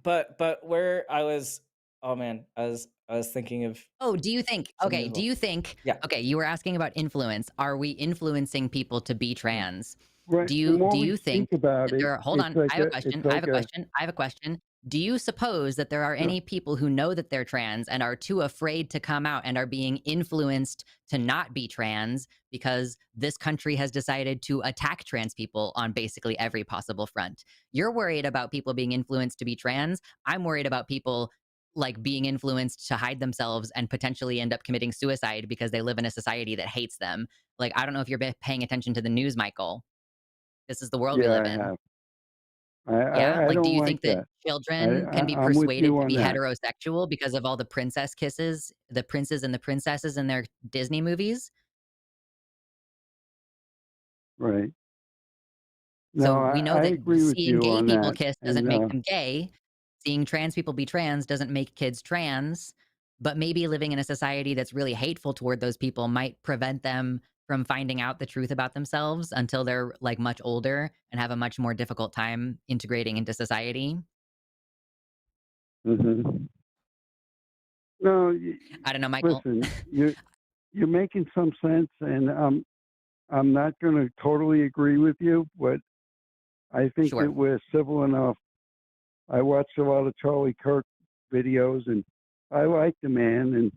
but where I was, oh man, I was thinking of Oh, do you think something okay, as do well. you think Yeah. okay, you were asking about influence. Are we influencing people to be trans? Right. The Do more we you think think about that it, there are hold it's on, like I have a it's question. I have like a question. I have a question. Do you suppose that there are sure. any people who know that they're trans and are too afraid to come out and are being influenced to not be trans because this country has decided to attack trans people on basically every possible front? You're worried about people being influenced to be trans. I'm worried about people like being influenced to hide themselves and potentially end up committing suicide because they live in a society that hates them. Like, I don't know if you're paying attention to the news, Michael. This is the world we Yeah, live I in. have. Yeah? I Like, do don't you like think that that. children can be I'm with persuaded you to on be that. heterosexual because of all the princess kisses, the princes and the princesses in their Disney movies? Right. So No, we know I that agree with seeing you gay on people that. kiss doesn't And make them gay. Seeing trans people be trans doesn't make kids trans. But maybe living in a society that's really hateful toward those people might prevent them from finding out the truth about themselves until they're like much older and have a much more difficult time integrating into society. hmm no, I don't know, Michael. listen, you're making some sense, and I'm not going to totally agree with you, but I think that Sure. we're civil enough. I watched a lot of Charlie Kirk videos, and I like the man, and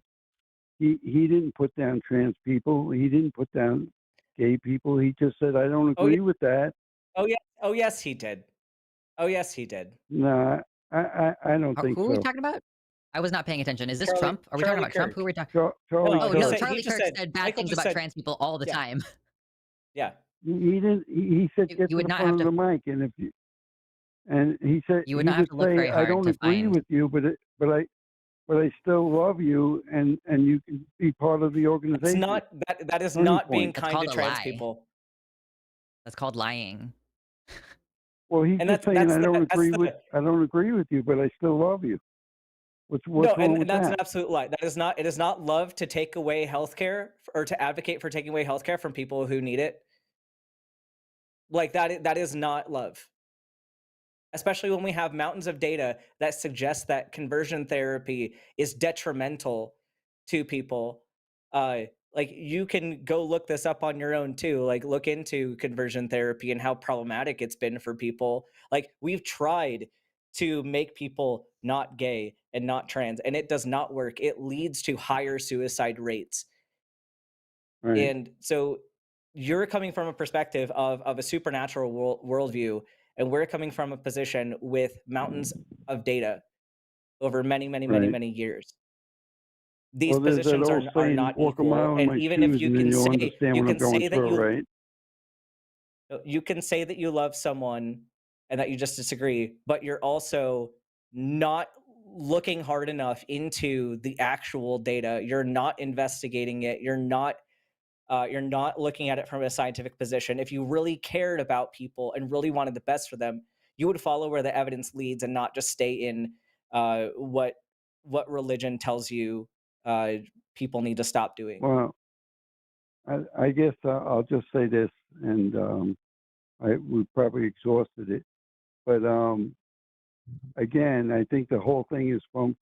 he didn't put down trans people. He didn't put down gay people. He just said, I don't Oh yeah. agree with that. Oh yeah. Oh yes, he did. Oh yes, he did. No, I don't think Who are we so. talking about? I was not paying attention. Is this Charlie Trump? Are we talking Charlie about Trump? Who Kirk. are we talking? Charlie Oh he no, Kirk. said he Charlie just Kirk said said bad Michael things just about said trans people all the yeah, time. yeah. He didn't. He said get You to would the not front have of to. the mic, and if you and he said You would he not have would to look say, very "I hard don't to agree find. with you, but I still love you, and you can be part of the That's organization." not that is Turning not being point. That's kind to called a trans lie. people. That's called lying. Well, he's And just saying, that's "I don't that's agree the with you, but I still love you." What's no, wrong with and that's an that? absolute lie. That is not it is not love to take away healthcare or to advocate for taking away healthcare from people who need it. Like that is not love. Especially when we have mountains of data that suggest that conversion therapy is detrimental to people. Like you can go look this up on your own too. Like look into conversion therapy and how problematic it's been for people. Like we've tried to make people not gay and not trans, and it does not work. It leads to higher suicide rates. Right. And so you're coming from a perspective of a supernatural worldview, and we're coming from a position with mountains of data over many, many, many, Right. many years. These Well, there's that positions old are saying, not "Walk a equal. mile in And my even if shoes, and then you'll understand you what I'm can going say that through." Right. you can say that you love someone and that you just disagree, but you're also not looking hard enough into the actual data. You're not investigating it. You're not looking at it from a scientific position. If you really cared about people and really wanted the best for them, you would follow where the evidence leads and not just stay in what religion tells you people need to stop doing. Well, I guess I'll just say this, and we probably exhausted it, but again, I think the whole thing is from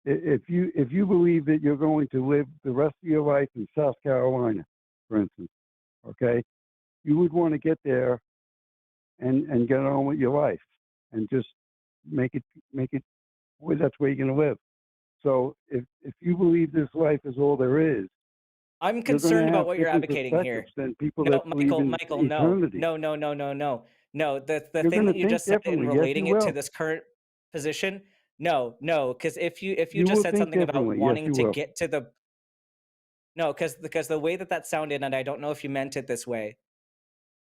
if you believe that you're going to live the rest of your life in South Carolina, for instance, okay, you would want to get there and get on with your life and just make it well, that's where you're going to live. So if you believe this life is all there is, I'm you're going to concerned about have what you're different advocating here. perspectives than people No, that believe in Michael, no. eternity. No, no, no, no, no. No, the You're thing going that to you think just said in differently. Yes, you relating it to will. this current position, no, because if you You just will said think something about differently. Yes, wanting you to will. get to the no, because the way that sounded, and I don't know if you meant it this way,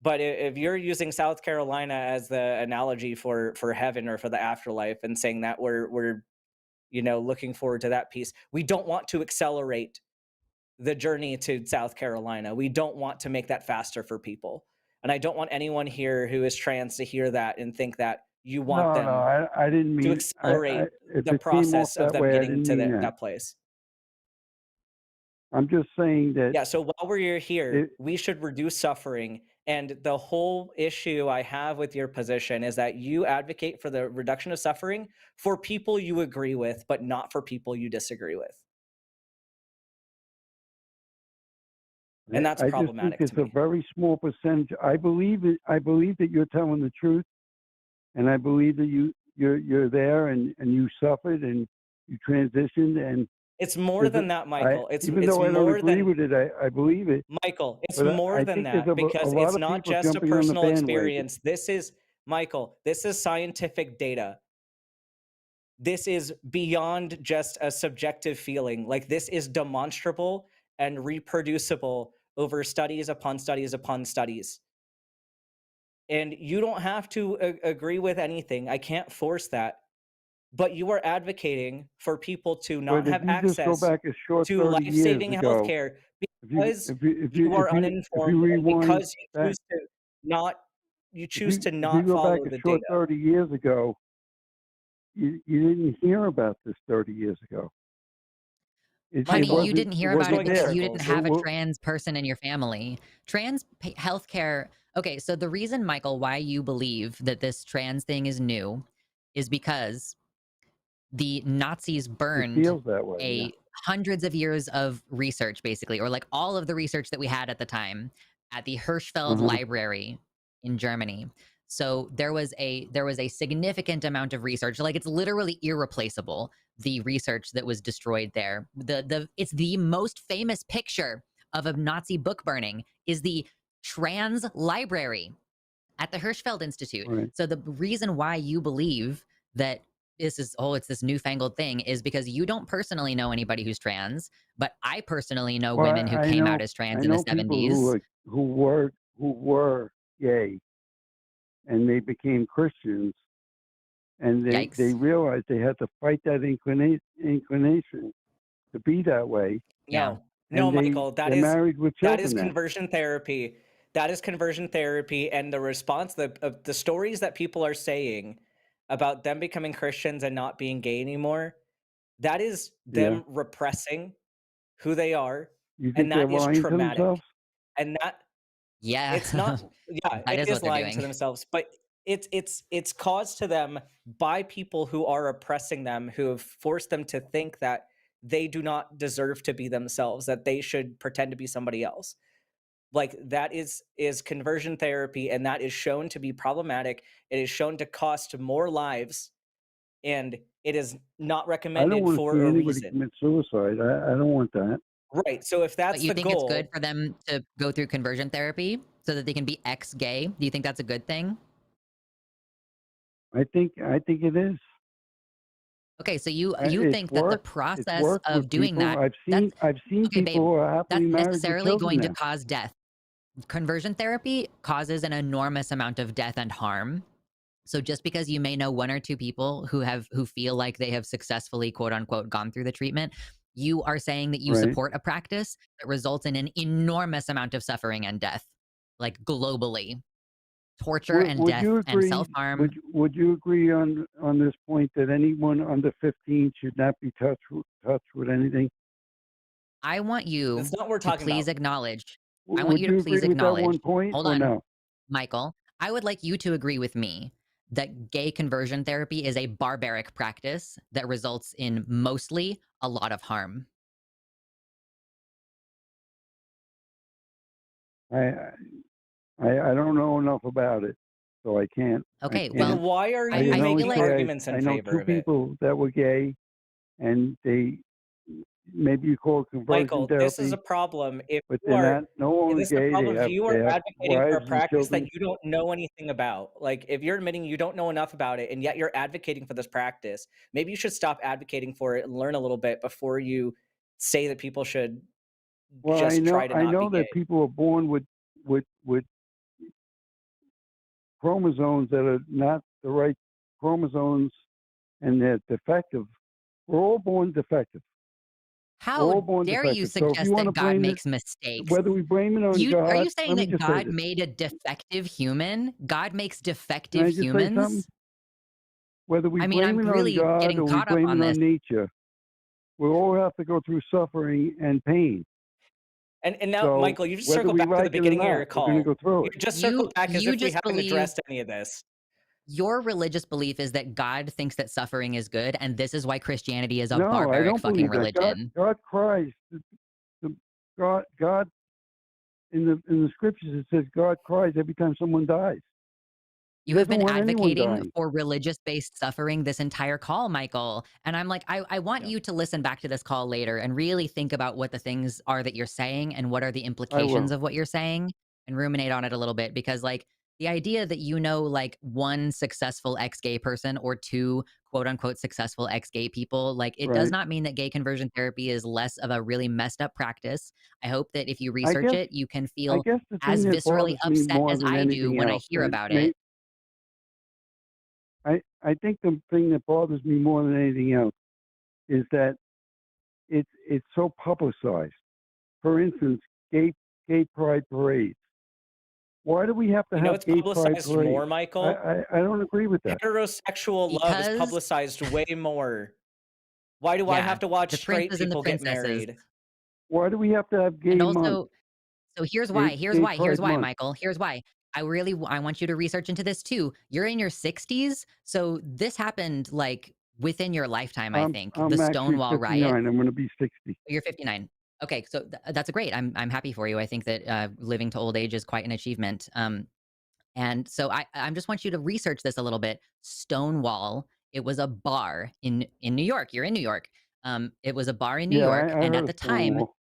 but if you're using South Carolina as the analogy for heaven or for the afterlife and saying that we're looking forward to that piece, we don't want to accelerate the journey to South Carolina. We don't want to make that faster for people. And I don't want anyone here who is trans to hear that and think that you want No, them I didn't to mean. accelerate If the it came off process of that them way, I getting didn't to mean that. that place. I'm just saying that Yeah, so while we're here, it, we should reduce suffering. And the whole issue I have with your position is that you advocate for the reduction of suffering for people you agree with, but not for people you disagree with. And that's I just think problematic it's to a me. very small percentage. I believe it. I believe that you're telling the truth, and I believe that you're there and you suffered and you transitioned and It's more there's than that, Michael. even It's though I don't more agree than with it, I believe it. Michael, it's But more I than think there's that a because lot it's of not people just a jumping on the personal bandwagon. experience. This is, Michael, this is scientific data. This is beyond just a subjective feeling. Like this is demonstrable and reproducible over studies upon studies upon studies. And you don't have to agree with anything. I can't force that. But you are advocating for people to not But if have you just go access back a short to 30 years life-saving ago, healthcare because if you are you uninformed and rewind because back, you choose to if you not go back follow a the short data. 30 years ago, you didn't hear about this 30 years ago. It Honey, you wasn't didn't it hear about it wasn't Going in because there. you didn't circles. have a Well, trans person in your family. Healthcare. Okay, so the reason, Michael, why you believe that this trans thing is new is because the Nazis it burned feels that way. Yeah. hundreds of years of research, basically, or like all of the research that we had at the time at the Hirschfeld Uh-huh. Library in Germany. So there was a significant amount of research. Like it's literally irreplaceable, the research that was destroyed there. It's the most famous picture of a Nazi book burning is the trans library at the Hirschfeld Institute. Right. So the reason why you believe that it's this newfangled thing, is because you don't personally know anybody who's trans, but I personally know Well, women who came out as trans I in the know people who 70s. who were gay and they became Christians, and they Yikes. realized they had to fight that inclination to be that way, Yeah. No, and Michael, they're married with that is children now. conversion therapy. That is conversion therapy, and the response, the stories that people are saying about them becoming Christians and not being gay anymore, that is Yeah. them repressing who they are, You think and they're that is lying to traumatic. themselves? And that Yeah. it's not yeah, That it is is what they're lying to doing. themselves, but it's caused to them by people who are oppressing them, who have forced them to think that they do not deserve to be themselves, that they should pretend to be somebody else. Like, that is conversion therapy, and that is shown to be problematic. It is shown to cost more lives, and it is not I don't recommended want to for see a anybody reason. commit suicide. I don't want that. Right. So if But that's you the think it's good goal, for them to go through conversion therapy so that they can be ex-gay? Do you think that's a good thing? I think it is. Okay, so you It's think that the worked. It's process worked of with doing people. that, I've seen okay, people babe, who are happily that's married with necessarily children going to now. cause death. Conversion therapy causes an enormous amount of death and harm. So just because you may know one or two people who feel like they have successfully, quote unquote, gone through the treatment, you are saying that you Right. support a practice that results in an enormous amount of suffering and death, like globally. Torture and Would death you and agree? self-harm. Would you agree on this point that anyone under 15 should not be touched with anything? I want you that's not what we're to talking please about. acknowledge. I want Would you to you agree please with that acknowledge. one point Hold or on, no? Michael. I would like you to agree with me that gay conversion therapy is a barbaric practice that results in mostly a lot of harm. I I don't know enough about it, so I can't. Okay, Then well, why are I you can I only feel making like say arguments I in know favor two of it? people that were gay, and they maybe you call it conversion Michael, this is a therapy, problem if but you they're are not no longer this is a gay. problem if you They are have advocating for a wives and practice that children. you don't know anything about. Like, if you're admitting you don't know enough about it and yet you're advocating for this practice, maybe you should stop advocating for it and learn a little bit before you say that people should Well, just try to I not be know that gay. people are born with chromosomes that are not the right chromosomes, and they're defective. We're all born defective. We're how all born dare you defective. So if you suggest want to that God blame it, makes mistakes? whether we blame it on Are God, you saying let me that just say God this. made a defective human? God makes Can defective I just say something? humans? Whether we I mean, blame I'm it on really God getting or we caught up blame on it this. on nature, we all have to go through suffering and pain. And now, So Michael, you just whether circled we back to the like it or beginning of your not, we're going to call. go through You it. just circled back as You if we just haven't believe addressed any of this. your religious belief is that God thinks that suffering is good, and this is why Christianity is a No, I barbaric don't fucking believe that. religion. God cries. God in the scriptures it says God cries every time someone dies. He You have doesn't been want anyone advocating dying. for religious-based suffering this entire call, Michael, and I'm like, I want Yeah. you to listen back to this call later and really think about what the things are that you're saying and what are the I implications will. of what you're saying, and ruminate on it a little bit, because, like, the idea that you know, like, one successful ex-gay person or two quote unquote successful ex-gay people, like, it does Right. not mean that gay conversion therapy is less of a really messed up practice. I hope that if you I research guess it, you can I feel guess the thing as that viscerally bothers me upset more as than I do anything when I else, hear and about it. I think the thing that bothers me more than anything else is that it's so publicized. For instance, gay pride parades. Why do we have to You know have it's gay pride publicized parades? more, Michael? I don't agree with that. Heterosexual love is Because publicized way more. Why do I yeah, have to watch the straight princes and the people get princesses. married? Why do we have to have And gay month, also, so gay here's pride why, month? Michael, here's why. I want you to research into this too. You're in your 60s, so this happened, like, within your lifetime, I think. The I'm actually Stonewall 59. riot. I'm going to be 60. You're 59. Okay, so that's great. I'm happy for you. I think that living to old age is quite an achievement. And so I just want you to research this a little bit. Stonewall, it was a bar in New York. You're in New York. It was a bar in New Yeah, York, I and heard at of the time, Stonewall.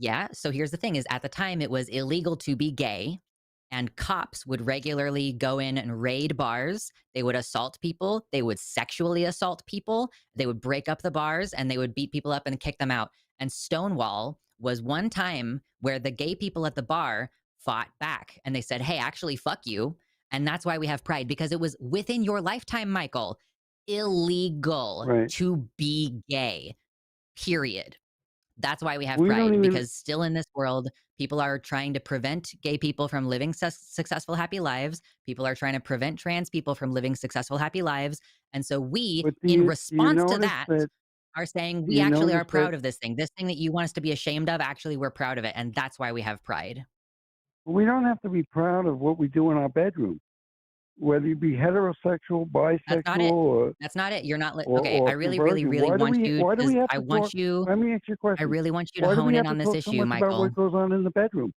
yeah. So here's the thing: is at the time it was illegal to be gay, and cops would regularly go in and raid bars. They would assault people. They would sexually assault people. They would break up the bars and they would beat people up and kick them out. And Stonewall was one time where the gay people at the bar fought back and they said, hey, actually, fuck you. And that's why we have pride, because it was within your lifetime, Michael, illegal Right. to be gay, period. That's why we have We don't pride, even. because still in this world, people are trying to prevent gay people from living successful, happy lives. People are trying to prevent trans people from living successful, happy lives. And so we, But in do you response to notice that, that? are saying Do we you actually notice are that? proud of this thing. This thing that you want us to be ashamed of, actually, we're proud of it. And that's why we have pride. We don't have to be proud of what we do in our bedroom, whether you be heterosexual, That's not bisexual, it. or That's not it. You're not or, okay. I or really, really, conversion. really Why do want we? you Why do to, we have I to want talk? you, Let me ask you a I question. really want you to Why do hone we in have to on this talk so issue, much about Michael. what goes on in the bedroom?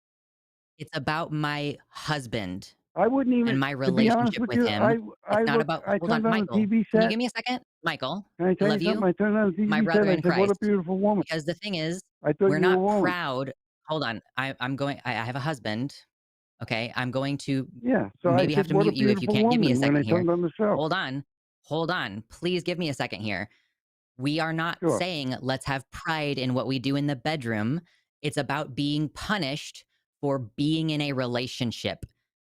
It's about my husband I wouldn't even. and my To be honest relationship with with you, him. I It's not look. about, I hold on, turned on the Michael. TV Can you set. give me a second? Michael, Can I I tell you love something? you, I turned on the my TV set. brother I in said, "What a Christ. beautiful woman." Because the thing is, I thought we're you were a not woman. proud. Hold on. I have a husband. Okay. I'm going to Yeah. So I maybe have said, to "What a mute you if you beautiful can't give me a woman" when I second here. turned on the show. Hold on. Hold on. Please give me a second here. We are not Sure. saying let's have pride in what we do in the bedroom. It's about being punished for being in a relationship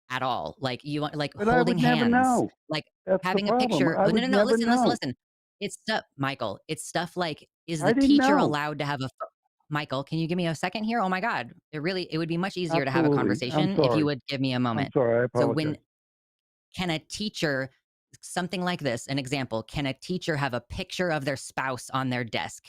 at all. Like you want, like But I holding would never hands, know. like That's the having a problem. picture. I Oh, no, would no, no. never Listen, listen, know. listen. It's stuff, Michael. It's stuff like, is I the didn't teacher know. allowed to have Michael, can you give me a second here? Oh my God. It would be much easier to have a Absolutely. I'm conversation if you sorry. would give me a I'm moment. sorry. I So apologize. can a teacher, something like this, an example, can a teacher have a picture of their spouse on their desk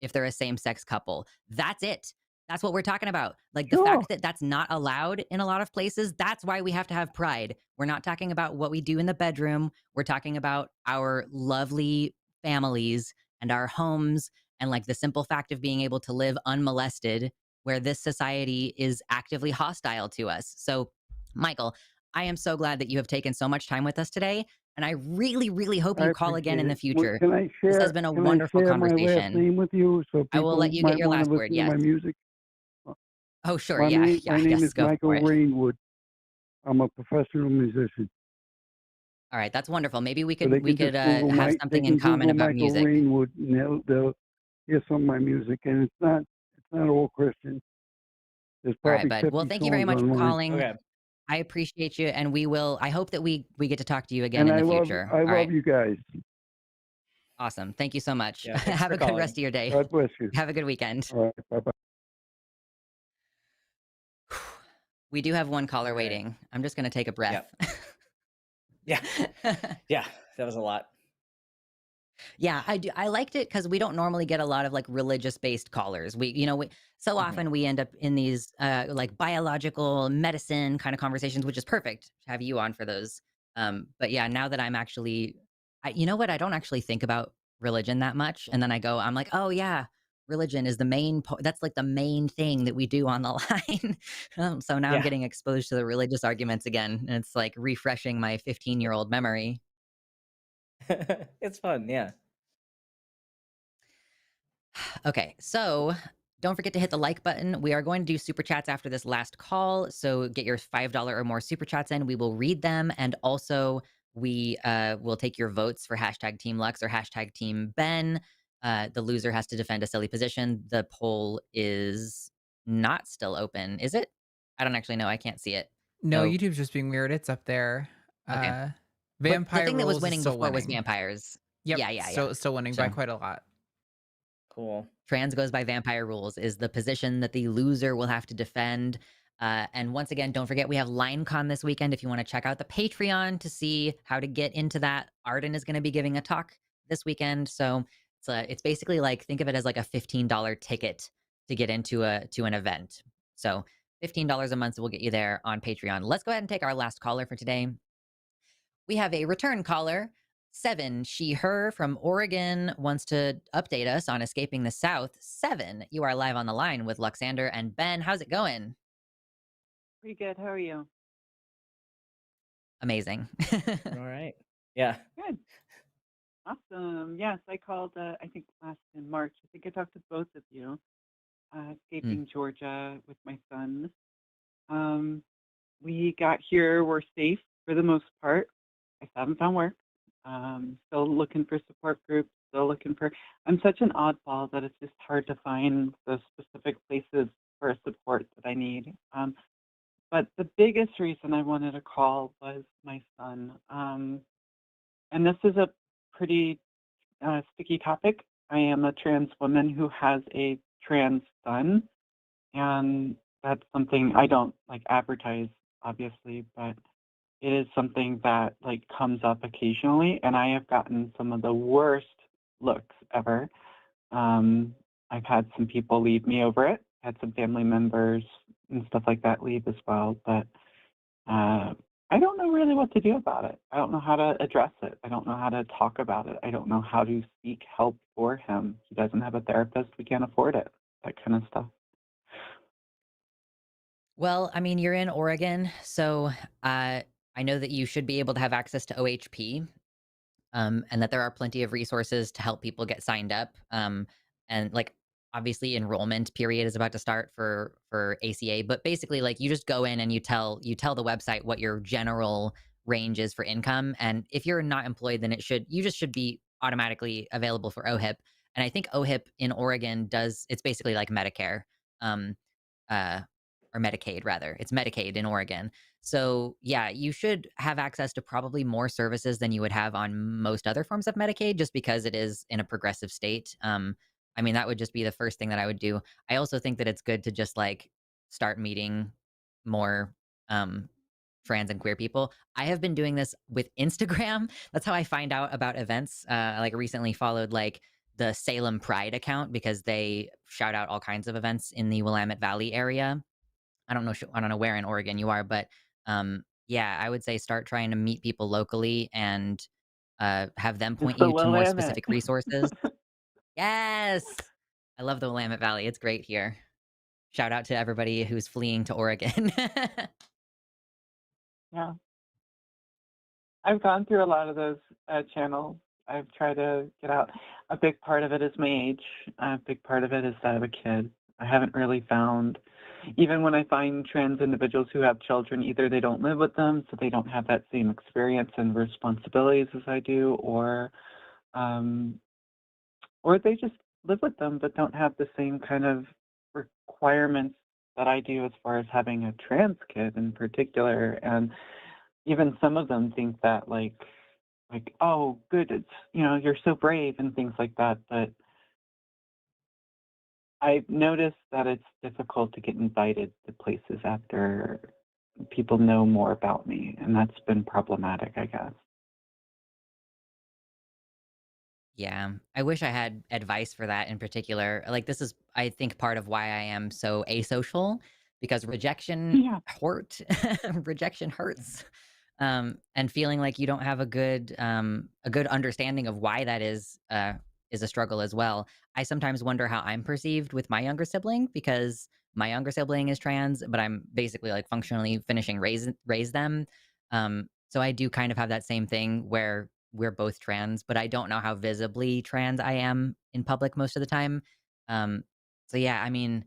if they're a same-sex couple? That's it. That's what we're talking about. Like the Sure. fact that that's not allowed in a lot of places, that's why we have to have pride. We're not talking about what we do in the bedroom. We're talking about our lovely families and our homes and like the simple fact of being able to live unmolested, where this society is actively hostile to us. So, Michael, I am so glad that you have taken so much time with us today. And I really, really hope I you call again appreciate in the it. What, future. can I This has share? been a Can I wonderful share my last conversation. name with you so I will let people you get might your want to last word. listen to Yes. my music? Oh, sure. Yeah. Yeah. My name Yes. is Go Michael for it. Rainwood. I'm a professional musician. All right. That's wonderful. Maybe we So they could can just Google have They something in can common Google about Michael music. Rainwood, and they'll hear some of my music. And it's not all Christian. There's All right, probably bud. 50 Well, thank you very songs much for online. calling. Okay. I appreciate you, and I hope that we get to talk to you again And in I the love future. I All love right. you guys. Awesome. Thank you so much. Yeah. Thanks Have for a good calling. rest of your day. God bless you. Have a good weekend. All right. Bye-bye. We do have one caller All right. waiting. I'm just going to take a breath. Yeah. Yeah. That was a lot. Yeah, I do. I liked it because we don't normally get a lot of like religious based callers. So Mhm. often we end up in these like biological medicine kind of conversations, which is perfect to have you on for those. But yeah, now that I'm actually, you know what? I don't actually think about religion that much, and then I'm like, oh yeah, religion is the main. That's like the main thing that we do on the line. So now I'm Yeah. getting exposed to the religious arguments again, and it's like refreshing my 15-year-old memory. It's fun. Yeah. Okay, so don't forget to hit the like button. We are going to do super chats after this last call. So get your $5 or more super chats in. We will read them. And also, we will take your votes for hashtag Team Lux or hashtag Team Ben. The loser has to defend a silly position. The poll is not still open, is it? I don't actually know. I can't see it. No, No. YouTube's just being weird. It's up there. Okay. But the Vampire thing that was Rules is winning still before was winning. vampires. Yep. Yeah. Still winning by So quite a lot. Cool. trans goes by vampire rules is the position that the loser will have to defend. And once again, don't forget we have LineCon this weekend. If you want to check out the Patreon to see how to get into that, Arden is going to be giving a talk this weekend. So it's basically like, think of it as like a $15 ticket to get into an event. So $15 a month will get you there on Patreon. Let's go ahead and take our last caller for today. We have a return caller. 7, she, her from Oregon wants to update us on escaping the South. 7, you are live on the line with Luxander and Ben. How's it going? Pretty good. How are you? Amazing. All right. Yeah. Good. Awesome. Yes, I called, I think last in March. I think I talked to both of you. Escaping Georgia with my son. we got here, we're safe for the most part. I still haven't found work. Still looking for support groups, still looking for, I'm such an oddball that it's just hard to find the specific places for support that I need. But the biggest reason I wanted to call was my son. And this is a pretty sticky topic. I am a trans woman who has a trans son, and that's something I don't like advertise, obviously, but it is something that like comes up occasionally, and I have gotten some of the worst looks ever. I've had some people leave me over it, had some family members and stuff like that leave as well, but I don't know really what to do about it. I don't know how to address it. I don't know how to talk about it. I don't know how to seek help for him. He doesn't have a therapist. We can't afford it. That kind of stuff. Well, I mean, you're in Oregon, so I know that you should be able to have access to OHP, and that there are plenty of resources to help people get signed up. And like obviously enrollment period is about to start for ACA, but basically like you just go in and you tell the website what your general range is for income, and if you're not employed, then you just should be automatically available for OHIP. And I think OHIP in Oregon it's basically like Medicare. Um, uh, or Medicaid rather. It's Medicaid in Oregon. So yeah, you should have access to probably more services than you would have on most other forms of Medicaid, just because it is in a progressive state. I mean, that would just be the first thing that I would do. I also think that it's good to just like start meeting more trans and queer people. I have been doing this with Instagram. That's how I find out about events. I like recently followed like the Salem Pride account because they shout out all kinds of events in the Willamette Valley area. I don't know where in Oregon you are, but yeah, I would say start trying to meet people locally and have them It's point the you to more Willamette. specific resources. Yes, I love the Willamette Valley. It's great here. Shout out to everybody who's fleeing to Oregon. Yeah. I've gone through a lot of those channels. I've tried to get out. A big part of it is my age. A big part of it is that I have a kid. I haven't really found, even when I find trans individuals who have children, either they don't live with them, so they don't have that same experience and responsibilities as I do, um, or they just live with them but don't have the same kind of requirements that I do as far as having a trans kid in particular. And even some of them think that like, oh, good, it's, you're so brave and things like that. But I've noticed that it's difficult to get invited to places after people know more about me, and that's been problematic, I guess. Yeah, I wish I had advice for that in particular. Like this is, I think, part of why I am so asocial, because rejection Yeah. hurt. Rejection hurts. And feeling like you don't have a good understanding of why that is a struggle as well. I sometimes wonder how I'm perceived with my younger sibling, because my younger sibling is trans, but I'm basically like functionally finishing raise them. So I do kind of have that same thing where we're both trans, but I don't know how visibly trans I am in public most of the time. Um, so yeah, I mean,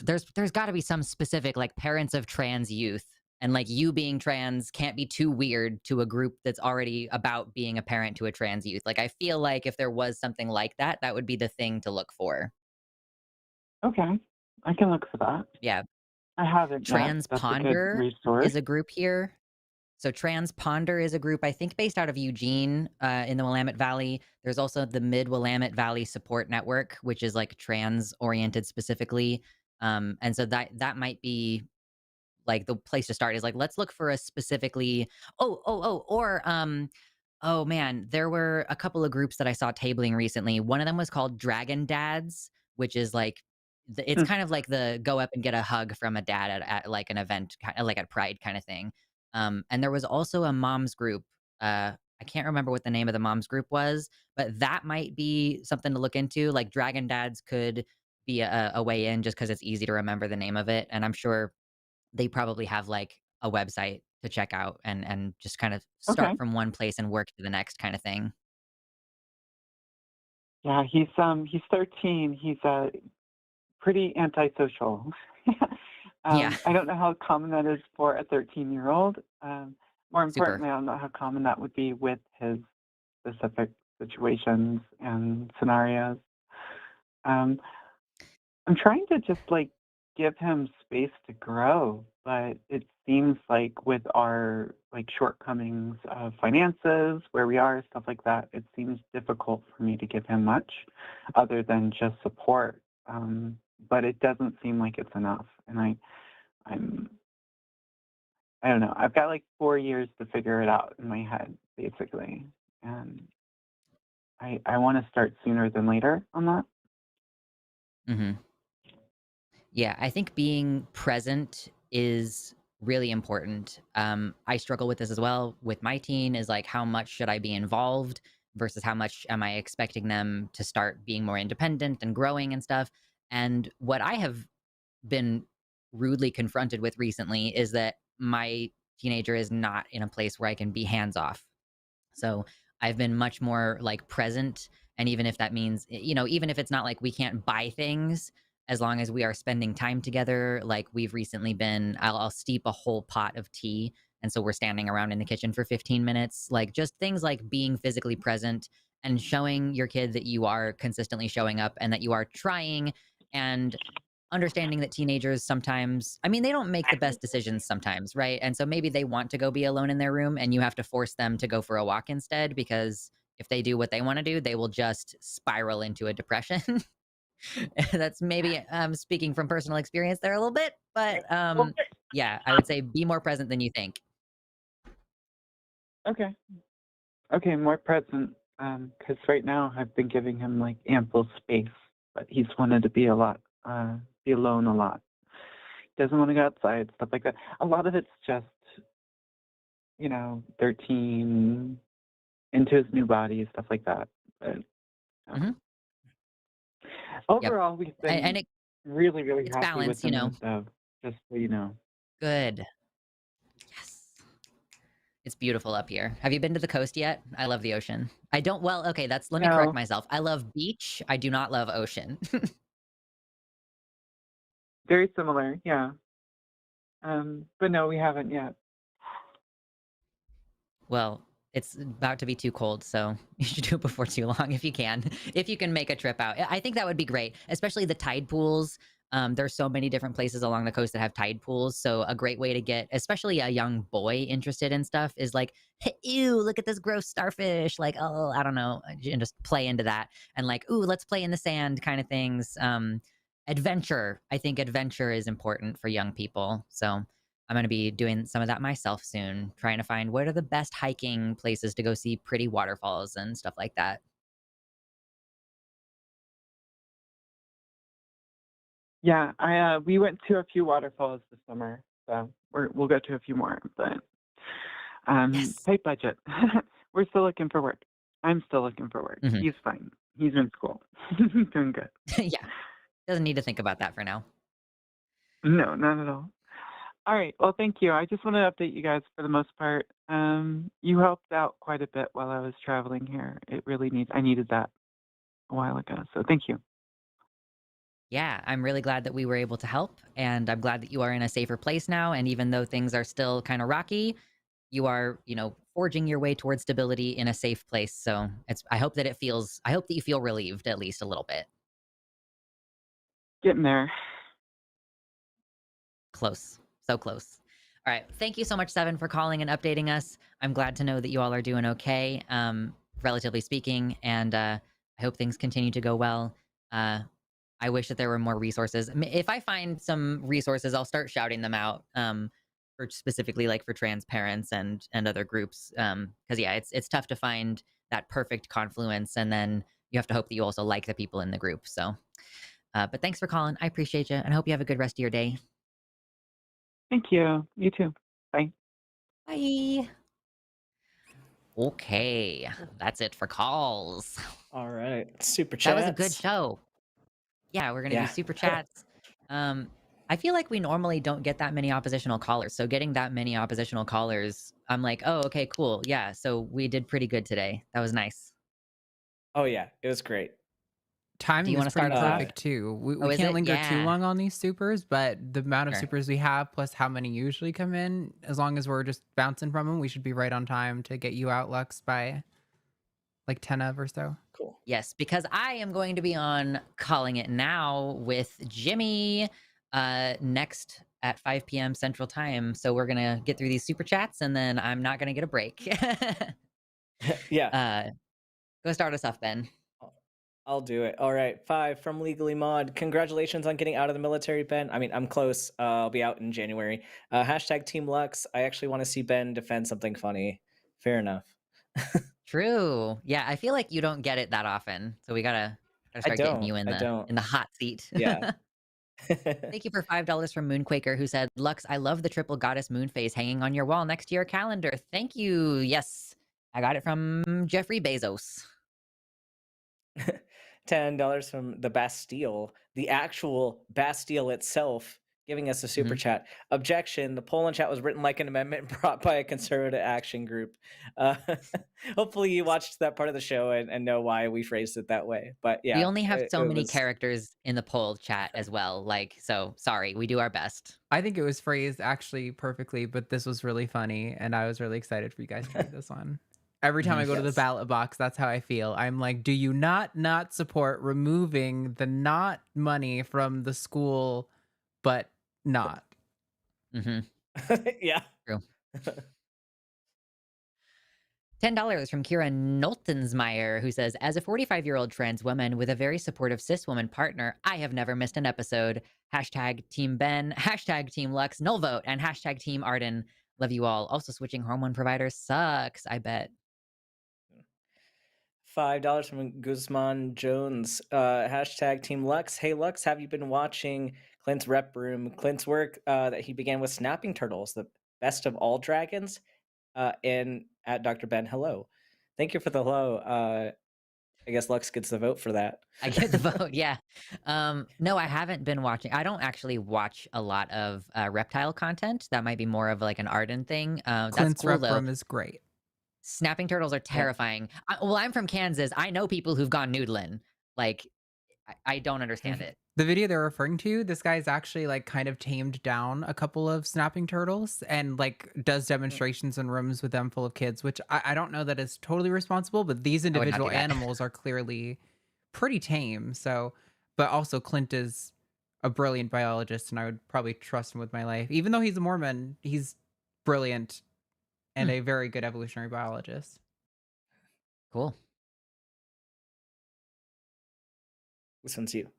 there's got to be some specific like parents of trans youth, and like you being trans can't be too weird to a group that's already about being a parent to a trans youth. Like I feel like if there was something like that, that would be the thing to look for. Okay. I can look for that. Yeah, I haven't yet. That's a good Transponder resource. is a group here. So Transponder is a group, I think, based out of Eugene in the Willamette Valley. There's also the Mid Willamette Valley Support Network, which is like trans oriented specifically. And so that might be like the place to start, is like, let's look for a specifically, oh man, there were a couple of groups that I saw tabling recently. One of them was called Dragon Dads, which is like, it's Hmm. kind of like the go up and get a hug from a dad at like an event, like at Pride kind of thing. And there was also a moms group. I can't remember what the name of the moms group was, but that might be something to look into. Like Dragon Dads could be a way in, just because it's easy to remember the name of it. And I'm sure they probably have like a website to check out and just kind of start Okay. from one place and work to the next kind of thing. Yeah, he's 13. He's pretty antisocial. Yeah, I don't know how common that is for a 13-year-old. More super. importantly, I don't know how common that would be with his specific situations and scenarios. Um, I'm trying to just like give him space to grow, but it seems like with our like shortcomings of finances, where we are, stuff like that, it seems difficult for me to give him much other than just support. But it doesn't seem like it's enough. And I'm I don't know. I've got like 4 years to figure it out in my head, basically. And I want to start sooner than later on that. hmm Yeah, I think being present is really important. I struggle with this as well with my teen is like, how much should I be involved versus how much am I expecting them to start being more independent and growing and stuff. And what I have been rudely confronted with recently is that my teenager is not in a place where I can be hands off. So I've been much more like present. And even if that means, even if it's not like we can't buy things, as long as we are spending time together, like we've recently been, I'll steep a whole pot of tea. And so we're standing around in the kitchen for 15 minutes, like just things like being physically present and showing your kid that you are consistently showing up and that you are trying and understanding that teenagers sometimes, I mean, they don't make the best decisions sometimes, right? And so maybe they want to go be alone in their room and you have to force them to go for a walk instead because if they do what they want to do, they will just spiral into a depression. That's maybe speaking from personal experience there a little bit, but yeah, I would say be more present than you think. Okay. Okay, more present. Because right now I've been giving him like ample space, but he's wanted to be be alone a lot. Doesn't want to go outside, stuff like that. A lot of it's just, 13, into his new body, stuff like that. But hmm Yep. overall, we've And been really, really it's happy with balance, him, though. Just so you know. Good. Yes. It's beautiful up here. Have you been to the coast yet? I love the ocean. I don't, well, okay, let me correct No, myself. I love beach. I do not love ocean. very similar, yeah. But no, we haven't yet. Well, it's about to be too cold, so you should do it before too long if you can. If you can make a trip out. I think that would be great, especially the tide pools. There's so many different places along the coast that have tide pools. So a great way to get, especially a young boy interested in stuff is like, "Hey, ew, look at this gross starfish. Like, oh, I don't know. And just play into that. And like, ooh, let's play in the sand kind of things. Adventure. I think adventure is important for young people. So I'm going to be doing some of that myself soon, trying to find what are the best hiking places to go see pretty waterfalls and stuff like that. Yeah, we went to a few waterfalls this summer, so we'll go to a few more. But Yes. tight budget. We're still looking for work. I'm still looking for work. hmm He's fine. He's in school. He's doing good. yeah. Doesn't need to think about that for now. No, not at all. All right. Well, thank you. I just want to update you guys for the most part. You helped out quite a bit while I was traveling here. I needed that a while ago. So thank you. Yeah, I'm really glad that we were able to help. And I'm glad that you are in a safer place now. And even though things are still kind of rocky, you are, forging your way towards stability in a safe place. So I hope that I hope that you feel relieved at least a little bit. Getting there. Close. So close. All right. Thank you so much, Seven, for calling and updating us. I'm glad to know that you all are doing okay, relatively speaking, and I hope things continue to go well. I wish that there were more resources. If I find some resources, I'll start shouting them out for specifically like for trans parents and other groups. Because yeah, it's tough to find that perfect confluence, and then you have to hope that you also like the people in the group. So, but thanks for calling. I appreciate you, and I hope you have a good rest of your day. Thank you. You too. Bye. Bye. Okay, that's it for calls. All right. Super That was a good chats. show. Yeah, we're gonna do Yeah. super chats. I feel like we normally don't get that many oppositional callers. So getting that many oppositional callers, I'm like, oh, okay, cool. Yeah, so we did pretty good today. That was nice. Oh yeah, it was great. Timing you is wanna pretty start us off? perfect too. Oh, We is can't it? linger too Yeah. long on these supers, but the amount of Sure. supers we have plus how many usually come in, as long as we're just bouncing from them, we should be right on time to get you out, Lux, by like 10 of or so. Cool. Yes, because I am going to be on Calling It Now with Jimmy next at 5 p.m. Central Time. So we're gonna get through these super chats, and then I'm not gonna get a break. Yeah. Go start us off, Ben. I'll do it. All right. 5 from Legally Mod. Congratulations on getting out of the military, Ben. I mean, I'm close. I'll be out in January. Hashtag Team Lux. I actually want to see Ben defend something funny. Fair enough. True. Yeah, I feel like you don't get it that often, so we gotta I start getting you don't. I don't. in the hot seat. Yeah. Thank you for $5 from Moonquaker, who said, "Lux, I love the triple goddess moon phase hanging on your wall next to your calendar. Thank you." Yes, I got it from Jeffrey Bezos. $10 from the Bastille, the actual Bastille itself, giving us a super chat. Objection: the poll in chat was written like an amendment brought by a conservative action group. Uh, hopefully, you watched that part of the show and know why we phrased it that way. But We yeah, only have so it many was. characters in the poll chat as well. So sorry, we do our best. I think it was phrased actually perfectly, but this was really funny, and I was really excited for you guys to read this one. Every time I go to the Yes. ballot box, that's how I feel. I'm like, do you not support removing the not money from the school, but not? Yeah. True. $10 from Kira Noltensmeyer, who says, "As a 45-year-old trans woman with a very supportive cis woman partner, I have never missed an episode. Hashtag Team Ben, hashtag Team Lux, null vote, and hashtag Team Arden. Love you all. Also, switching hormone providers sucks, I bet." $5 from Guzman Jones. Hashtag Team Lux. Hey Lux, have you been watching Clint's Rep Room? Clint's work that he began with Snapping Turtles, the best of all dragons. And at Dr. Ben, hello. Thank you for the hello. I guess Lux gets the vote for that. I get the vote, yeah. No, I haven't been watching. I don't actually watch a lot of reptile content. That might be more of like an Arden thing. That's Clint's cool rep though. room is great. Snapping turtles are terrifying. Well, I'm from Kansas. I know people who've gone noodling. Like, I don't understand it. The video they're referring to, this guy's actually like kind of tamed down a couple of snapping turtles and like does demonstrations in rooms with them full of kids, which I don't know that is totally responsible, but these I would not individual do that. animals are clearly pretty tame. So, but also Clint is a brilliant biologist and I would probably trust him with my life. Even though he's a Mormon, he's brilliant and a very good evolutionary biologist. Cool. This one's you.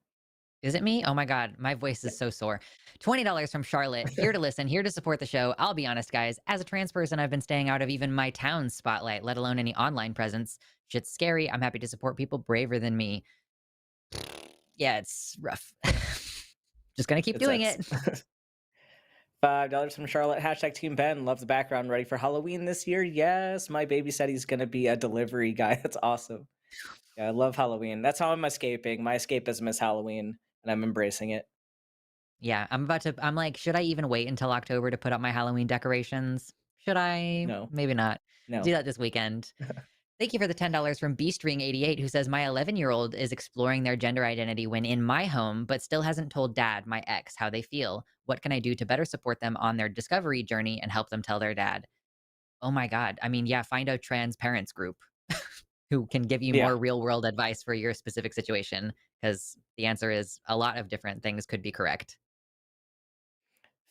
Is it me? Oh my God, my voice is so sore. $20 from Charlotte. Here to listen, here to support the show. I'll be honest, guys. As a trans person, I've been staying out of even my town's spotlight, let alone any online presence. Shit's scary. I'm happy to support people braver than me. Yeah, it's rough. Just gonna keep doing it. $5 from Charlotte. Hashtag Team Ben. Love the background. Ready for Halloween this year? Yes. My baby said he's going to be a delivery guy. That's awesome. Yeah, I love Halloween. That's how I'm escaping. My escapism is Halloween, and I'm embracing it. Yeah, I'm like, should I even wait until October to put up my Halloween decorations? Should I? No. Maybe not. No. Do that this weekend. Thank you for the $10 from BeastRing88, who says, "My 11-year-old is exploring their gender identity when in my home, but still hasn't told dad, my ex, how they feel. What can I do to better support them on their discovery journey and help them tell their dad?" Oh my God. I mean, yeah, find a trans parents group who can give you more real world advice for your specific situation, because the answer is a lot of different things could be correct.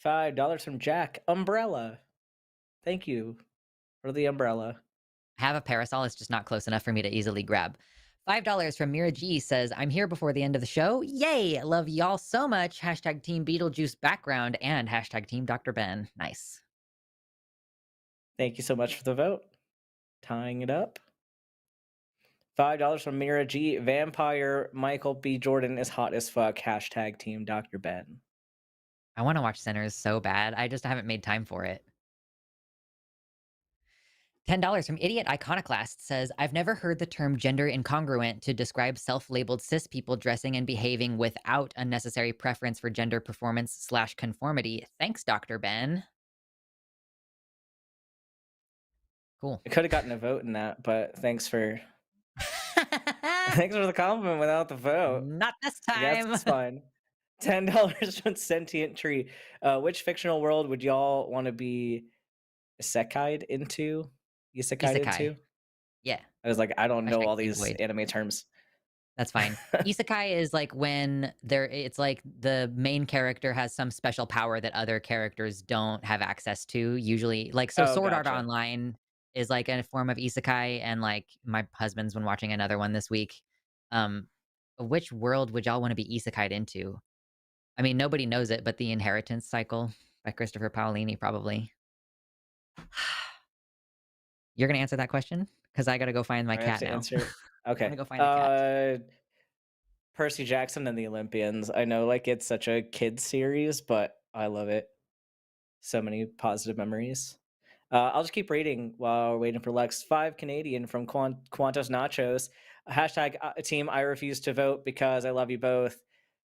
$5 from Jack. Umbrella. Thank you for the umbrella. I have a parasol. It's just not close enough for me to easily grab. $5 from Mira G says, "I'm here before the end of the show. Yay! Love y'all so much. Hashtag Team Beetlejuice background and hashtag Team Dr. Ben." Nice. Thank you so much for the vote. Tying it up. $5 from Mira G. Vampire Michael B. Jordan is hot as fuck. Hashtag Team Dr. Ben. I want to watch Sinners so bad. I just haven't made time for it. $10 from Idiot Iconoclast says, "I've never heard the term gender incongruent to describe self-labeled cis people dressing and behaving without unnecessary preference for gender performance / conformity. Thanks, Dr. Ben." Cool. I could have gotten a vote in that, but thanks for Thanks for the compliment without the vote. Not this I guess time. it's fine. $10 from Sentient Tree. Which fictional world would y'all want to be isekai'd into? Isekai'd Isekai. into? Yeah. I was like, I don't know Hashtag all team these void. anime terms. That's fine. Isekai is like when it's like the main character has some special power that other characters don't have access to. Usually, like so Oh, Sword Art gotcha. Online is like a form of isekai, and like my husband's been watching another one this week. Um which world would y'all want to be isekai'd into? I mean, nobody knows it, but The Inheritance Cycle by Christopher Paolini probably. You're gonna answer that question? Because I gotta go find my I have cat to now. answer it. I'm gonna Okay. go find a cat. Percy Jackson and the Olympians. I know, like, it's such a kid series, but I love it. So many positive memories. I'll just keep reading while we're waiting for Lex. 5 Canadian from Quantos Nachos. Hashtag team I refuse to vote because I love you both.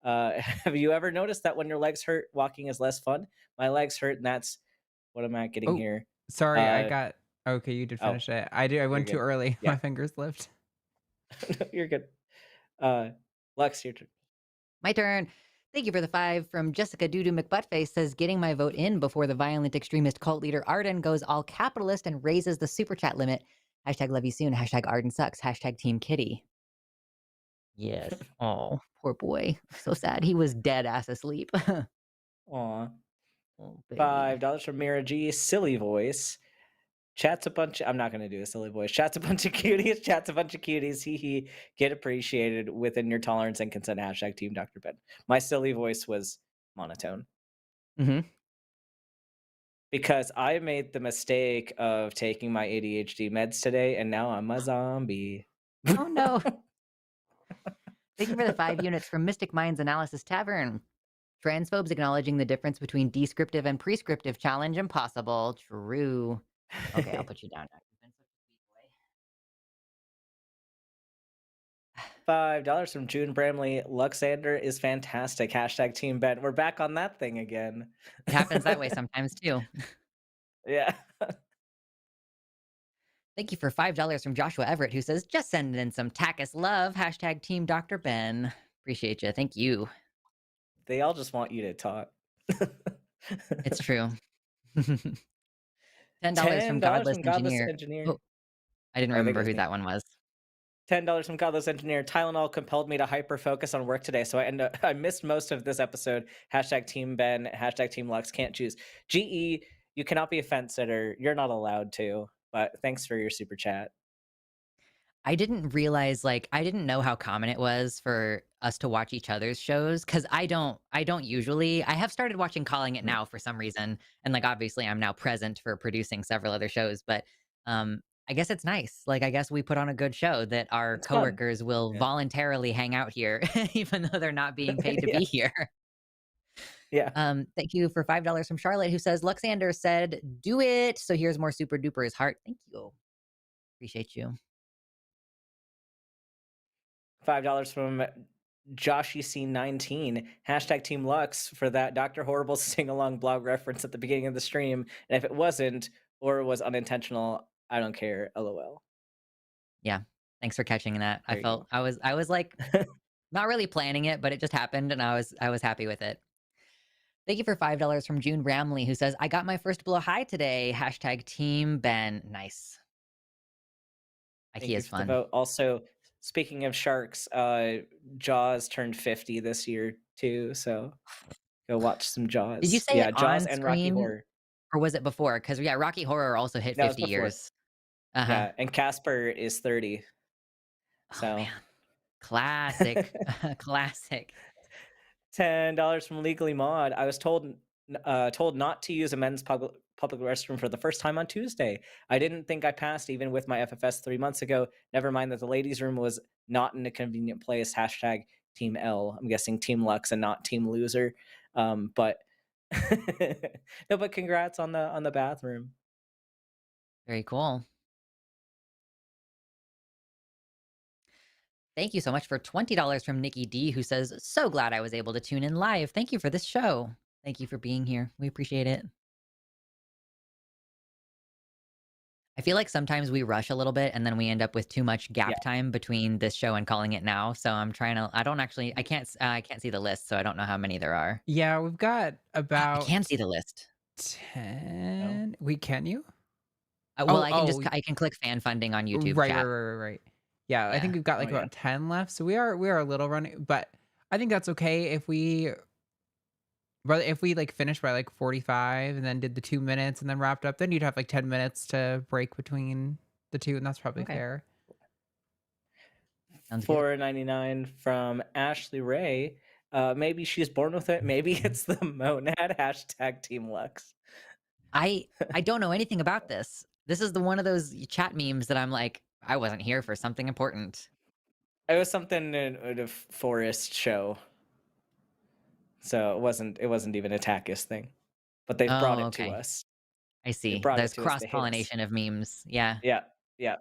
Have you ever noticed that when your legs hurt, walking is less fun? My legs hurt, and that's what am I getting Oh, here? sorry, I Uh, got okay, you did oh, finish it. I you're went too good. early. Yeah, My fingers slipped. no, you're good. Uh, Lex, your turn. My turn. Thank you for the 5 from Jessica Doodoo McButtface says, getting my vote in before the violent extremist cult leader Arden goes all capitalist and raises the super chat limit. Hashtag love you soon. Hashtag Arden sucks. Hashtag Team Kitty. Yes. Oh, poor boy. So sad. He was dead ass asleep. Aw. Oh, baby. $5 from Mira G. Silly voice. Chat's a bunch. I'm not gonna do a silly voice. Chat's a bunch of cuties. Chat's a bunch of cuties. Hee hee. Get appreciated within your tolerance and consent. Hashtag Team Dr. Ben. My silly voice was monotone Mm-hmm. because I made the mistake of taking my ADHD meds today, and now I'm a zombie. Oh, no. Thank you for the 5 units from Mystic Minds Analysis Tavern. Transphobes acknowledging the difference between descriptive and prescriptive challenge impossible. True. Okay, I'll put you down. You've been such a sweet boy. $5 from June Bramley. Luxander is fantastic. Hashtag Team Ben. We're back on that thing again. It happens that way sometimes too. Yeah. Thank you for $5 from Joshua Everett, who says, just sending in some TACIS love. Hashtag Team Dr. Ben. Appreciate you. Thank you. They all just want you to talk. It's true. $10 from $10 Godless from Godless Engineer. Engineer. Oh, I didn't I think it remember was who me. that one was. $10 from Godless Engineer. Tylenol compelled me to hyper focus on work today, so I missed most of this episode. Hashtag Team Ben. Hashtag Team Lux. Can't choose. GE, you cannot be a fence sitter. You're not allowed to. But thanks for your super chat. I didn't realize, like, I didn't know how common it was for us to watch each other's shows, because I don't usually. I have started watching Calling It Mhm. Now for some reason, and like obviously I'm now present for producing several other shows, but I guess it's nice. Like, I guess we put on a good show that our It's fun. coworkers will Yeah. voluntarily hang out here, even though they're not being paid to Yeah. be here. Yeah. Thank you for $5 from Charlotte, who says Luxander said, "Do it." So here's more super duper his heart. Thank you. Appreciate you. $5 from Joshy C19. Hashtag Team Lux for that Dr. Horrible sing along blog reference at the beginning of the stream. And if it wasn't or was unintentional, I don't care. LOL. Yeah. Thanks for catching that. There you I was like not really planning it, but it just happened and I was happy with it. Thank you for $5 from June Bramley, who says, I got my first blow high today. Hashtag Team Ben. Nice. Thank He you is for the fun. vote. Also, speaking of sharks, Jaws turned 50 this year too, so go watch some Did you Jaws. say it Yeah, Jaws on and Rocky screen Horror. or was it before? Because yeah, Rocky Horror also hit That was 50 before. years. Uh-huh. Yeah, and Casper is 30. Oh So man. Classic. Classic. $10 from Legally Mod. I was told not to use a men's public restroom for the first time on Tuesday. I didn't think I passed even with my FFS 3 months ago. Never mind that the ladies' room was not in a convenient place. Hashtag Team L. I'm guessing Team Lux and not Team Loser. But no, but congrats on the bathroom. Very cool. Thank you so much for $20 from Nikki D, who says, so glad I was able to tune in live. Thank you for this show. Thank you for being here. We appreciate it. I feel like sometimes we rush a little bit and then we end up with too much Yeah. gap time between this show and calling it now. So I'm trying to. I don't actually. I can't see the list, so I don't know how many there are. Yeah, we've got I can about see the list. No. 10. Wait, can you? Well, Oh, I can click fan funding on YouTube right, right, chat. right, right, right. Yeah, I Yeah. think we've got Oh like yeah. about 10 left. So we are a little running, but I think that's okay if we like finished by like 45 and then did the 2 minutes and then wrapped up, then you'd have like 10 minutes to break between the two, and that's probably Okay. fair. Sounds good. $4.99 from Ashley Ray. Maybe she's born with it. Maybe it's the monad hashtag Team Lux. I don't know anything about this. This is one of those chat memes that I'm like, I wasn't here for something important. It was something in a forest show, so it wasn't even a TACIS thing, but they've brought Oh, it to okay. us. I They see. brought it There's to us. They hate us. cross-pollination of memes. Yeah. Yeah, yeah.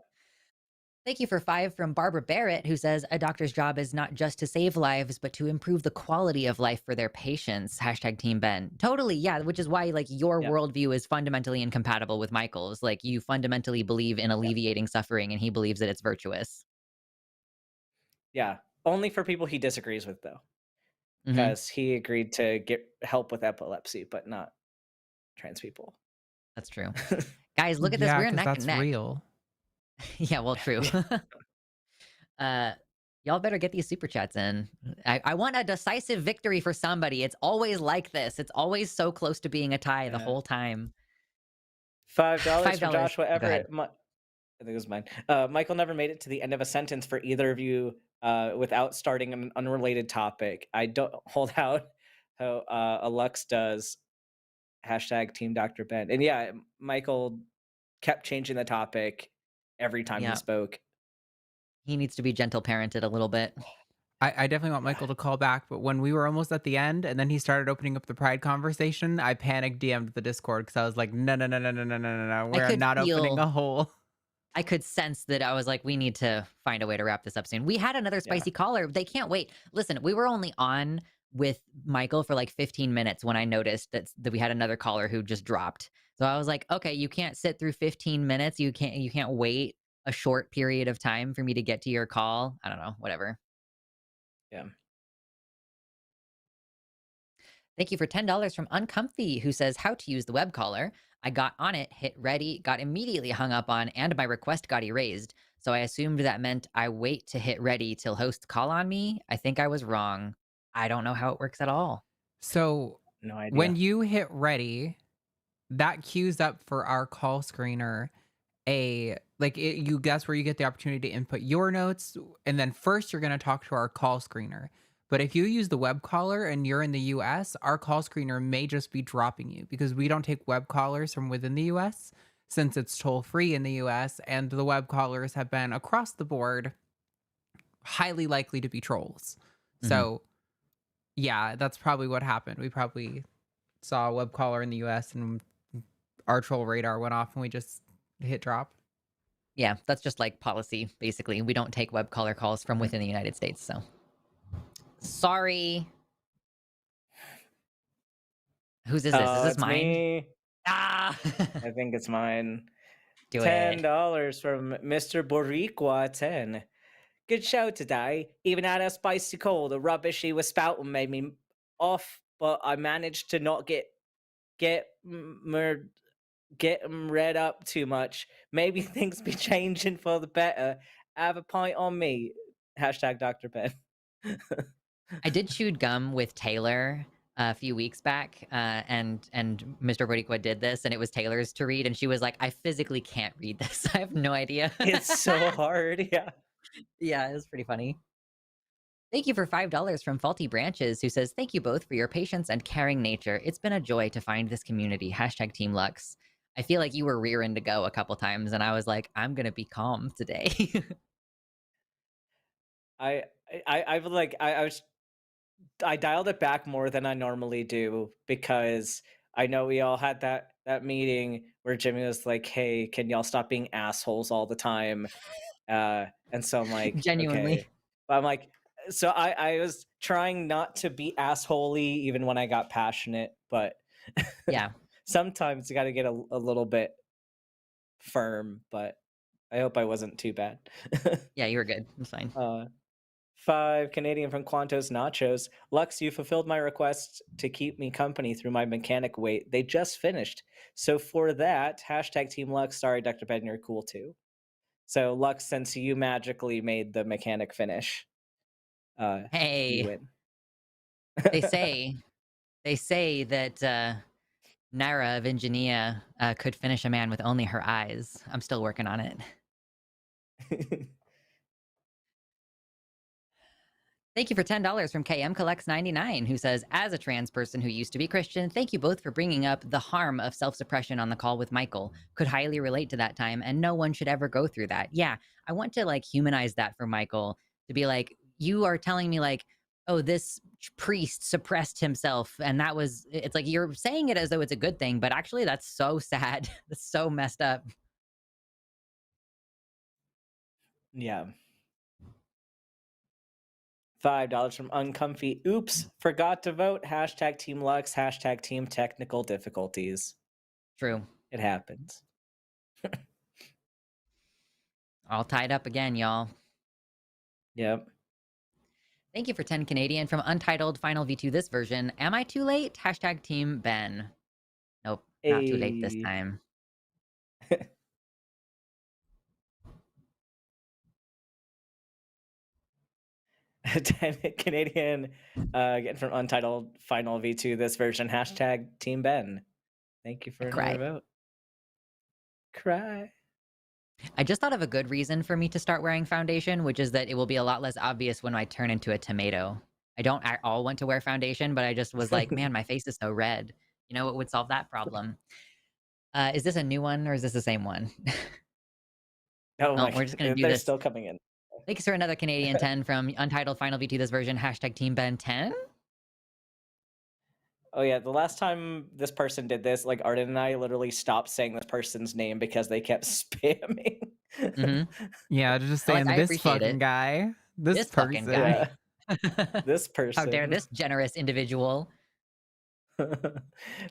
Thank you for 5 from Barbara Barrett, who says, a doctor's job is not just to save lives, but to improve the quality of life for their patients. Hashtag Team Ben. Totally, yeah, which is why, like, your Yeah. worldview is fundamentally incompatible with Michael's. Like, you fundamentally believe in alleviating suffering, and he believes that it's virtuous. Yeah. Only for people he disagrees with, though, Mhm. because he agreed to get help with epilepsy, but not trans people. That's true. Guys, look at this. Yeah, We're because neck and that's neck. real. Yeah, well, true. Y'all better get these super chats in. I want a decisive victory for somebody. It's always like this. It's always so close to being a tie the Yeah. whole time. $5 from $5. Joshua Oh, go ahead. Everett. I think it was mine. Michael never made it to the end of a sentence for either of you without starting an unrelated topic. I don't hold out how a Lux does. Hashtag Team Dr. Ben. And yeah, Michael kept changing the topic every time he Yeah. spoke. He needs to be gentle parented a little bit. I definitely want Michael to call back, but when we were almost at the end and then he started opening up the pride conversation, I panic DM'd the Discord because I was like, no, no, no, no, no, no, no, no, no. We're could not opening feel- a hole. I could sense that I was like, we need to find a way to wrap this up soon. We had another spicy caller. They can't wait. Listen, we were only on with Michael for like 15 minutes when I noticed that we had another caller who just dropped. So I was like, okay, you can't sit through 15 minutes. You can't wait a short period of time for me to get to your call. I don't know, whatever. Yeah. Thank you for $10 from Uncomfy, who says how to use the web caller. I got on it, hit ready, got immediately hung up on, and my request got erased. So I assumed that meant I wait to hit ready till host call on me. I think I was wrong. I don't know how it works at all. So No idea. when you hit ready, that queues up for our call screener that's where you get the opportunity to input your notes, and then first you're going to talk to our call screener. But if you use the web caller and you're in the US, our call screener may just be dropping you because we don't take web callers from within the US since it's toll free in the US, and the web callers have been across the board highly likely to be trolls. So yeah, that's probably what happened. We probably saw a web caller in the US and our troll radar went off and we just hit drop. Yeah, that's just like policy, basically. We don't take web caller calls from within the United States, so. Sorry. Whose is this? Is this It's mine? me. Ah! I think it's mine. Do $10 it. from Mr. Boricua 10. Good show today. Even had a spicy cold. The rubbish he was spouting made me off, but I managed to not get him read up too much. Maybe things be changing for the better. Have a pint on me. Hashtag Dr. Ben. I did chewed gum with Taylor a few weeks back, and Mr. Boricua did this, and it was Taylor's to read, and she was like, I physically can't read this. I have no idea. It's so hard. Yeah. Yeah, it was pretty funny. Thank you for $5 from Faulty Branches, who says, thank you both for your patience and caring nature. It's been a joy to find this community. Hashtag Team Lux. I feel like you were rearing to go a couple times, and I was like, I'm going to be calm today. I dialed it back more than I normally do because I know we all had that meeting where Jimmy was like, "Hey, can y'all stop being assholes all the time?" And so I'm like, Genuinely. okay. But I'm like, so I was trying not to be assholey even when I got passionate, but Yeah. sometimes you got to get a little bit firm, but I hope I wasn't too bad. Yeah, you were good. It's fine. 5 Canadian from Quantos Nachos. Lux, you fulfilled my request to keep me company through my mechanic wait. They just finished. So for that, hashtag Team Lux. Sorry, Dr. Ben, you're cool too. So Lux, since you magically made the mechanic finish, you Hey, win. they say that Naira of Ingenia could finish a man with only her eyes. I'm still working on it. Thank you for $10 from KM Collects 99, who says, as a trans person who used to be Christian, thank you both for bringing up the harm of self-suppression on the call with Michael. Could highly relate to that time, and no one should ever go through that. Yeah, I want to like humanize that for Michael, to be like, you are telling me like, oh, this priest suppressed himself, and that was, it's like you're saying it as though it's a good thing, but actually that's so sad. That's so messed up. Yeah. $5 from Uncomfy. Oops, forgot to vote. Hashtag Team Lux. Hashtag Team Technical Difficulties. True. It happens. All tied up again, y'all. Yep. Thank you for 10 Canadian from Untitled Final V2 this version. Am I too late? Hashtag Team Ben. Nope, not too late this Hey. time. 10 Canadian getting from Untitled Final V2 this version. Hashtag Team Ben. Thank you for another vote. Cry. I just thought of a good reason for me to start wearing foundation, which is that it will be a lot less obvious when I turn into a tomato. I don't at all want to wear foundation, but I just was like, man, my face is so red. You know what would solve that problem? Is this a new one or is this the same one? Oh, We're just going to do they're this. still coming in. Thanks for another Canadian 10 from Untitled Final V2 this version. Hashtag Team Ben 10. Oh yeah, the last time this person did this, like Arden and I literally stopped saying this person's name because they kept spamming. Yeah, just saying I this appreciate fucking it. guy. This fucking person. guy. This person. How dare this generous individual?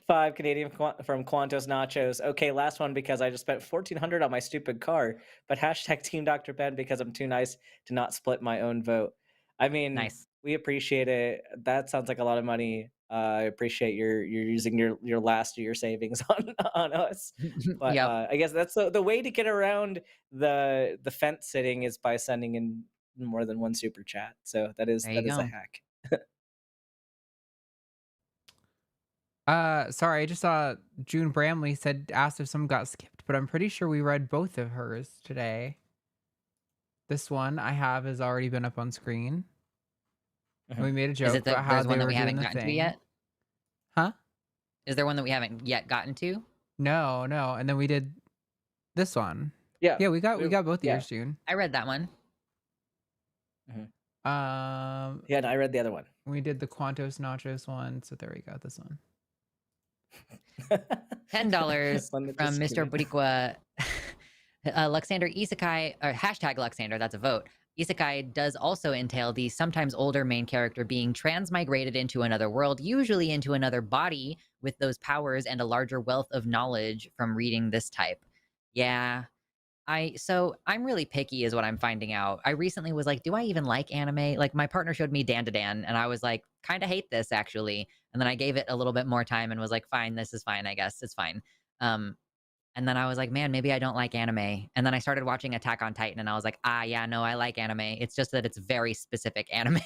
5 Canadian from Quantos Nachos. Okay, last one because I just spent $1,400 on my stupid car. But hashtag Team Dr. Ben because I'm too nice to not split my own vote. I mean, nice. We appreciate it. That sounds like a lot of money. I appreciate you're using your last of your savings on us. But Yep. I guess that's the way to get around the fence sitting is by sending in more than one super chat. So that is a hack. Sorry, I just saw June Bramley asked if someone got skipped, but I'm pretty sure we read both of hers today. This one I have has already been up on screen. And we made a joke about how they were doing the thing. Yet? Huh? Is there one that we haven't yet gotten to? No. And then we did this one. Yeah. Yeah, we got both of yours, June. I read that one. Yeah, and I read the other one. We did the Quantos Nachos one, so there we go. This one. $10 from Mr. Burikwa. Luxander Isekai, or hashtag Luxander, that's a vote. Isekai does also entail the sometimes older main character being transmigrated into another world, usually into another body with those powers and a larger wealth of knowledge from reading this type. Yeah. So I'm really picky is what I'm finding out. I recently was like, do I even like anime? Like my partner showed me Dan to Dan and I was like, kind of hate this actually. And then I gave it a little bit more time and was like, fine, this is fine. I guess it's fine. And then I was like, man, maybe I don't like anime. And then I started watching Attack on Titan and I was like, yeah, no, I like anime. It's just that it's very specific anime.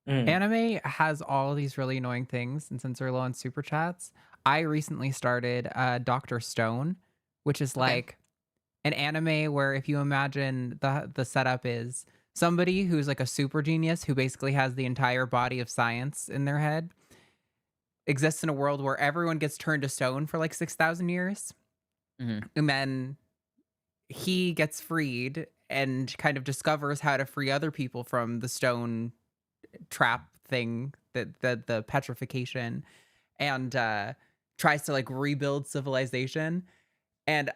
Anime has all of these really annoying things. And since we're low on super chats, I recently started Dr. Stone, which is like an anime where if you imagine the setup is somebody who's like a super genius who basically has the entire body of science in their head exists in a world where everyone gets turned to stone for like 6,000 years. And then he gets freed and kind of discovers how to free other people from the stone trap thing, the petrification, and tries to like rebuild civilization. And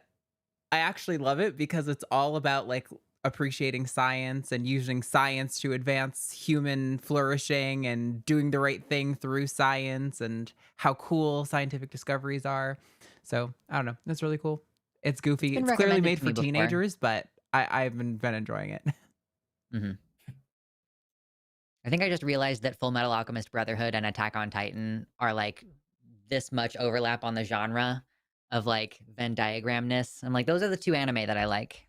I actually love it because it's all about like appreciating science and using science to advance human flourishing and doing the right thing through science and how cool scientific discoveries are. So I don't know. That's really cool. It's It's goofy. been It's clearly recommended made to for me before. teenagers, but I've been enjoying it. hmm I think I just realized that Full Metal Alchemist Brotherhood and Attack on Titan are like this much overlap on the genre of like Venn diagramness. I'm like, those are the two anime that I like.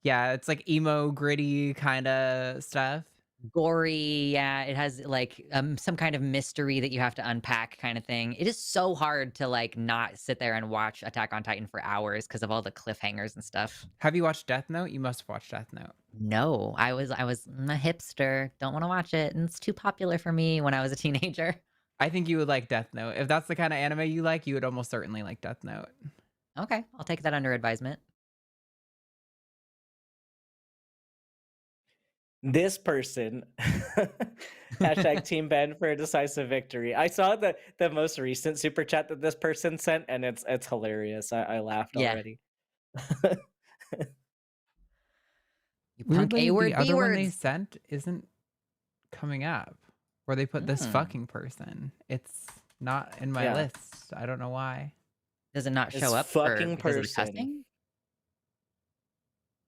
Yeah, it's like emo, gritty kind of stuff. Gory, yeah. It has like some kind of mystery that you have to unpack, kind of thing. It is so hard to like not sit there and watch Attack on Titan for hours because of all the cliffhangers and stuff. Have you watched Death Note? You must have watched Death Note. No, I was a hipster. Don't want to watch it, and it's too popular for me when I was a teenager. I think you would like Death Note. If that's the kind of anime you like, you would almost certainly like Death Note. Okay, I'll take that under advisement. This person, hashtag Team Ben for a decisive victory. I saw the most recent super chat that this person sent, and it's hilarious. I laughed Yeah. already. You punk Weirdly, A word, the B other one they words. sent isn't coming up. Where they put this Hmm. fucking person. It's not in my Yeah. list. I don't know why. Does it not This show up fucking because of the person. cussing?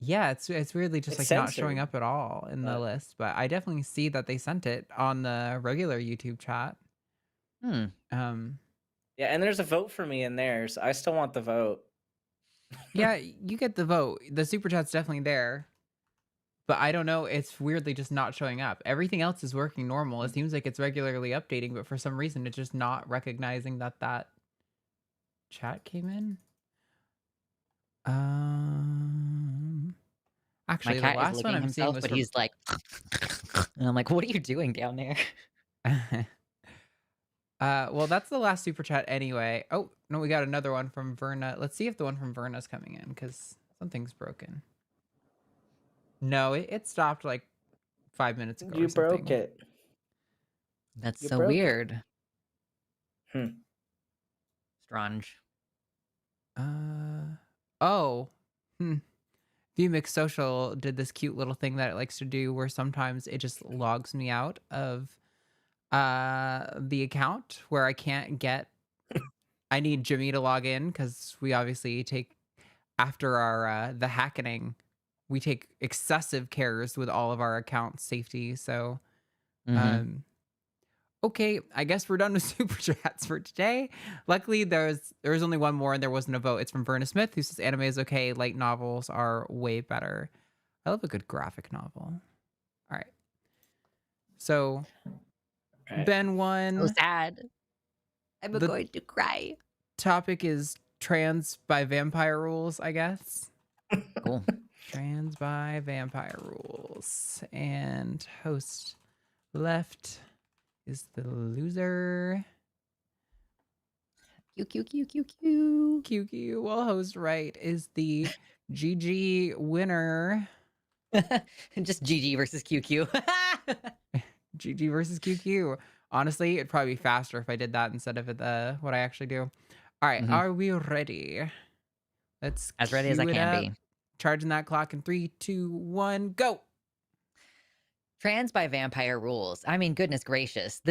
Yeah, it's weirdly just It's like not showing censored, up at all in the but list, but I definitely see that they sent it on the regular YouTube chat. Hmm. yeah, and there's a vote for me in there, so I still want the vote. Yeah, you get the vote. The super chat's definitely there. But I don't know, it's weirdly just not showing up. Everything else is working normal. It seems like it's regularly updating, but for some reason it's just not recognizing that chat came in. My Actually, the cat is last one licking I'm seeing himself, was but from he's like, and I'm like, what are you doing down there? well, that's the last super chat anyway. Oh, no, we got another one from Verna. Let's see if the one from Verna's coming in, because something's broken. No, it stopped like 5 minutes ago You or something. broke it. That's You so broke it. weird. Hmm. Strange. Oh. VMix Social did this cute little thing that it likes to do where sometimes it just logs me out of the account where I can't get I need Jimmy to log in because we obviously take after our the hackening, we take excessive cares with all of our account safety. So okay, I guess we're done with super chats for today. Luckily, there was only one more and there wasn't a vote. It's from Verna Smith, who says anime is okay, light novels are way better. I love a good graphic novel. All right. So Right. Ben So won. sad. I'm The- going to cry. Topic is trans by vampire rules, I guess. Cool. Trans by vampire rules. And host left is the loser. Q. QQ. Well, host right is the GG winner. Just GG versus QQ. GG versus QQ. Honestly, it'd probably be faster if I did that instead of what I actually do. All right, are we ready? Let's As ready as I cue it can up. be. Charging that clock in 3, 2, 1, go. Trans by vampire rules. I mean, goodness gracious.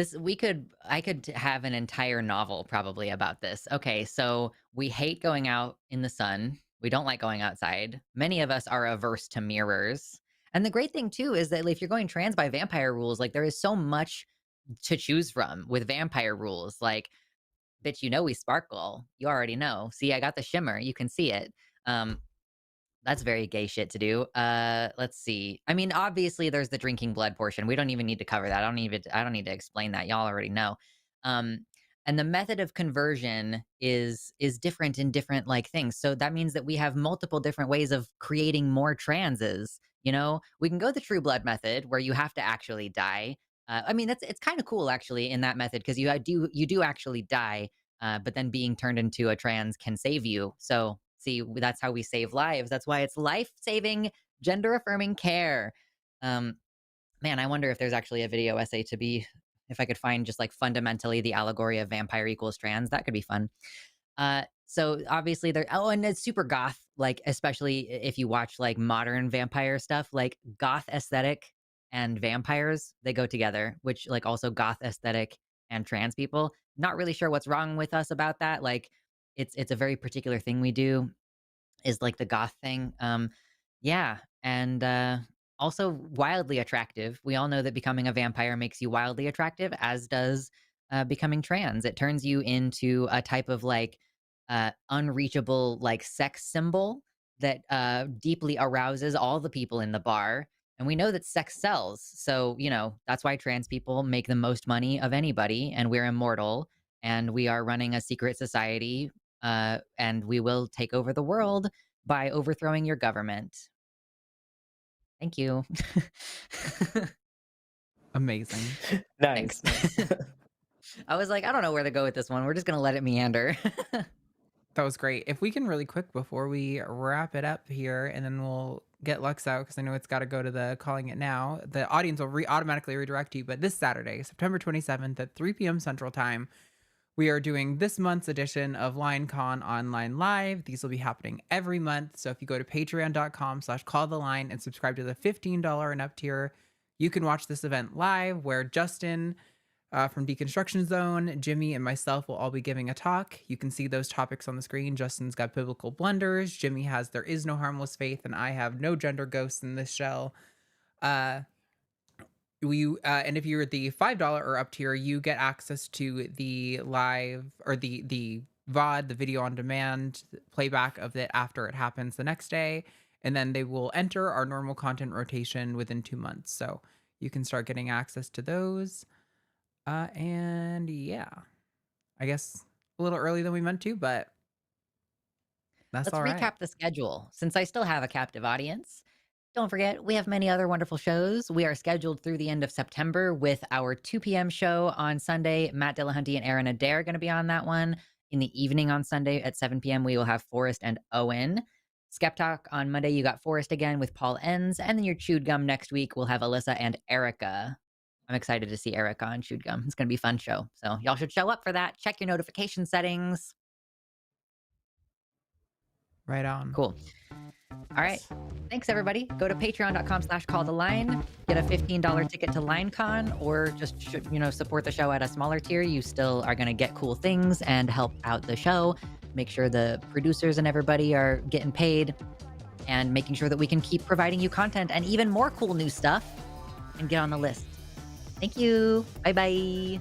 I could have an entire novel probably about this. Okay, so we hate going out in the sun. We don't like going outside. Many of us are averse to mirrors. And the great thing too is that if you're going trans by vampire rules, like there is so much to choose from with vampire rules. Like, bitch, you know we sparkle. You already know. See, I got the shimmer. You can see it. That's very gay shit to do. Let's see. I mean, obviously there's the drinking blood portion. We don't even need to cover that. I don't need to explain that. Y'all already know. And the method of conversion is different in different like things. So that means that we have multiple different ways of creating more transes. You know, we can go the true blood method where you have to actually die. I mean, it's kind of cool actually in that method because you do actually die, but then being turned into a trans can save you. So see, that's how we save lives. That's why it's life-saving, gender-affirming care. Man, I wonder if there's actually a video essay if I could find just like fundamentally the allegory of vampire equals trans. That could be fun. So obviously and it's super goth, like especially if you watch like modern vampire stuff, like goth aesthetic and vampires, they go together, which like also goth aesthetic and trans people. Not really sure what's wrong with us about that. Like it's a very particular thing we do. is like the goth thing. Yeah, and also wildly attractive. We all know that becoming a vampire makes you wildly attractive, as does becoming trans. It turns you into a type of like unreachable like sex symbol that deeply arouses all the people in the bar. And we know that sex sells. So, you know, that's why trans people make the most money of anybody, and we're immortal, and we are running a secret society, and we will take over the world by overthrowing your government. Thank you. Amazing. Nice. Thanks. Nice. I was like, I don't know where to go with this one. We're just going to let it meander. That was great. If we can really quick before we wrap it up here, and then we'll get Lux out because I know it's got to go to the calling it now. The audience will automatically redirect you. But this Saturday, September 27th at 3 p.m. Central Time, we are doing this month's edition of LineCon Online Live. These will be happening every month. So if you go to patreon.com/calltheline and subscribe to the $15 and up tier, you can watch this event live where Justin from Deconstruction Zone, Jimmy, and myself will all be giving a talk. You can see those topics on the screen. Justin's got biblical blunders. Jimmy has there is no harmless faith, and I have no gender ghosts in this shell. And if you're the $5 or up tier, you get access to the live or the VOD, the video on demand playback of it after it happens the next day. And then they will enter our normal content rotation within 2 months. So you can start getting access to those. And yeah, I guess a little early than we meant to, but that's Let's all right. recap the schedule. Since I still have a captive audience, don't forget, we have many other wonderful shows. We are scheduled through the end of September with our 2 p.m. show on Sunday. Matt Dillahunty and Aaron Adair are going to be on that one. In the evening on Sunday at 7 p.m., we will have Forrest and Owen. Skeptalk on Monday, you got Forrest again with Paul Enns. And then your Chewed Gum next week, we'll have Alyssa and Erica. I'm excited to see Erica on Chewed Gum. It's going to be a fun show. So y'all should show up for that. Check your notification settings. Right on. Cool. All right. Thanks, everybody. Go to patreon.com/calltheline. Get a $15 ticket to LineCon, or just, support the show at a smaller tier. You still are going to get cool things and help out the show. Make sure the producers and everybody are getting paid, and making sure that we can keep providing you content and even more cool new stuff, and get on the list. Thank you. Bye-bye.